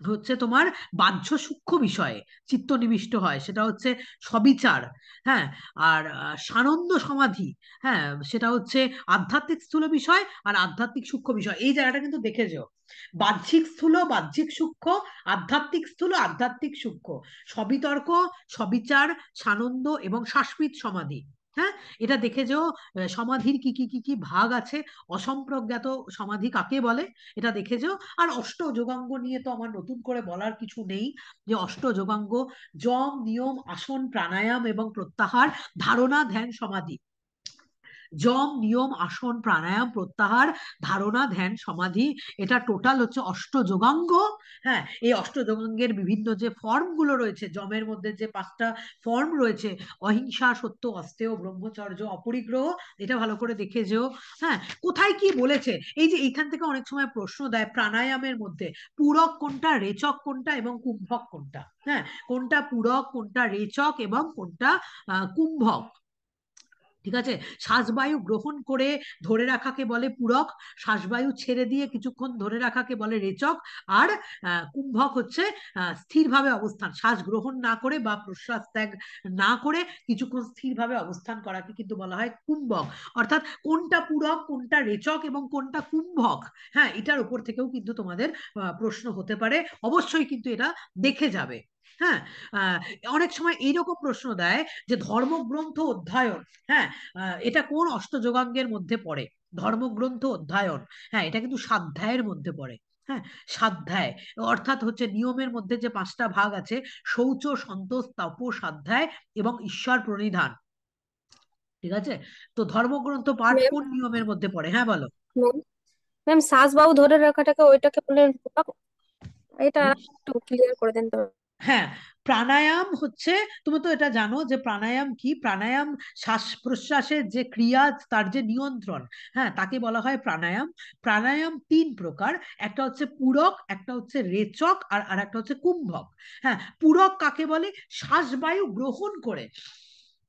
হচ্ছে তোমার বাহ্য সূক্ষ্ম বিষয়ে চিত্ত নিবিষ্ট হয়, সেটা হচ্ছে সবিচার, হ্যাঁ। আর সানন্দ সমাধি, হ্যাঁ, সেটা হচ্ছে আধ্যাত্মিক স্থূল বিষয় আর আধ্যাত্মিক সূক্ষ্ম বিষয়। এই জায়গাটা কিন্তু দেখে যাও: বাহ্যিক স্থূল, বাহ্যিক সূক্ষ্ম, আধ্যাত্মিক স্থূল, আধ্যাত্মিক সূক্ষ্ম, সবিতর্ক, সবিচার, সানন্দ এবং শাশ্বিত সমাধি, হ্যাঁ। এটা দেখে যেও সমাধির কি কি কি কি ভাগ আছে, অসম্প্রজ্ঞাত সমাধি কাকে বলে, এটা দেখে যেও। আর অষ্ট যোগাঙ্গ নিয়ে তো আমার নতুন করে বলার কিছু নেই, যে অষ্ট যোগাঙ্গ: যম, নিয়ম, আসন, প্রাণায়াম এবং প্রত্যাহার, ধারণা, ধ্যান, সমাধি। যম, নিয়ম, আসন, প্রাণায়াম, প্রত্যাহার, ধারণা, ধ্যান, সমাধি, এটা টোটাল হচ্ছে অষ্টযোগাঙ্গ। হ্যাঁ, এই অষ্টযোগাঙ্গের বিভিন্ন যে ফর্ম গুলো রয়েছে, যমের মধ্যে যে 5টা ফর্ম রয়েছে, অহিংসা, সত্য, অস্তেয়, ব্রহ্মচর্য, অপরিগ্রহ, এটা ভালো করে দেখে যেও। হ্যাঁ, কোথায় কি বলেছে, এই যে এইখান থেকে অনেক সময় প্রশ্ন দেয় প্রাণায়ামের মধ্যে পূরক কোনটা, রেচক কোনটা এবং কুম্ভক কোনটা। হ্যাঁ, কোনটা পূরক, কোনটা রেচক এবং কোনটা কুম্ভক। ঠিক আছে, শ্বাসবায়ু গ্রহণ করে ধরে রাখাকে বলে পূরক, শ্বাসবায়ু ছেড়ে দিয়ে কিছুক্ষণ ধরে রাখাকে বলে রেচক, আর কুম্ভক হচ্ছে স্থিরভাবে অবস্থান, শ্বাস গ্রহণ না করে বা প্রশ্বাস ত্যাগ না করে কিছুক্ষণ স্থিরভাবে অবস্থান করাকে কিন্তু বলা হয় কুম্ভক। অর্থাৎ কোনটা পূরক, কোনটা রেচক এবং কোনটা কুম্ভক, হ্যাঁ, এটার উপর থেকেও কিন্তু তোমাদের প্রশ্ন হতে পারে। অবশ্যই কিন্তু এটা দেখে যাবে। হ্যাঁ, আহ, অনেক সময় এইরকম প্রশ্ন দেয় যে ধর্মগ্রন্থ অধ্যয়ন, হ্যাঁ, এটা কোন অষ্টযোগাঙ্গের মধ্যে পড়ে? ধর্মগ্রন্থ অধ্যয়ন, হ্যাঁ, এটা কিন্তু স্বাধ্যায়ের মধ্যে পড়ে। হ্যাঁ, স্বাধ্যায় অর্থাৎ হচ্ছে নিয়মের মধ্যে যে 5টা ভাগ আছে, শৌচ, সন্তোষ, তপ, স্বাধ্যায় এবং ঈশ্বর প্রণিধান। ঠিক আছে, তো ধর্মগ্রন্থ পাঠ ম্যাম কোন নিয়মের মধ্যে পড়ে? হ্যাঁ, বলো। ম্যাম ম্যাম শ্বাসবায়ু ধরে রাখাটাকে ওইটাকে বলে এটা হুম। একটু ক্লিয়ার করে দেন তো। হ্যাঁ, প্রাণায়াম হচ্ছে, তুমি তো এটা জানো যে প্রাণায়াম কি। প্রাণায়াম শ্বাস প্রশ্বাসের যে ক্রিয়া, তার যে নিয়ন্ত্রণ, হ্যাঁ, তাকে বলা হয় প্রাণায়াম। প্রাণায়াম 3 প্রকার, একটা হচ্ছে পূরক, একটা হচ্ছে রেচক, আর আরেকটা হচ্ছে কুম্ভক। হ্যাঁ, পূরক কাকে বলে? শ্বাসবায়ু গ্রহণ করে,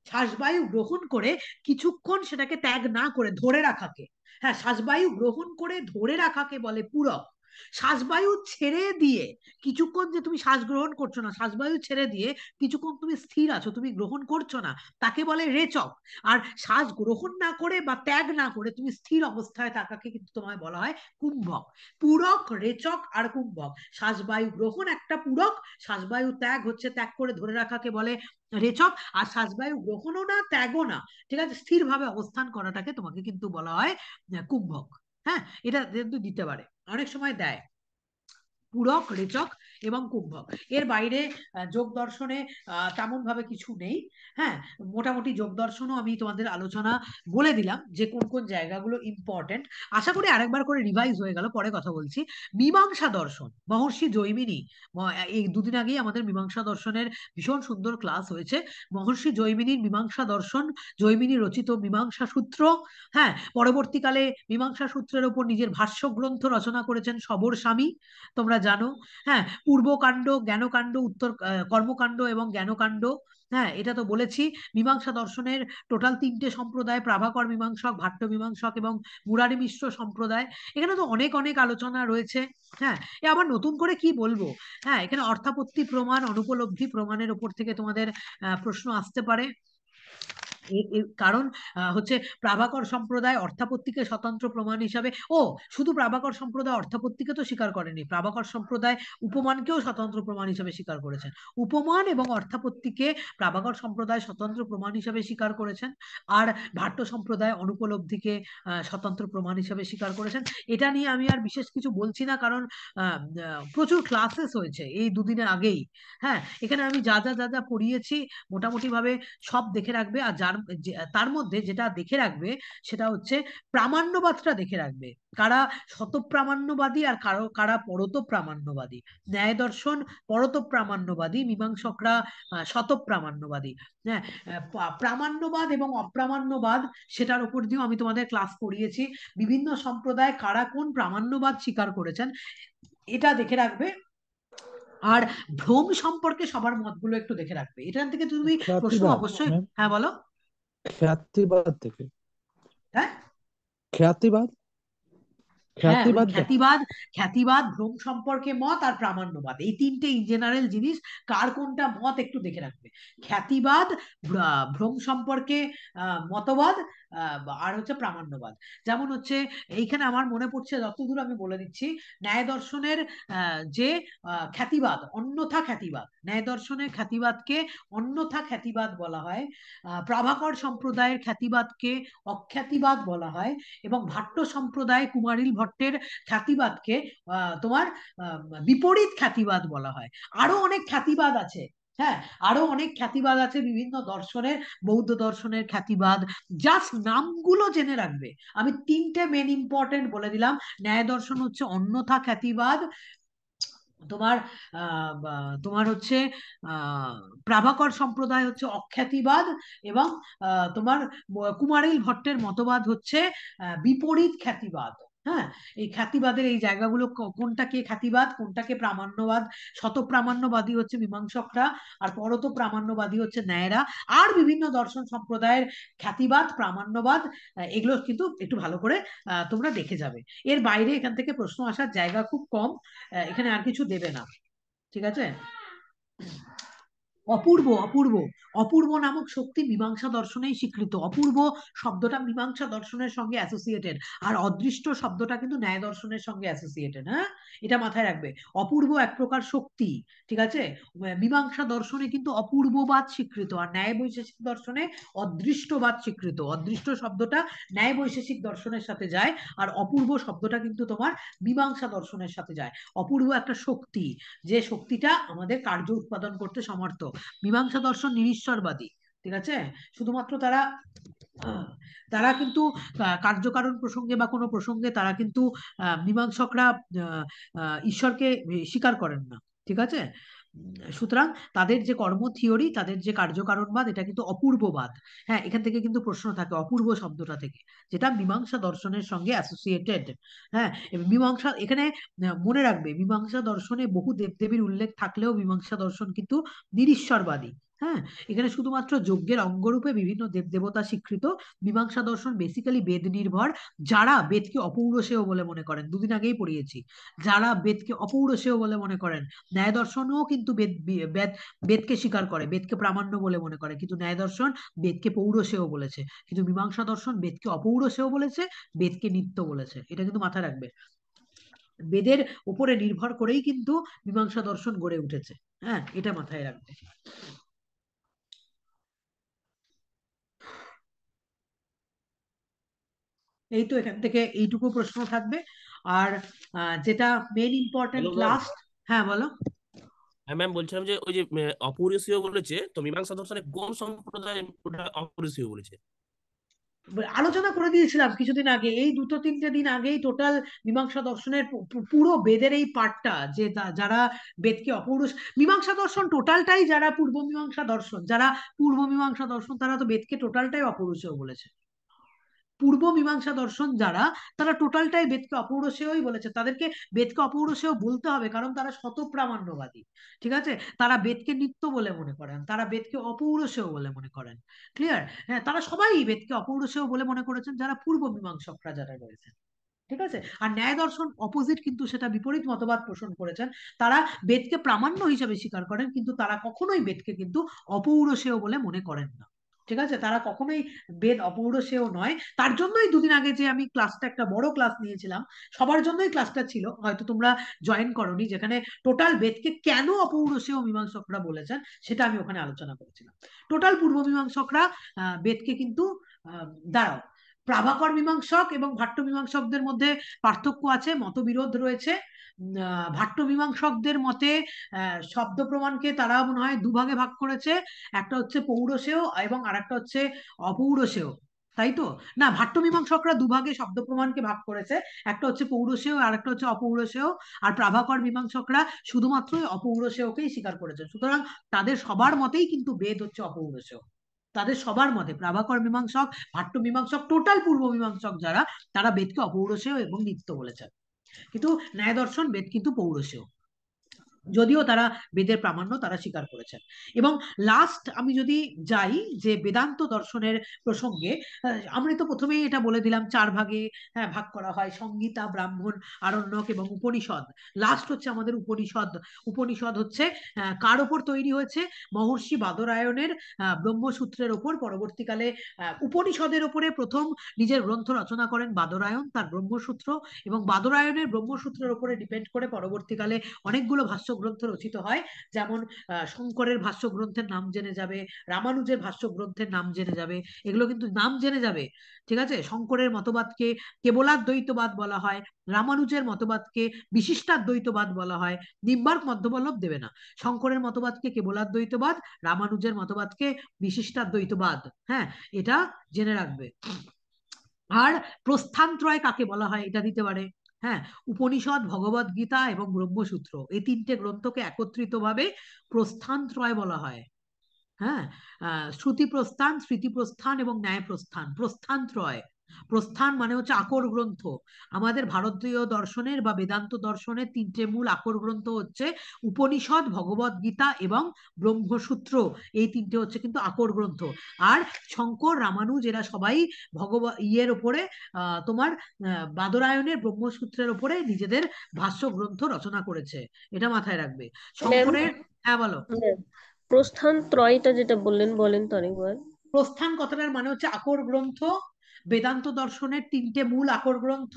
শ্বাসবায়ু গ্রহণ করে কিছুক্ষণ সেটাকে ত্যাগ না করে ধরে রাখাকে, হ্যাঁ, শ্বাসবায়ু গ্রহণ করে ধরে রাখাকে বলে পূরক। শ্বাসবায়ু ছেড়ে দিয়ে কিছুক্ষণ যে তুমি শ্বাস গ্রহণ করছো না, শ্বাসবায়ু ছেড়ে দিয়ে কিছুক্ষণ তুমি স্থির আছো, তুমি গ্রহণ করছো না, তাকে বলে রেচক। আর শ্বাস গ্রহণ না করে বা ত্যাগ না করে তুমি স্থির অবস্থায় থাকাকে কিন্তু তোমায় বলা হয় কুম্ভক। পূরক, রেচক আর কুম্ভক। শ্বাসবায়ু গ্রহণ একটা পূরক, শ্বাসবায়ু ত্যাগ হচ্ছে ত্যাগ করে ধরে রাখাকে বলে রেচক, আর শ্বাসবায়ু গ্রহণও না ত্যাগও না, ঠিক আছে, স্থিরভাবে অবস্থান করাটাকে তোমাকে কিন্তু বলা হয় কুম্ভক। হ্যাঁ, এটা কিন্তু দিতে পারে, অনেক সময় দেয় পূরক, রেচক এবং কুম্ভক। এর বাইরে যোগ দর্শনে তেমন ভাবে কিছু নেই। হ্যাঁ, মোটামুটি যোগ দর্শনও আমি তোমাদের আলোচনা বলে দিলাম যে কোন কোন জায়গাগুলো ইম্পর্টেন্ট। আশা করি আরেকবার করে রিভাইজ হয়ে গেল, পরে কথা বলছি। মীমাংসা দর্শন, মহর্ষি জৈমিনী, এই দুদিন আগেই আমাদের মীমাংসা দর্শনের ভীষণ সুন্দর ক্লাস হয়েছে। মহর্ষি জৈমিনীর মীমাংসা দর্শন, জৈমিনী রচিত মীমাংসা সূত্র। হ্যাঁ, পরবর্তীকালে মীমাংসা সূত্রের উপর নিজের ভাষ্য গ্রন্থ রচনা করেছেন সবর স্বামী, তোমরা জানো। হ্যাঁ, পূর্বকাণ্ড, জ্ঞানকাণ্ড, উত্তর কর্মকাণ্ড এবং জ্ঞানকাণ্ড। হ্যাঁ, এটা তো বলেছি। মীমাংসা দর্শনের টোটাল 3টে সম্প্রদায়, প্রাভাকর মীমাংসক, ভাট্ট মীমাংসক এবং মুরারি মিশ্র সম্প্রদায়। এখানে তো অনেক অনেক আলোচনা রয়েছে। হ্যাঁ, এ আবার নতুন করে কি বলবো। হ্যাঁ, এখানে অর্থাপত্তি প্রমাণ, অনুপলব্ধি প্রমাণের উপর থেকে তোমাদের প্রশ্ন আসতে পারে। কারণ হচ্ছে প্রাভাকর সম্প্রদায় অর্থাপত্তিকে স্বতন্ত্র প্রমাণ হিসাবে, শুধু প্রাভাকর সম্প্রদায় অর্থাপত্তিকে তো স্বীকার করেনি, প্রাভাকর সম্প্রদায় উপমানকেও স্বতন্ত্র প্রমাণ হিসাবে স্বীকার করেছেন। উপমান এবং অর্থাপত্তিকে প্রাভাকর সম্প্রদায় স্বতন্ত্র প্রমাণ হিসাবে স্বীকার করেছেন, আর ভাট্ট সম্প্রদায় অনুপলব্ধিকে স্বতন্ত্র প্রমাণ হিসাবে স্বীকার করেছেন। এটা নিয়ে আমি আর বিশেষ কিছু বলছি না, কারণ প্রচুর ক্লাসেস হয়েছে এই দুদিনের আগেই। হ্যাঁ, এখানে আমি যা যা যা যা পড়িয়েছি মোটামুটি ভাবে সব দেখে রাখবে। আর তার মধ্যে যেটা দেখে রাখবে সেটা হচ্ছে প্রামাণ্যবাদটা দেখে রাখবে, কারা শতপ্রামাণ্যবাদী আর কারা পরতপ্রামাণ্যবাদী। ন্যায় দর্শন পরতপ্রামাণ্যবাদী, মীমাংসকরা শতপ্রামাণ্যবাদী। হ্যাঁ, প্রামাণ্যবাদ এবং অপ্রামাণ্যবাদ, সেটার উপর দিয়েও আমি তোমাদের ক্লাস করিয়েছি। বিভিন্ন সম্প্রদায় কারা কোন প্রামাণ্যবাদ স্বীকার করেছেন, এটা দেখে রাখবে। আর ভ্রম সম্পর্কে সবার মতগুলো একটু দেখে রাখবে, এখান থেকে তুমি প্রশ্ন খ্যাতিবাদ অবশ্যই। ম্যাম, হ্যাঁ, বলো। খ্যাতিবাদ থেকে। হ্যাঁ, খ্যাতিবাদ, হ্যাঁ, ওই খ্যাতিবাদ দেখো। খ্যাতিবাদ, খ্যাতিবাদ, ভ্রম সম্পর্কে মত আর প্রামাণ্যবাদ, এই 3টে ইন জেনারেল জিনিস, কার কোনটা মত একটু দেখে রাখবে। খ্যাতিবাদ, ভ্রম সম্পর্কে মতবাদ, আর হচ্ছে প্রামাণ্যবাদ। যেমন হচ্ছে এইখানে আমার মনে পড়ছে যতদূর আমি বলে দিচ্ছি, ন্যায় দর্শনের যে খ্যাতিবাদ, অন্যথা খ্যাতিবাদ, ন্যায় দর্শনের খ্যাতিবাদকে অন্যথা খ্যাতিবাদ বলা হয়। প্রাভাকর সম্প্রদায়ের খ্যাতিবাদকে অখ্যাতিবাদ বলা হয়, এবং ভাট্ট সম্প্রদায় কুমারিল ভট্টের খ্যাতিবাদকে তোমার বিপরীত খ্যাতিবাদ বলা হয়। আরো অনেক খ্যাতিবাদ আছে, হ্যাঁ, আরো অনেক খ্যাতিবাদ আছে বিভিন্ন দর্শনের, বৌদ্ধ দর্শনের খ্যাতিবাদ। জাস্ট নামগুলো জেনে রাখবে। আমি তিনটে মেন ইম্পর্টেন্ট বলে দিলাম। ন্যায় দর্শন হচ্ছে অন্যথা খ্যাতিবাদ, তোমার তোমার হচ্ছে আহ প্রাভাকর সম্প্রদায় হচ্ছে অখ্যাতিবাদ, এবং তোমার কুমারিল ভট্টের মতবাদ হচ্ছে বিপরীত খ্যাতিবাদ। হ্যাঁ, এই খ্যাতিবাদের এই জায়গাগুলো কোনটাকে খ্যাতিবাদ, কোনটাকে প্রামাণ্যবাদ। শত প্রামাণ্যবাদী হচ্ছে মীমাংসকরা, আর পরত প্রামাণ্যবাদী হচ্ছে ন্যায়রা। আর বিভিন্ন দর্শন সম্প্রদায়ের খ্যাতিবাদ, প্রামাণ্যবাদ, এগুলো কিন্তু একটু ভালো করে তোমরা দেখে যাবে। এর বাইরে এখান থেকে প্রশ্ন আসার জায়গা খুব কম, এখানে আর কিছু দেবে না। ঠিক আছে। অপূর্ব, অপূর্ব, অপূর্ব নামক শক্তি মীমাংসা দর্শনেই স্বীকৃত। অপূর্ব শব্দটা মীমাংসা দর্শনের সঙ্গে অ্যাসোসিয়েটেড, আর অদৃষ্ট শব্দটা কিন্তু ন্যায় দর্শনের সঙ্গে অ্যাসোসিয়েটেড। হ্যাঁ, এটা মাথায় রাখবে। অপূর্ব এক প্রকার শক্তি, ঠিক আছে। মীমাংসা দর্শনে কিন্তু অপূর্ববাদ স্বীকৃত, আর ন্যায় বৈশেষিক দর্শনে অদৃষ্টবাদ স্বীকৃত। অদৃষ্ট শব্দটা ন্যায় বৈশেষিক দর্শনের সাথে যায়, আর অপূর্ব শব্দটা কিন্তু তোমার মীমাংসা দর্শনের সাথে যায়। অপূর্ব একটা শক্তি, যে শক্তিটা আমাদের কার্য উৎপাদন করতে সমর্থ। মীমাংসা দর্শন নিরীশ্বরবাদী, ঠিক আছে। শুধুমাত্র তারা তারা কিন্তু কার্যকারণ প্রসঙ্গে বা কোনো প্রসঙ্গে তারা কিন্তু মীমাংসকরা ঈশ্বরকে স্বীকার করেন না, ঠিক আছে। সুতরাং তাদের যে কর্ম থিওরি, তাদের যে কার্যকারণবাদ, এটা কিন্তু অপূর্ববাদ। হ্যাঁ, এখান থেকে কিন্তু প্রশ্ন থাকে অপূর্ব শব্দটা থেকে, যেটা মীমাংসা দর্শনের সঙ্গে অ্যাসোসিয়েটেড। হ্যাঁ, মীমাংসা এখানে মনে রাখবে, মীমাংসা দর্শনে বহু দেবদেবীর উল্লেখ থাকলেও মীমাংসা দর্শন কিন্তু নিরীশ্বরবাদী। হ্যাঁ, এখানে শুধুমাত্র যজ্ঞের অঙ্গরূপে বিভিন্ন দেবদেবতা স্বীকৃত। মীমাংসা দর্শন বেসিক্যালি বেদ নির্ভর। যারা বেদকে অপৌরুষেয় বলে মনে করেন, দুদিন আগেই পড়িয়েছি, যারা বেদকে অপৌরুষেয় বলে মনে করেন, ন্যায় দর্শনও কিন্তু বেদ বেদকে স্বীকার করে, বেদকে প্রামাণ্য বলে মনে করে, কিন্তু ন্যায় দর্শন বেদকে পৌরুষেয় বলেছে। কিন্তু মীমাংসা দর্শন বেদকে অপৌরুষেয় বলেছে, বেদকে নিত্য বলেছে। এটা কিন্তু মাথায় রাখবে। বেদের উপরে নির্ভর করেই কিন্তু মীমাংসা দর্শন গড়ে উঠেছে। হ্যাঁ, এটা মাথায় রাখবে। এই তো এখান থেকে এইটুকু প্রশ্ন থাকবে। আর যেটা main important hello ma'am. Last. হ্যাঁ, বলো। হ্যাঁ ম্যাম, বলছিলাম যে ওই যে অপরিসীয় বলেছে, তো মীমাংসা দর্শনে কোন সম্প্রদায় ওটা অপরিসীয় বলেছে? আলোচনা করে দিয়েছিলাম কিছুদিন আগে, এই দুটো তিনটে দিন আগেই টোটাল মীমাংসা দর্শনের পুরো বেদের এই পার্টটা, যে যারা বেদকে অপৌরুষ, মীমাংসা দর্শন টোটালটাই, যারা পূর্ব মীমাংসা দর্শন, যারা পূর্ব মীমাংসা দর্শন, তারা তো বেদকে টোটালটাই অপৌরুষেয় বলেছে। পূর্ব মীমাংসা দর্শন যারা, তারা টোটালটাই বেদকে অপৌরুষেয়ই বলেছে। তাদেরকে বেদকে অপৌরুষেয় বলতে হবে, কারণ তারা শতপ্রামাণ্যবাদী, ঠিক আছে। তারা বেদকে নিত্য বলে মনে করেন, তারা বেদকে অপৌরুষেয় বলে মনে করেন। ক্লিয়ার? হ্যাঁ, তারা সবাই বেদকে অপৌরুষেয় বলে মনে করেছেন, যারা পূর্ব মীমাংসকরা যারা রয়েছেন, ঠিক আছে। আর ন্যায় দর্শন অপোজিট, কিন্তু সেটা বিপরীত মতবাদ পোষণ করেছেন। তারা বেদকে প্রামাণ্য হিসেবে স্বীকার করেন, কিন্তু তারা কখনোই বেদকে কিন্তু অপৌরুষেয় বলে মনে করেন না, ঠিক আছে। তারা কখনোই বেদ অপৌরুষেয় নয়। তার জন্যই দুদিন আগে যে আমি ক্লাসটা, একটা বড় ক্লাস নিয়েছিলাম, সবার জন্যই ক্লাসটা ছিল, হয়তো তোমরা জয়েন করোনি, যেখানে টোটাল বেদকে কেন অপৌরুষেয় মীমাংসকরা বলেছেন সেটা আমি ওখানে আলোচনা করেছিলাম। টোটাল পূর্ব মীমাংসকরা বেদকে কিন্তু দাঁড়াও, প্রাভাকর মীমাংসক এবং ভাট্ট মীমাংসকদের মধ্যে পার্থক্য আছে, মতবিরোধ রয়েছে। ভাট্ট মীমাংসকদের মতে শব্দ প্রমাণকে তারা মনে হয় দুভাগে ভাগ করেছে, একটা হচ্ছে পৌরসেয় এবং আরেকটা হচ্ছে অপৌরসেয়, তাই তো? না, ভাট্ট মীমাংসকরা দুভাগে শব্দ প্রমাণকে ভাগ করেছে, একটা হচ্ছে পৌরসেয় আর একটা হচ্ছে অপৌরসেয়। আর প্রাভাকর মীমাংসকরা শুধুমাত্র অপৌরসেয়কেই স্বীকার করেছেন। সুতরাং তাদের সবার মতেই কিন্তু বেদ হচ্ছে অপৌরসেয়, তাদের সবার মতে। প্রাভাকর মীমাংসক, ভাট্ট মীমাংসক, টোটাল পূর্ব মীমাংসক যারা, তারা বেদকে অপৌরসেয় এবং নিত্য বলেছেন। কিন্তু ন্যায় দর্শন বেদ কিন্তু পৌরসেয়, যদিও তারা বেদের প্রামাণ্য তারা স্বীকার করেছেন। এবং লাস্ট আমি যদি যাই যে বেদান্ত দর্শনের প্রসঙ্গে, আমরা তো প্রথমেই এটা বলে দিলাম, চার ভাগে ভাগ করা হয়: সংগীতা, ব্রাহ্মণ, আরণ্যক এবং উপনিষদ। লাস্ট হচ্ছে আমাদের উপনিষদ। উপনিষদ হচ্ছে কার ওপর তৈরি হয়েছে? মহর্ষি বাদরায়ণের ব্রহ্মসূত্রের ওপর। পরবর্তীকালে উপনিষদের ওপরে প্রথম নিজের গ্রন্থ রচনা করেন বাদরায়ণ, তার ব্রহ্মসূত্র। এবং বাদরায়ণের ব্রহ্মসূত্রের ওপরে ডিপেন্ড করে পরবর্তীকালে অনেকগুলো ভাষ্য ভাষ্যগ্রন্থ রচিত হয়, যেমন শঙ্করের ভাষ্যগ্রন্থের নাম জেনে যাবে, রামানুজের ভাষ্যগ্রন্থের নাম জেনে যাবে, এগুলো কিন্তু নাম জেনে যাবে। ঠিক আছে, শঙ্করের মতবাদকে কেবলাদ্বৈতবাদ বলা হয়, রামানুজের মতবাদকে বিশিষ্টাদ্বৈতবাদ বলা হয়। নিম্বার্ক মধ্যবল্লভ দেবে না। শঙ্করের মতবাদকে কেবলাদ্বৈতবাদ, রামানুজের মতবাদকে বিশিষ্টাদ্বৈতবাদ। হ্যাঁ, এটা জেনে রাখবে। আর প্রস্থানত্রয় কাকে বলা হয় এটা দিতে পারে। হ্যাঁ, উপনিষদ, ভগবদ গীতা এবং ব্রহ্মসূত্র, এই তিনটে গ্রন্থকে একত্রিতভাবে প্রস্থানত্রয় বলা হয়। হ্যাঁ, শ্রুতি প্রস্থান, স্মৃতি প্রস্থান এবং ন্যায় প্রস্থান, প্রস্থানত্রয়। প্রস্থান মানে হচ্ছে আকর গ্রন্থ। আমাদের ভারতীয় দর্শনের বা বেদান্ত দর্শনের তিনটে মূল আকর গ্রন্থ হচ্ছে উপনিষদ, ভগবদ গীতা এবং ব্রহ্মসূত্র। এই তিনটে হচ্ছে কিন্তু আকর গ্রন্থ। আর শঙ্কর, রামানুজ এরা সবাই ইয়ের ওপরে তোমার বাদরায়ণের ব্রহ্মসূত্রের ওপরে নিজেদের ভাষ্য গ্রন্থ রচনা করেছে, এটা মাথায় রাখবে। ম্যাম, শঙ্করের, হ্যাঁ বলো। প্রস্থান ত্রয়টা যেটা বললেন, বলেন তো আরেকবার। প্রস্থান কথাটার মানে হচ্ছে আকর গ্রন্থ, বেদান্ত দর্শনের তিনটে মূল আকর গ্রন্থ,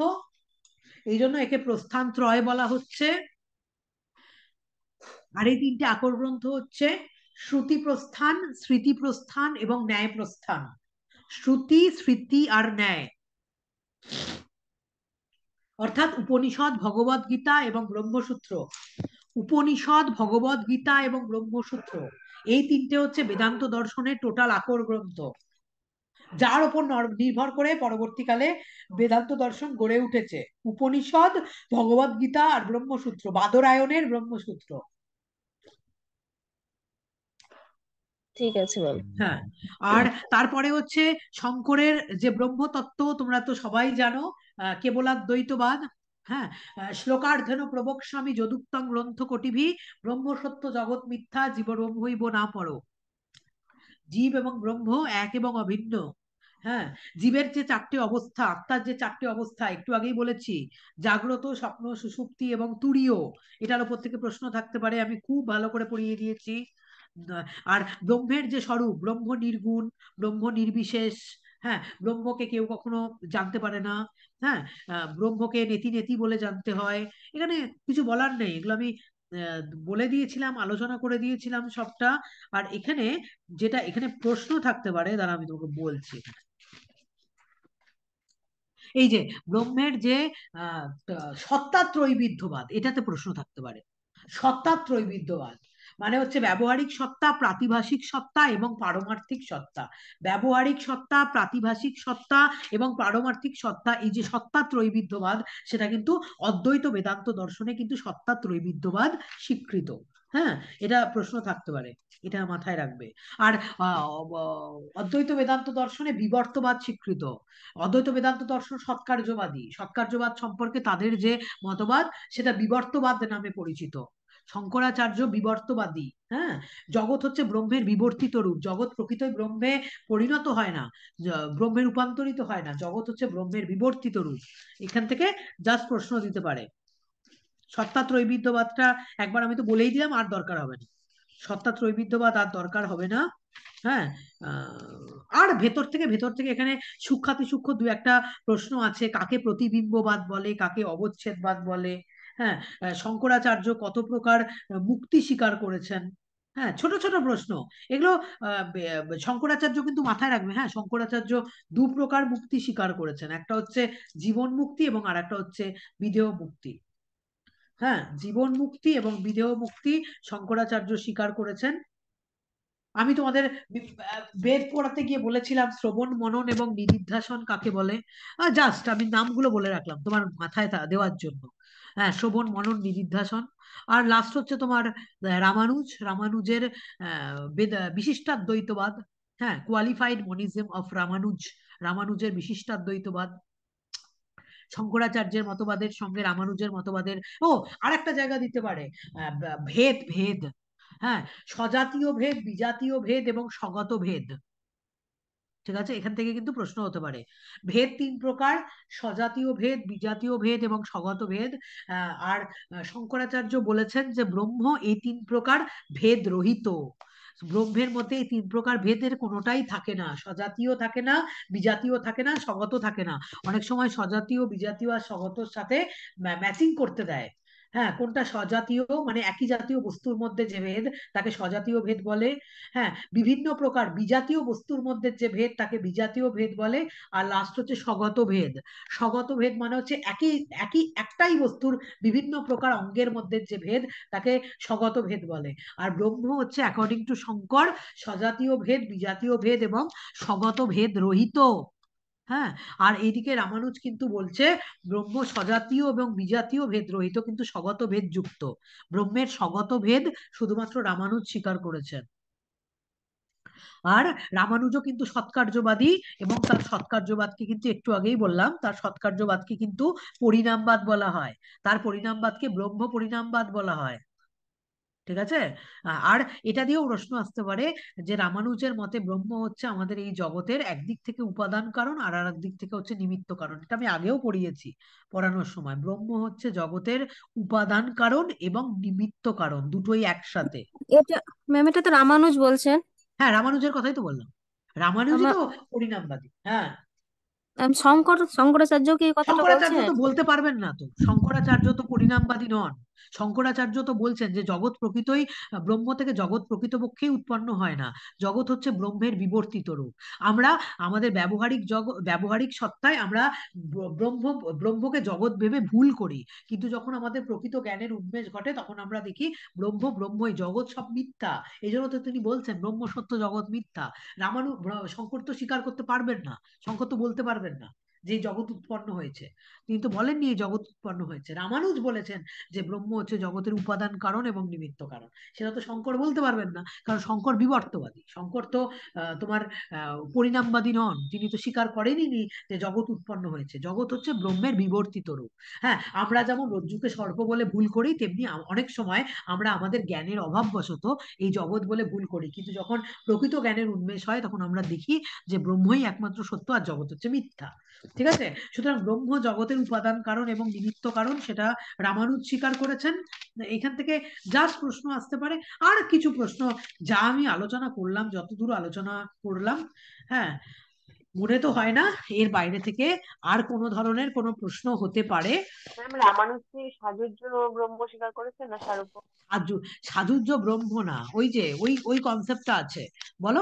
এই জন্য একে প্রস্থান ত্রয় বলা হচ্ছে। আর এই তিনটে আকর গ্রন্থ হচ্ছে শ্রুতি প্রস্থান, স্মৃতি প্রস্থান এবং ন্যায় প্রস্থান। শ্রুতি, স্মৃতি আর ন্যায়, অর্থাৎ উপনিষদ, ভগবদ গীতা এবং ব্রহ্মসূত্র। উপনিষদ, ভগবদ গীতা এবং ব্রহ্মসূত্র, এই তিনটে হচ্ছে বেদান্ত দর্শনের টোটাল আকর গ্রন্থ, যার উপর নির্ভর করে পরবর্তীকালে বেদান্ত দর্শন গড়ে উঠেছে। উপনিষদ, ভগবদ গীতা আর ব্রহ্মসূত্র, বাদরায়ণের ব্রহ্মসূত্র। ঠিক আছে ম্যাম। হ্যাঁ, আর তারপরে হচ্ছে শঙ্করের যে ব্রহ্মতত্ত্ব, তোমরা তো সবাই জানো, কেবলাদ্বৈতবাদ। হ্যাঁ, শ্লোকার্ধেন প্রবক্ষ্যামি যদুক্তং গ্রন্থ কোটিভি ব্রহ্মসত্য জগৎ মিথ্যা জীব ব্রহ্মৈব না পরো। জীব এবং ব্রহ্ম এক এবং অভিন্ন। হ্যাঁ, জীবের যে চারটি অবস্থা, আত্মার যে চারটি অবস্থা একটু আগেই বলেছি, জাগ্রত, স্বপ্ন, সুষুপ্তি এবং তুরীয়, এটার উপর থেকে প্রশ্ন থাকতে পারে, আমি খুব ভালো করে পড়িয়ে দিয়েছি। আর ব্রহ্মের যে স্বরূপ, ব্রহ্ম নির্গুণ, ব্রহ্ম নির্বিশেষ। হ্যাঁ, ব্রহ্মকে কেউ কখনো জানতে পারে না। হ্যাঁ, ব্রহ্মকে নেতি নেতি বলে জানতে হয়। এখানে কিছু বলার নেই, এগুলো আমি বলে দিয়েছিলাম, আলোচনা করে দিয়েছিলাম সবটা। আর এখানে যেটা এখানে প্রশ্ন থাকতে পারে, দাঁড়া আমি তোমাকে বলছি। এই যে ব্রহ্মের যে সত্তাত্রয়ীবিধ্যবাদ, এটাতে প্রশ্ন থাকতে পারে। সত্তাত্রয়ীবিধ্যবাদ মানে হচ্ছে ব্যবহারিক সত্তা, প্রাতিভাসিক সত্তা এবং পারমার্থিক সত্তা। ব্যবহারিক সত্তা, প্রাতিভাসিক সত্তা এবং পারমার্থিক সত্তা, এই যে সত্তাত্রয়ীবিধ্যবাদ, সেটা কিন্তু অদ্বৈত বেদান্ত দর্শনে কিন্তু সত্তাত্রয়ীবিধ্যবাদ স্বীকৃত। হ্যাঁ, এটা প্রশ্ন থাকতে পারে, এটা মাথায় রাখবে। আর অদ্বৈত বেদান্ত দর্শনে বিবর্তবাদ স্বীকৃত। অদ্বৈত বেদান্ত দর্শন সৎকার্যবাদী, সৎকার্যবাদ সম্পর্কে তাদের যে মতবাদ, সেটা বিবর্তবাদ নামে পরিচিত। শঙ্করাচার্য বিবর্তবাদী। হ্যাঁ, জগৎ হচ্ছে ব্রহ্মের বিবর্তিত রূপ, জগৎ প্রকৃতই ব্রহ্মে পরিণত হয় না, ব্রহ্মে রূপান্তরিত হয় না, জগৎ হচ্ছে ব্রহ্মের বিবর্তিত রূপ। এখান থেকে জাস্ট প্রশ্ন দিতে পারে। সত্তাত্রয়ীবিদ্যবাদটা একবার আমি তো বলেই দিলাম, আর দরকার হবে না, সত্তাত্রয়ীবিদ্যবাদ আর দরকার হবে না। হ্যাঁ, আর ভেতর থেকে এখানে সূক্ষ্মাতি সূক্ষ্ম দু একটা প্রশ্ন আছে, কাকে প্রতিবিম্ববাদ বলে, কাকে অবচ্ছেদবাদ বলে। হ্যাঁ, শঙ্করাচার্য কত প্রকার মুক্তি স্বীকার করেছেন। হ্যাঁ, ছোট ছোট প্রশ্ন এগুলো। শঙ্করাচার্য কিন্তু মাথায় রাখবে, হ্যাঁ, শঙ্করাচার্য দু প্রকার মুক্তি স্বীকার করেছেন, একটা হচ্ছে জীবন মুক্তি এবং আর একটা হচ্ছে বিদেহ মুক্তি। হ্যাঁ, জীবন মুক্তি এবং বিদেহ মুক্তি শঙ্করাচার্য স্বীকার করেছেন। আমি তোমাদের বেদ পড়াতে গিয়ে বলেছিলাম শ্রবণ, মনন এবং নিদিধ্যাসন কাকে বলে। জাস্ট আমি নামগুলো বলে রাখলাম তোমার মাথায় দেওয়ার জন্য। হ্যাঁ, শ্রবণ, মনন, নিদিধ্যাসন। আর লাস্ট হচ্ছে তোমার রামানুজের বিশিষ্টাদ্বৈতবাদ। হ্যাঁ, কোয়ালিফাইড মনিজম অফ রামানুজের বিশিষ্টাদ্বৈতবাদ। শঙ্করাচার্যের মতবাদের সঙ্গে রামানুজের মতবাদের। ও, আর একটা জায়গা দিতে পারে, ভেদ ভেদ। হ্যাঁ, সজাতীয় ভেদ, বিজাতীয় ভেদ এবং স্বগত ভেদ। ঠিক আছে, এখান থেকে কিন্তু প্রশ্ন হতে পারে। ভেদ তিন প্রকার, সজাতীয় ভেদ, বিজাতীয় ভেদ এবং স্বগত ভেদ। আর শঙ্করাচার্য বলেছেন যে ব্রহ্ম এই তিন প্রকার ভেদ রহিত। ব্রহ্মের মধ্যে এই তিন প্রকার ভেদের কোনোটাই থাকে না, সজাতীয় থাকে না, বিজাতীয় থাকে না, স্বগত থাকে না। অনেক সময় সজাতীয়, বিজাতীয় আর স্বগতর সাথে ম্যাচিং করতে দেয়। হ্যাঁ, কোনটা স্বজাতীয় মানে একই জাতীয় বস্তুর মধ্যে যে ভেদ তাকে স্বজাতীয় ভেদ বলে। হ্যাঁ, বিভিন্ন প্রকার বিজাতীয় বস্তুর মধ্যে যে ভেদ তাকে বিজাতীয় ভেদ বলে। আর লাস্ট হচ্ছে স্বগত ভেদ। স্বগত ভেদ মানে হচ্ছে একই একই একটাই বস্তুর বিভিন্ন প্রকার অঙ্গের মধ্যে যে ভেদ তাকে স্বগত ভেদ বলে। আর ব্রহ্ম হচ্ছে অ্যাকর্ডিং টু শঙ্কর স্বজাতীয় ভেদ, বিজাতীয় ভেদ এবং স্বগত ভেদ রহিত। হ্যাঁ, আর এইদিকে রামানুজ কিন্তু বলছে ব্রহ্ম স্বজাতীয় এবং বিজাতীয় ভেদ রহিত কিন্তু স্বগত ভেদ যুক্ত। ব্রহ্মের স্বগত ভেদ শুধুমাত্র রামানুজ স্বীকার করেছেন। আর রামানুজও কিন্তু সৎকার্যবাদী, এবং তার সৎকার্যবাদকে কিন্তু একটু আগেই বললাম, তার সৎকার্যবাদকে কিন্তু পরিণামবাদ বলা হয়। তার পরিণামবাদকে ব্রহ্ম পরিণামবাদ বলা হয়। ঠিক আছে। আর এটা দিয়েও প্রশ্ন আসতে পারে যে রামানুজের মতে ব্রহ্ম হচ্ছে আমাদের এই জগতের একদিক থেকে উপাদান কারণ আর আর দিক থেকে হচ্ছে নিমিত্ত কারণ। এটা আমি আগেও পড়িয়েছি পড়ানোর সময়। ব্রহ্ম হচ্ছে জগতের উপাদান কারণ এবং নিমিত্ত কারণ, দুটোই একসাথে। এটা ম্যাম, এটা তো রামানুজ বলছেন। হ্যাঁ, রামানুজের কথাই তো বললাম, রামানুজই আমার তো পরিণামবাদী। হ্যাঁ, শঙ্করাচার্য কি এই কথাটা শঙ্করাচার্য বলছেন? তো বলতে পারবেন না, তো শঙ্করাচার্য তো পরিণামবাদী নন। শঙ্করাচার্য তো বলছেন যে জগৎ প্রকৃতই ব্রহ্ম থেকে জগৎ প্রকৃতপক্ষেই উৎপন্ন হয় না, জগৎ হচ্ছে ব্রহ্মের বিবর্তিত রূপ। আমরা আমাদের ব্যবহারিক সত্তায় আমরা ব্রহ্ম ব্রহ্মকে জগৎ ভেবে ভুল করি, কিন্তু যখন আমাদের প্রকৃত জ্ঞানের উন্মেষ ঘটে তখন আমরা দেখি ব্রহ্মই, জগৎ সব মিথ্যা। এই জন্য তো তিনি বলছেন ব্রহ্ম সত্য জগৎ মিথ্যা। শঙ্কর তো স্বীকার করতে পারবেন না, শঙ্কর তো বলতে পারবেন না যে এই জগৎ উৎপন্ন হয়েছে। তিনি তো বলেননি এই জগৎ উৎপন্ন হয়েছে। রামানুজ বলেছেন যে ব্রহ্ম হচ্ছে জগতের উপাদান কারণ এবং নিমিত্ত কারণ। সেটা তো শঙ্কর বলতে পারবেন না, কারণ শঙ্কর বিবর্তবাদী। শঙ্কর তো তোমার পরিণামবাদী নন। তিনি তো স্বীকার করেনই যে জগৎ উৎপন্ন হয়েছে। জগৎ হচ্ছে ব্রহ্মের বিবর্তিত রূপ। হ্যাঁ, আমরা যেমন রজ্জুকে সর্প বলে ভুল করি, তেমনি অনেক সময় আমরা আমাদের জ্ঞানের অভাববশত এই জগৎ বলে ভুল করি, কিন্তু যখন প্রকৃত জ্ঞানের উন্মেষ হয় তখন আমরা দেখি যে ব্রহ্মই একমাত্র সত্য আর জগৎ হচ্ছে মিথ্যা। ঠিক আছে। সুতরাং ব্রহ্ম জগতের উপাদান কারণ এবং নিমিত্ত কারণ, সেটা রামানুজ স্বীকার করেছেন। এখান থেকে জাস্ট প্রশ্ন আসতে পারে। আর কিছু প্রশ্ন যা আমি আলোচনা করলাম, যতদূর আলোচনা করলাম, হ্যাঁ, মনে তো হয় না এর বাইরে থেকে আর কোনো ধরনের কোনো প্রশ্ন হতে পারে। ম্যাম, রামানুজ কি সাযুজ্য ব্রহ্ম স্বীকার করেছেন না সারূপ্য? সাযুজ্য ব্রহ্ম না, ওই যে ওই ওই কনসেপ্টটা আছে, বলো।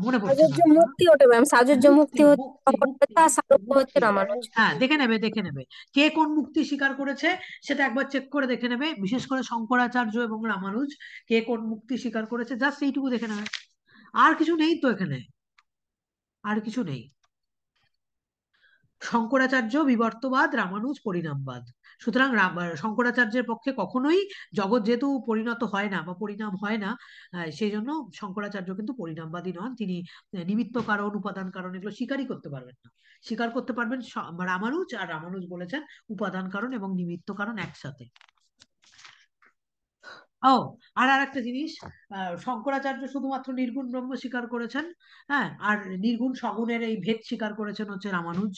মনে পড়ছে না। সাযুজ্য মুক্তি ওটা ম্যাম, সাযুজ্য মুক্তি মুক্তি হচ্ছে মুক্তি মুক্তি অপরতা, সারূপ্য হচ্ছে মুক্তি। রামানুজ। হ্যাঁ, দেখে নেবে দেখে নেবে কে কোন মুক্তি স্বীকার করেছে, সেটা একবার চেক করে দেখে নেবে। বিশেষ করে শঙ্করাচার্য এবং রামানুজ কে কোন মুক্তি স্বীকার করেছে, জাস্ট এইটুকু দেখে নেবে। আর কিছু নেই তো এখানে, আর কিছু নেই। শঙ্করাচার্য বিবর্তবাদ, রামানুজ পরিণামবাদ। সুতরাং শঙ্করাচার্যের পক্ষে কখনোই জগৎ যেহেতু পরিণত হয় না বা পরিণাম হয় না, সেই জন্য শঙ্করাচার্য কিন্তু পরিণামবাদী নন। তিনি নিমিত্ত কারণ, উপাদান কারণ এগুলো স্বীকারই করতে পারবেন না। স্বীকার করতে পারবেন রামানুজ, আর রামানুজ বলেছেন উপাদান কারণ এবং নিমিত্ত কারণ একসাথে। ও, আর একটা জিনিস, শঙ্করাচার্য শুধুমাত্র নির্গুণ ব্রহ্ম স্বীকার করেছেন। হ্যাঁ, আর নির্গুণ সগুণের এই ভেদ স্বীকার করেছেন হচ্ছে রামানুজ।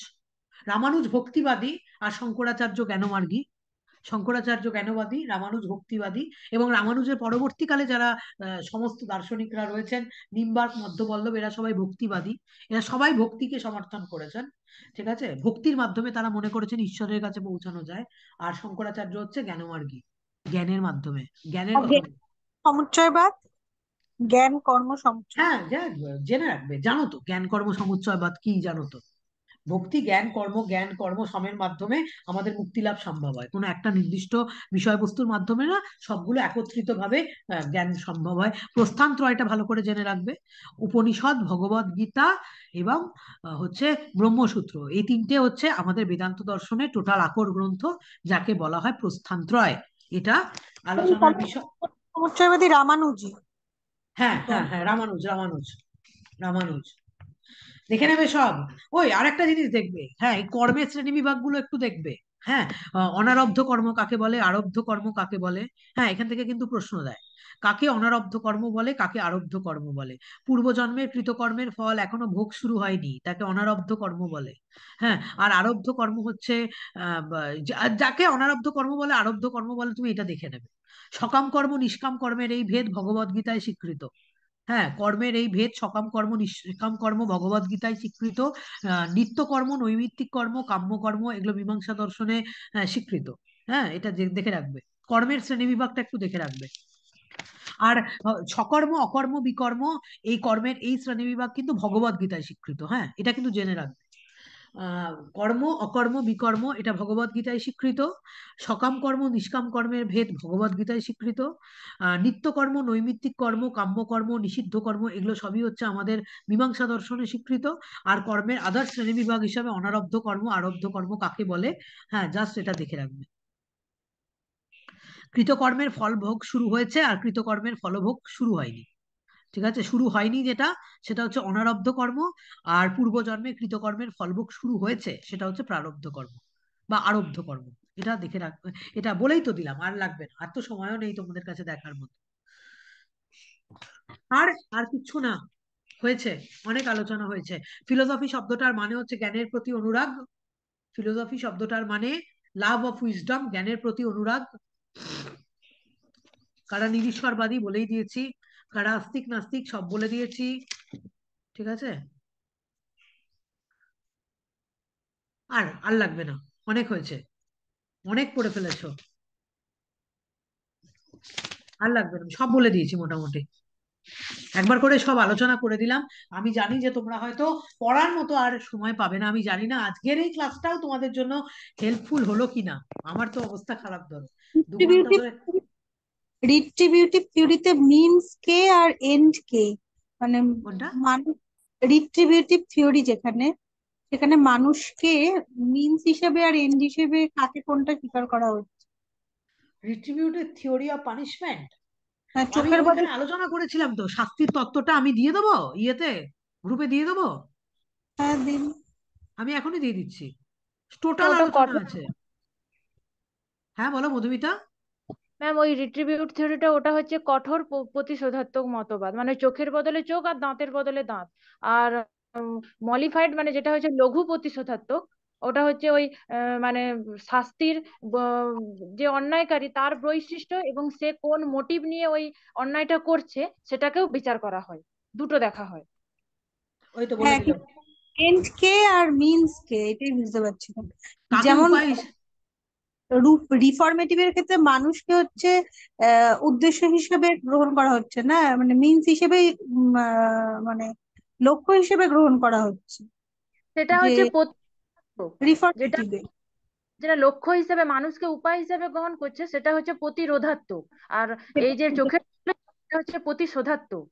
রামানুজ ভক্তিবাদী আর শঙ্করাচার্য জ্ঞানমার্গী। শঙ্করাচার্য জ্ঞানবাদী, রামানুজ ভক্তিবাদী। এবং রামানুজের পরবর্তীকালে যারা সমস্ত দার্শনিকরা রয়েছেন, নিম্বার্ক, মধ্যবল্লভ, এরা সবাই ভক্তিবাদী। এরা সবাই ভক্তিকে সমর্থন করেছেন। ঠিক আছে, ভক্তির মাধ্যমে তারা মনে করেছেন ঈশ্বরের কাছে পৌঁছানো যায়। আর শঙ্করাচার্য হচ্ছে জ্ঞানমার্গী, জ্ঞানের মাধ্যমে, জ্ঞানের কথা। সমুচ্চয়বাদ, জ্ঞান কর্ম সমুচ্চয়। হ্যাঁ, জেনে রাখবে, জানো তো জ্ঞান কর্ম সমুচ্চয়বাদ কি, জানো তো? ভক্তি জ্ঞান কর্ম সমের মাধ্যমে আমাদের মুক্তি লাভ সম্ভব হয়, কোনো একটা নির্দিষ্ট বিষয়বস্তুর মাধ্যমে না, সবগুলো একত্রিত ভাবে জ্ঞান সম্ভব হয়। প্রস্থান ত্রয়টা ভালো করে জেনে রাখবে। উপনিষদ, ভগবদ গীতা এবং হচ্ছে ব্রহ্মসূত্র, এই তিনটে হচ্ছে আমাদের বেদান্ত দর্শনের টোটাল আকর গ্রন্থ, যাকে বলা হয় প্রস্থান ত্রয়। এটা আলোচনার বিষয়। সমুচ্চয়বাদী রামানুজি। হ্যাঁ হ্যাঁ হ্যাঁ, রামানুজ রামানুজ রামানুজ। দেখে নেবে সব। ওই আরেকটা জিনিস দেখবে, হ্যাঁ, এই কর্মের শ্রেণী বিভাগগুলো একটু দেখবে। হ্যাঁ, অনারব্ধ কর্ম কাকে বলে, আরব্ধ কর্ম কাকে বলে। হ্যাঁ, এখান থেকে কিন্তু প্রশ্ন দেয়, কাকে অনারব্ধ কর্ম বলে, কাকে আরব্ধ কর্ম বলে। পূর্বজন্মের কৃতকর্মের ফল এখনো ভোগ শুরু হয়নি, তাকে অনারব্ধ কর্ম বলে। হ্যাঁ, আর আরব্ধ কর্ম হচ্ছে যাকে অনারব্ধ কর্ম বলে, আরব্ধ কর্ম বলে, তুমি এটা দেখে নেবে। সকাম কর্ম নিষ্কাম কর্মের এই ভেদ ভগবদ গীতায় স্বীকৃত। হ্যাঁ, কর্মের এই ভেদ সকাম কর্ম নিষ্কাম কর্ম ভগবদ গীতায় স্বীকৃত। নিত্য কর্ম, নৈমিত্তিক কর্ম, কাম্য কর্ম, এগুলো মীমাংসা দর্শনে স্বীকৃত। হ্যাঁ, এটা দেখে রাখবে। কর্মের শ্রেণীবিভাগটা একটু দেখে রাখবে। আর সকর্ম, অকর্ম, বিকর্ম, এই কর্মের এই শ্রেণীবিভাগ কিন্তু ভগবদ গীতায় স্বীকৃত। হ্যাঁ, এটা কিন্তু জেনে রাখবে। কর্ম, অকর্ম, বিকর্ম এটা ভগবদ গীতায় স্বীকৃত। সকাম কর্ম, নিষ্কাম কর্মের ভেদ ভগবদ গীতায় স্বীকৃত। নিত্যকর্ম, নৈমিত্তিক কর্ম, কাম্যকর্ম, নিষিদ্ধ কর্ম এগুলো সবই হচ্ছে আমাদের মীমাংসা দর্শনে স্বীকৃত। আর কর্মের আদার শ্রেণীবিভাগ হিসাবে অনারব্ধ কর্ম, আরব্ধ কর্ম কাকে বলে, হ্যাঁ জাস্ট এটা দেখে রাখবে। কৃতকর্মের ফলভোগ শুরু হয়েছে আর কৃতকর্মের ফলভোগ শুরু হয়নি। ঠিক আছে, শুরু হয়নি যেটা, সেটা হচ্ছে অনারব্ধ কর্ম। আর পূর্বজন্মে কৃতকর্মের ফলভোগ শুরু হয়েছে সেটা হচ্ছে প্রারব্ধ কর্ম বা আরব্ধ কর্ম। এটা দেখে রাখবে। এটা বলেই তো দিলাম, আর লাগবে না, আর তো সময়ও নেই তোমাদের কাছে দেখার মতো। আর আর কিচ্ছু না, হয়েছে, অনেক আলোচনা হয়েছে। ফিলোসফি শব্দটার মানে হচ্ছে জ্ঞানের প্রতি অনুরাগ। ফিলোসফি শব্দটার মানে লাভ অফ উইজডম, জ্ঞানের প্রতি অনুরাগ। কারা নিরীশ্বরবাদী বলেই দিয়েছি, কারা আস্তিক নাস্তিক সব বলে দিয়েছি। ঠিক আছে, আর আর লাগবে না, অনেক হয়েছে, অনেক পড়ে ফেলেছো, আর লাগবে না, সব বলে দিয়েছি মোটামুটি। একবার করে সব আলোচনা করে দিলাম। আমি জানি যে তোমরা হয়তো পড়ার মতো আর সময় পাবে না, আমি জানি না আজকের এই ক্লাসটাও তোমাদের জন্য হেল্পফুল হলো কিনা। আমার তো অবস্থা খারাপ, ধরো 2 ঘন্টা রিট্রিবিউটিভ ধরে। রিট্রিবিউটিভ থিওরিতে মিনস কে আর এন্ড কে, মানে কোনটা? মানুষ, রিট্রিবিউটিভ থিওরি যেখানে, সেখানে মানুষকে মিনস হিসেবে আর এন্ড হিসেবে কাকে কোনটা স্বীকার করা হচ্ছে? রিট্রিবিউটিভ থিওরি অফ পানিশমেন্ট। আমি চোখের ওইখানে বদলে আলোচনা করেছিলাম তো, শাস্তির তত্ত্বটা আমি দিয়ে দেবো ইয়েতে, গ্রুপে দিয়ে দেবো। হ্যাঁ দিন। আমি এখনই দিয়ে দিচ্ছি, টোটাল ওটা আলোচনা কঠোর। আছে। হ্যাঁ বলো মধুমিতা। ম্যাম ওই রিট্রিবিউট থিওরিটা ওটা হচ্ছে কঠোর প্রতিশোধাত্মক মতবাদ, মানে চোখের বদলে চোখ আর দাঁতের বদলে দাঁত। আর মলিফাইড মানে যেটা হচ্ছে লঘু প্রতিশোধাত্মক, ওটা হচ্ছে ওই মানে শাস্তির যে অন্যায়কারী তার বৈশিষ্ট্য এবং সে কোন মোটিভ নিয়ে ওই অন্যায়টা করছে সেটাকেও বিচার করা হয়, দুটো দেখা হয়। ওই তো বলে হ্যাঁ, দিলাম। এন্ড কে আর মিনস কে এটাই বুঝতে পারছি না। কাকে যেমন উপায় রিফর্মেটিভ এর ক্ষেত্রে মানুষকে হচ্ছে উদ্দেশ্য হিসেবে গ্রহণ করা হচ্ছে না, মানে মিনস হিসেবে, মানে লক্ষ্য হিসেবে গ্রহণ করা হচ্ছে। সেটা যে হচ্ছে যেটা রিফর্মেটিভে যেটা লক্ষ্য হিসেবে মানুষকে উপায় হিসেবে গ্রহণ করছে সেটা হচ্ছে প্রতিরোধাত্মক। আর এই যে চোখের সেটা হচ্ছে প্রতিশোধাত্মক।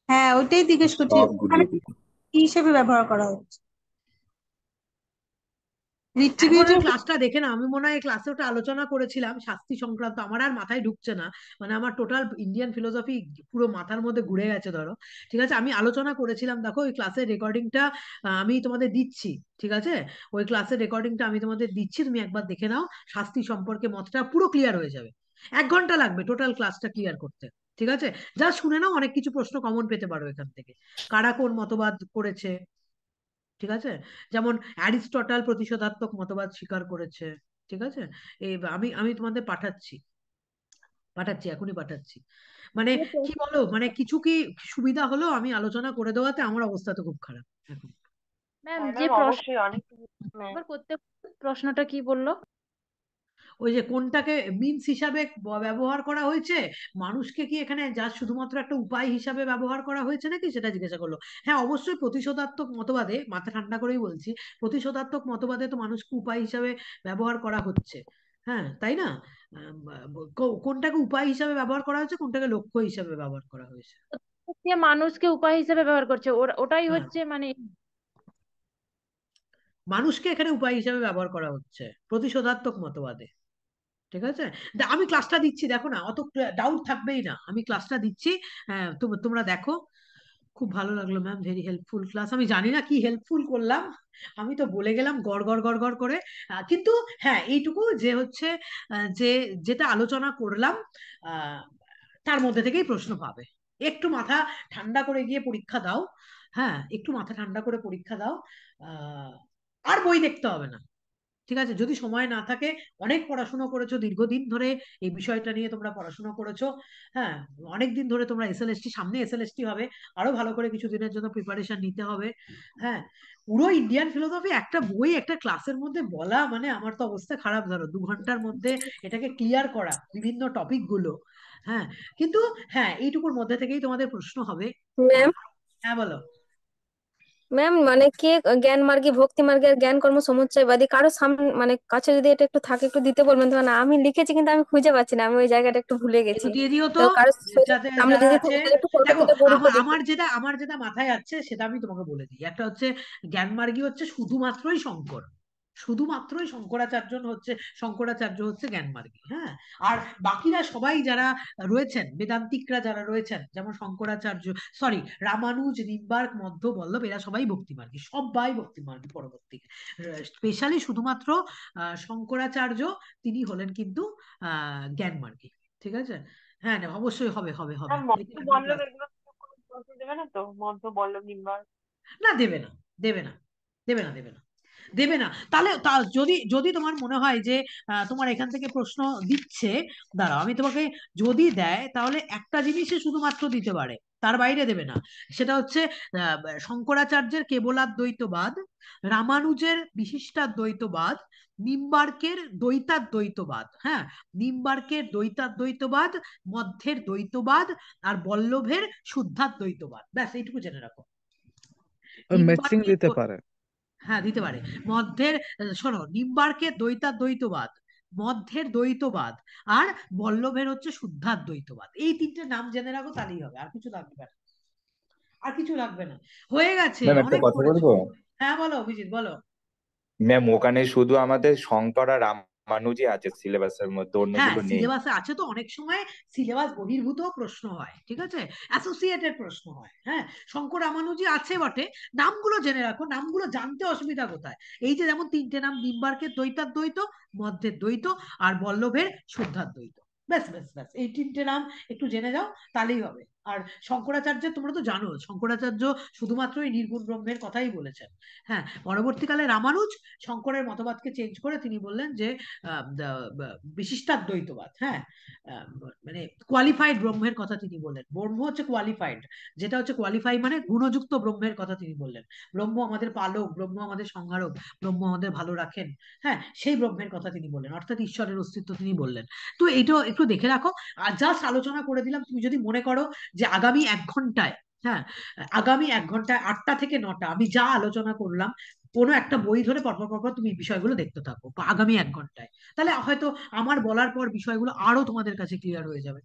হ্যাঁ ওইটাই জিজ্ঞেস করছি, সব ওখানে গুলিয়ে দিত। কি হিসেবে ব্যবহার করা হচ্ছে একবার ওই রিট্রিবিউটিভ? ক্লাসটা দেখে না, আমি মনে হয় এই ক্লাসে ওটা আলোচনা করেছিলাম শাস্তি সংক্রান্ত, আমার আর মাথায় ঢুকছে না। মানে আমার টোটাল ইন্ডিয়ান ফিলোসফি পুরো মাথার মধ্যে ঘুরে গেছে ধরো। ঠিক আছে, আমি আলোচনা করেছিলাম, দেখো ওই ক্লাসের রেকর্ডিংটা আমি তোমাদের দিচ্ছি। ঠিক আছে, ওই ক্লাসের রেকর্ডিংটা আমি তোমাদের দিচ্ছি, তুমি একবার দেখে নাও, শাস্তি সম্পর্কে মতটা পুরো ক্লিয়ার হয়ে যাবে। 1 ঘন্টা লাগবে টোটাল ক্লাসটা ক্লিয়ার করতে। ঠিক আছে, যা শুনে নাও, অনেক কিছু প্রশ্ন কমন পেতে পারো এখান থেকে, কারা কোন মতবাদ করেছে। ঠিক আছে, যেমন অ্যারিস্টটল প্রতিশোধাত্মক মতবাদ স্বীকার করেছে। ঠিক আছে, এই আমি আমি তোমাদের পাঠাচ্ছি, এখনই পাঠাচ্ছি। মানে কি বলো, মানে কিছু কি সুবিধা হলো আমি আলোচনা করে দেওয়াতে? আমার অবস্থা তো খুব খারাপ এখন। ম্যাম হ্যাঁ যে ম্যাম, প্রশ্ন অবশ্যই অনেক। ম্যাম, করতে, প্রশ্নটা কি বললো? ওই যে কোনটাকে মিনস হিসাবে ব্যবহার করা হয়েছে, মানুষকে কি এখানে যা শুধুমাত্র একটা উপায় হিসাবে ব্যবহার করা হয়েছে নাকি, সেটা জিজ্ঞাসা করলো। হ্যাঁ অবশ্যই প্রতিশোধাত্মক মতবাদে, মাথা ঠান্ডা করেই বলছি, প্রতিশোধাত্মক মতবাদে তো মানুষকে উপায় হিসাবে ব্যবহার করা হচ্ছে। হ্যাঁ তাই না? কোনটাকে উপায় হিসাবে ব্যবহার করা হয়েছে, কোনটাকে লক্ষ্য হিসাবে ব্যবহার করা হয়েছে। যে মানুষকে উপায় হিসেবে ব্যবহার করছে ওটাই হ্যাঁ, হচ্ছে মানে মানুষকে এখানে উপায় হিসাবে ব্যবহার করা হচ্ছে প্রতিশোধাত্মক মতবাদে। ঠিক আছে, আমি ক্লাসটা দিচ্ছি, দেখো না, অত ডাউট থাকবেই না, আমি ক্লাসটা দিচ্ছি। হ্যাঁ তোমরা দেখো। খুব ভালো লাগলো ম্যাম, ভেরি হেল্পফুল ক্লাস। আমি জানি না কি হেল্পফুল করলাম, আমি তো বলে গেলাম গড় গড় গড় গড় করে। কিন্তু হ্যাঁ এইটুকু যে হচ্ছে, যে যেটা আলোচনা করলাম আহ, তার মধ্যে থেকেই প্রশ্ন পাবে। একটু মাথা ঠান্ডা করে গিয়ে পরীক্ষা দাও। হ্যাঁ একটু মাথা ঠান্ডা করে পরীক্ষা দাও। আর বই দেখতে হবে না। ঠিক আছে? যদি সময় না থাকে, অনেক পড়াশোনা করেছো দীর্ঘদিন ধরে, এই বিষয়টা নিয়ে তোমরা পড়াশোনা করেছো, হ্যাঁ, অনেক দিন ধরে তোমরা এসএলএসটি, সামনে এসএলএসটি হবে, আরো ভালো করে কিছু দিনের জন্য প্রিপারেশন নিতে হবে। হ্যাঁ, পুরো ইন্ডিয়ান ফিলোসফি একটা বই একটা ক্লাসের মধ্যে বলা মানে আমার তো অবস্থা খারাপ, ধরো 2 ঘন্টার মধ্যে এটাকে ক্লিয়ার করা বিভিন্ন টপিক গুলো। হ্যাঁ, কিন্তু হ্যাঁ, এইটুকুর মধ্যে থেকেই তোমাদের প্রশ্ন হবে। ম্যাম হ্যাঁ বলো। ম্যাম মানে কে জ্ঞান মার্গী, ভক্তি মার্গী আর জ্ঞান কর্ম সমুচ্চয়বাদী, কারো সামনে মানে কাছে যদি এটা একটু থাকে একটু দিতে বলবেন তো। না আমি লিখেছি কিন্তু আমি খুঁজে পাচ্ছি না, আমি ওই জায়গাটা একটু ভুলে গেছি। একটু দিয়ে দিও তো তো, কারো যাতে সামনে যারা যদি আছে। থাকে তাহলে একটু ফটো দেখো, তুলে গুরুত্ব আমার দিচ্ছি। আমার যেটা মাথায় আছে সেটা আমি তোমাকে বলে দিই। একটা হচ্ছে জ্ঞানমার্গী হচ্ছে শুধুমাত্রই শঙ্কর, শুধুমাত্রই শঙ্করাচার্য হচ্ছে জ্ঞানমার্গী। হ্যাঁ, আর বাকিরা সবাই যারা রয়েছেন, বেদান্তিকরা যারা রয়েছেন, যেমন শঙ্করাচার্য, সরি, রামানুজ, নিম্বার্ক, মধ্ব, বল্লভ, এরা সবাই ভক্তিমার্গী, সবাই ভক্তিমার্গী পরবর্তী। স্পেশালি শুধুমাত্র শঙ্করাচার্য, তিনি হলেন কিন্তু জ্ঞানমার্গী। ঠিক আছে? হ্যাঁ, না, অবশ্যই হবে হবে হবে। আর মধ্য দেখি বল্লভ ক্লাস, এগুলো তো কোনো প্রশ্ন দেবে না তো? মধ্য বল্লভ নিম্বার? না দেবে না, দেবে না, দেবে না, দেবে না, দেবে না। তাহলে যদি যদি তোমার মনে হয় যে তোমার এখান থেকে প্রশ্ন দিচ্ছে, দাঁড়াও আমি তোমাকে, যদি দেয় তাহলে একটা জিনিসই শুধুমাত্র দিতে পারে, তার বাইরে দেবে না। সেটা হচ্ছে শঙ্করাচার্যের কেবলাদ্বৈতবাদ, রামানুজের বিশিষ্টাদ্বৈতবাদ, নিম্বার্কের দ্বৈতাদ্বৈতবাদ, হ্যাঁ, নিম্বার্কের দ্বৈতাদ্বৈতবাদ, মধ্যের দ্বৈতবাদ, আর বল্লভের শুদ্ধাদ্বৈতবাদ। ব্যাস এইটুকু জেনে রাখো। ম্যাচিং নিম্বার্কের দিতে পারে। হ্যাঁ, দিতে পারে। মধ্যের শোনো, নিম্বার্কের দ্বৈতাদ্বৈতবাদ, মধ্যের দ্বৈতবাদ, আর বল্লভের হচ্ছে শুদ্ধাদ্বৈতবাদ। এই 3টে নাম জেনে রাখো, তাহলেই হবে, আর কিছু লাগবে না, আর কিছু লাগবে না। হয়ে গেছে, ম্যাম একটা অনেক কথা পড়েছো। বলবো? হ্যাঁ বলো অভিজিৎ, বলো। ম্যাম ওখানে শুধু আমাদের শঙ্কর আর রামানুজই আছে সিলেবাসের মধ্যে, হ্যাঁ, অন্যগুলো নেই। সিলেবাসে আছে তো, অনেক সময় সিলেবাস বহির্ভূত প্রশ্ন হয়, ঠিক আছে, অ্যাসোসিয়েটেড প্রশ্ন হয়। হ্যাঁ, শঙ্কর রামানুজি আছে বটে, নামগুলো জেনে রাখো, নামগুলো জানতে অসুবিধা কোথায়? এই যে যেমন 3টে নাম, নিম্বার্কের দ্বৈতাদ্বৈত, মধ্যের দ্বৈত, আর বল্লভের শুদ্ধাদ্বৈত। ব্যাস ব্যাস ব্যাস, এই 3টে নাম একটু জেনে যাও, তাহলেই হবে। আর শঙ্করাচার্যের তোমরা তো জানো, শঙ্করাচার্য শুধুমাত্র এই নির্গুণ ব্রহ্মের কথাই বলেছেন। হ্যাঁ, পরবর্তীকালে রামানুজ শঙ্করের মতবাদকে চেঞ্জ করে তিনি বললেন যে বিশিষ্টাদ্বৈতবাদ, হ্যাঁ, মানে কোয়ালিফাইড ব্রহ্মের কথা তিনি বললেন। ব্রহ্ম হচ্ছে কোয়ালিফাইড, যেটা হচ্ছে কোয়ালিফাই মানে গুণযুক্ত ব্রহ্মের কথা তিনি বললেন। ব্রহ্ম আমাদের পালক, ব্রহ্ম আমাদের সংহারক, ব্রহ্ম আমাদের ভালো রাখেন, হ্যাঁ, সেই ব্রহ্মের কথা তিনি বললেন, অর্থাৎ ঈশ্বরের অস্তিত্ব তিনি বললেন। তো এইটা একটু দেখে রাখো। আর জাস্ট আলোচনা করে দিলাম, তুমি যদি মনে করো যে আগামী 1 ঘন্টায়, হ্যাঁ, আগামী 1 ঘন্টায় 8টা থেকে 9টা আমি যা আলোচনা করলাম, কোনো একটা বই ধরে পরপর পরপর তুমি বিষয়গুলো দেখতে থাকো আগামী 1 ঘন্টায়, তাহলে হয়তো আমার বলার পর বিষয়গুলো আরো তোমাদের কাছে ক্লিয়ার হয়ে যাবে,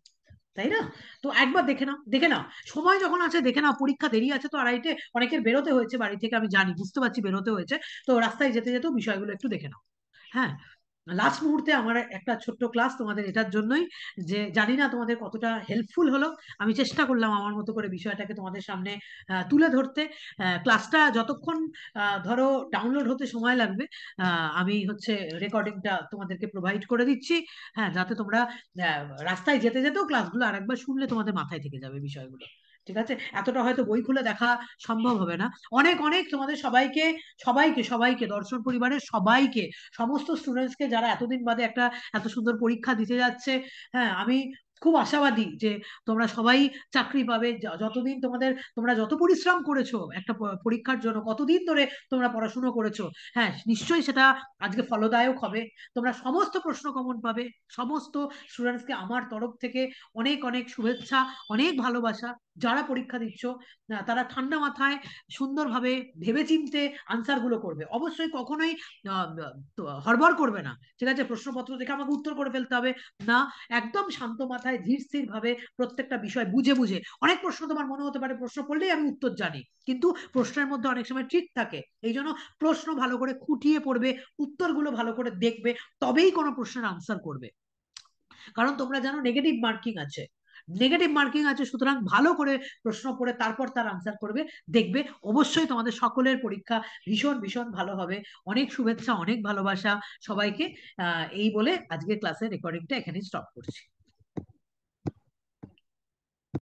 তাই না? তো একবার দেখে নাও, দেখে নাও, সময় যখন আছে দেখে নাও। পরীক্ষা দেরি আছে তো, 2:30 অনেকের বেরোতে হয়েছে বাড়ি থেকে, আমি জানি, বুঝতে পারছি বেরোতে হয়েছে, তো রাস্তায় যেতে যেতেও বিষয়গুলো একটু দেখে নাও। হ্যাঁ, লাস্ট মুহূর্তে আমার একটা ছোট্ট ক্লাস তোমাদের এটার জন্যই, যে জানি না তোমাদের কতটা হেল্পফুল হলো। আমি চেষ্টা করলাম আমার মতো করে বিষয়টাকে তোমাদের সামনে তুলে ধরতে। ক্লাসটা যতক্ষণ ধরো ডাউনলোড হতে সময় লাগবে, আমি হচ্ছে রেকর্ডিংটা তোমাদেরকে প্রোভাইড করে দিচ্ছি। হ্যাঁ, যাতে তোমরা রাস্তায় যেতে যেতেও ক্লাসগুলো আরেকবার শুনলে তোমাদের মাথায় থেকে যাবে বিষয়গুলো। ঠিক আছে? এতটা হয়তো বই খুলে দেখা সম্ভব হবে না। অনেক অনেক তোমাদের সবাইকে, সবাইকে সবাইকে দর্শন পরিবারের সবাইকে, সমস্ত স্টুডেন্টসকে যারা এতদিন বাদে একটা এত সুন্দর পরীক্ষা দিতে যাচ্ছে, হ্যাঁ, আমি খুব আশাবাদী যে তোমরা সবাই চাকরি পাবে। যতদিন তোমরা যত পরিশ্রম করেছো একটা পরীক্ষার জন্য, কতদিন ধরে তোমরা পড়াশুনো করেছো, হ্যাঁ, নিশ্চয়ই সেটা আজকে ফলদায়ক হবে। তোমরা সমস্ত প্রশ্ন কমন পাবে। সমস্ত স্টুডেন্টসকে আমার তরফ থেকে অনেক অনেক শুভেচ্ছা, অনেক ভালোবাসা। যারা পরীক্ষা দিচ্ছ তারা ঠান্ডা মাথায় সুন্দরভাবে ভেবেচিন্তে আনসার গুলো করবে, অবশ্যই কখনোই হড়বড় করবে না। ঠিক আছে? প্রশ্নপত্র দেখে আমাকে উত্তর করে ফেলতে হবে না, একদম শান্ত মাথায় ধীর স্থির ভাবে প্রত্যেকটা বিষয় বুঝে বুঝে। অনেক প্রশ্ন তোমার মনে হতে পারে প্রশ্ন পড়লেই আমি উত্তর জানি, কিন্তু প্রশ্নের মধ্যে অনেক সময় ট্রিক থাকে। এই জন্য প্রশ্ন ভালো করে খুঁটিয়ে পড়বে, উত্তরগুলো ভালো করে দেখবে, তবেই কোনো প্রশ্নের আনসার করবে। কারণ তোমরা জানো নেগেটিভ মার্কিং আছে, নেগেটিভ মার্কিং আছে, সুতরাং ভালো করে প্রশ্ন পড়ে তারপর তার আনসার করবে, দেখবে অবশ্যই তোমাদের সকলের পরীক্ষা ভীষণ ভীষণ ভালো হবে। অনেক শুভেচ্ছা, অনেক ভালোবাসা সবাইকে। এই বলে আজকে ক্লাসের রেকর্ডিংটা এখানেই স্টপ করছি।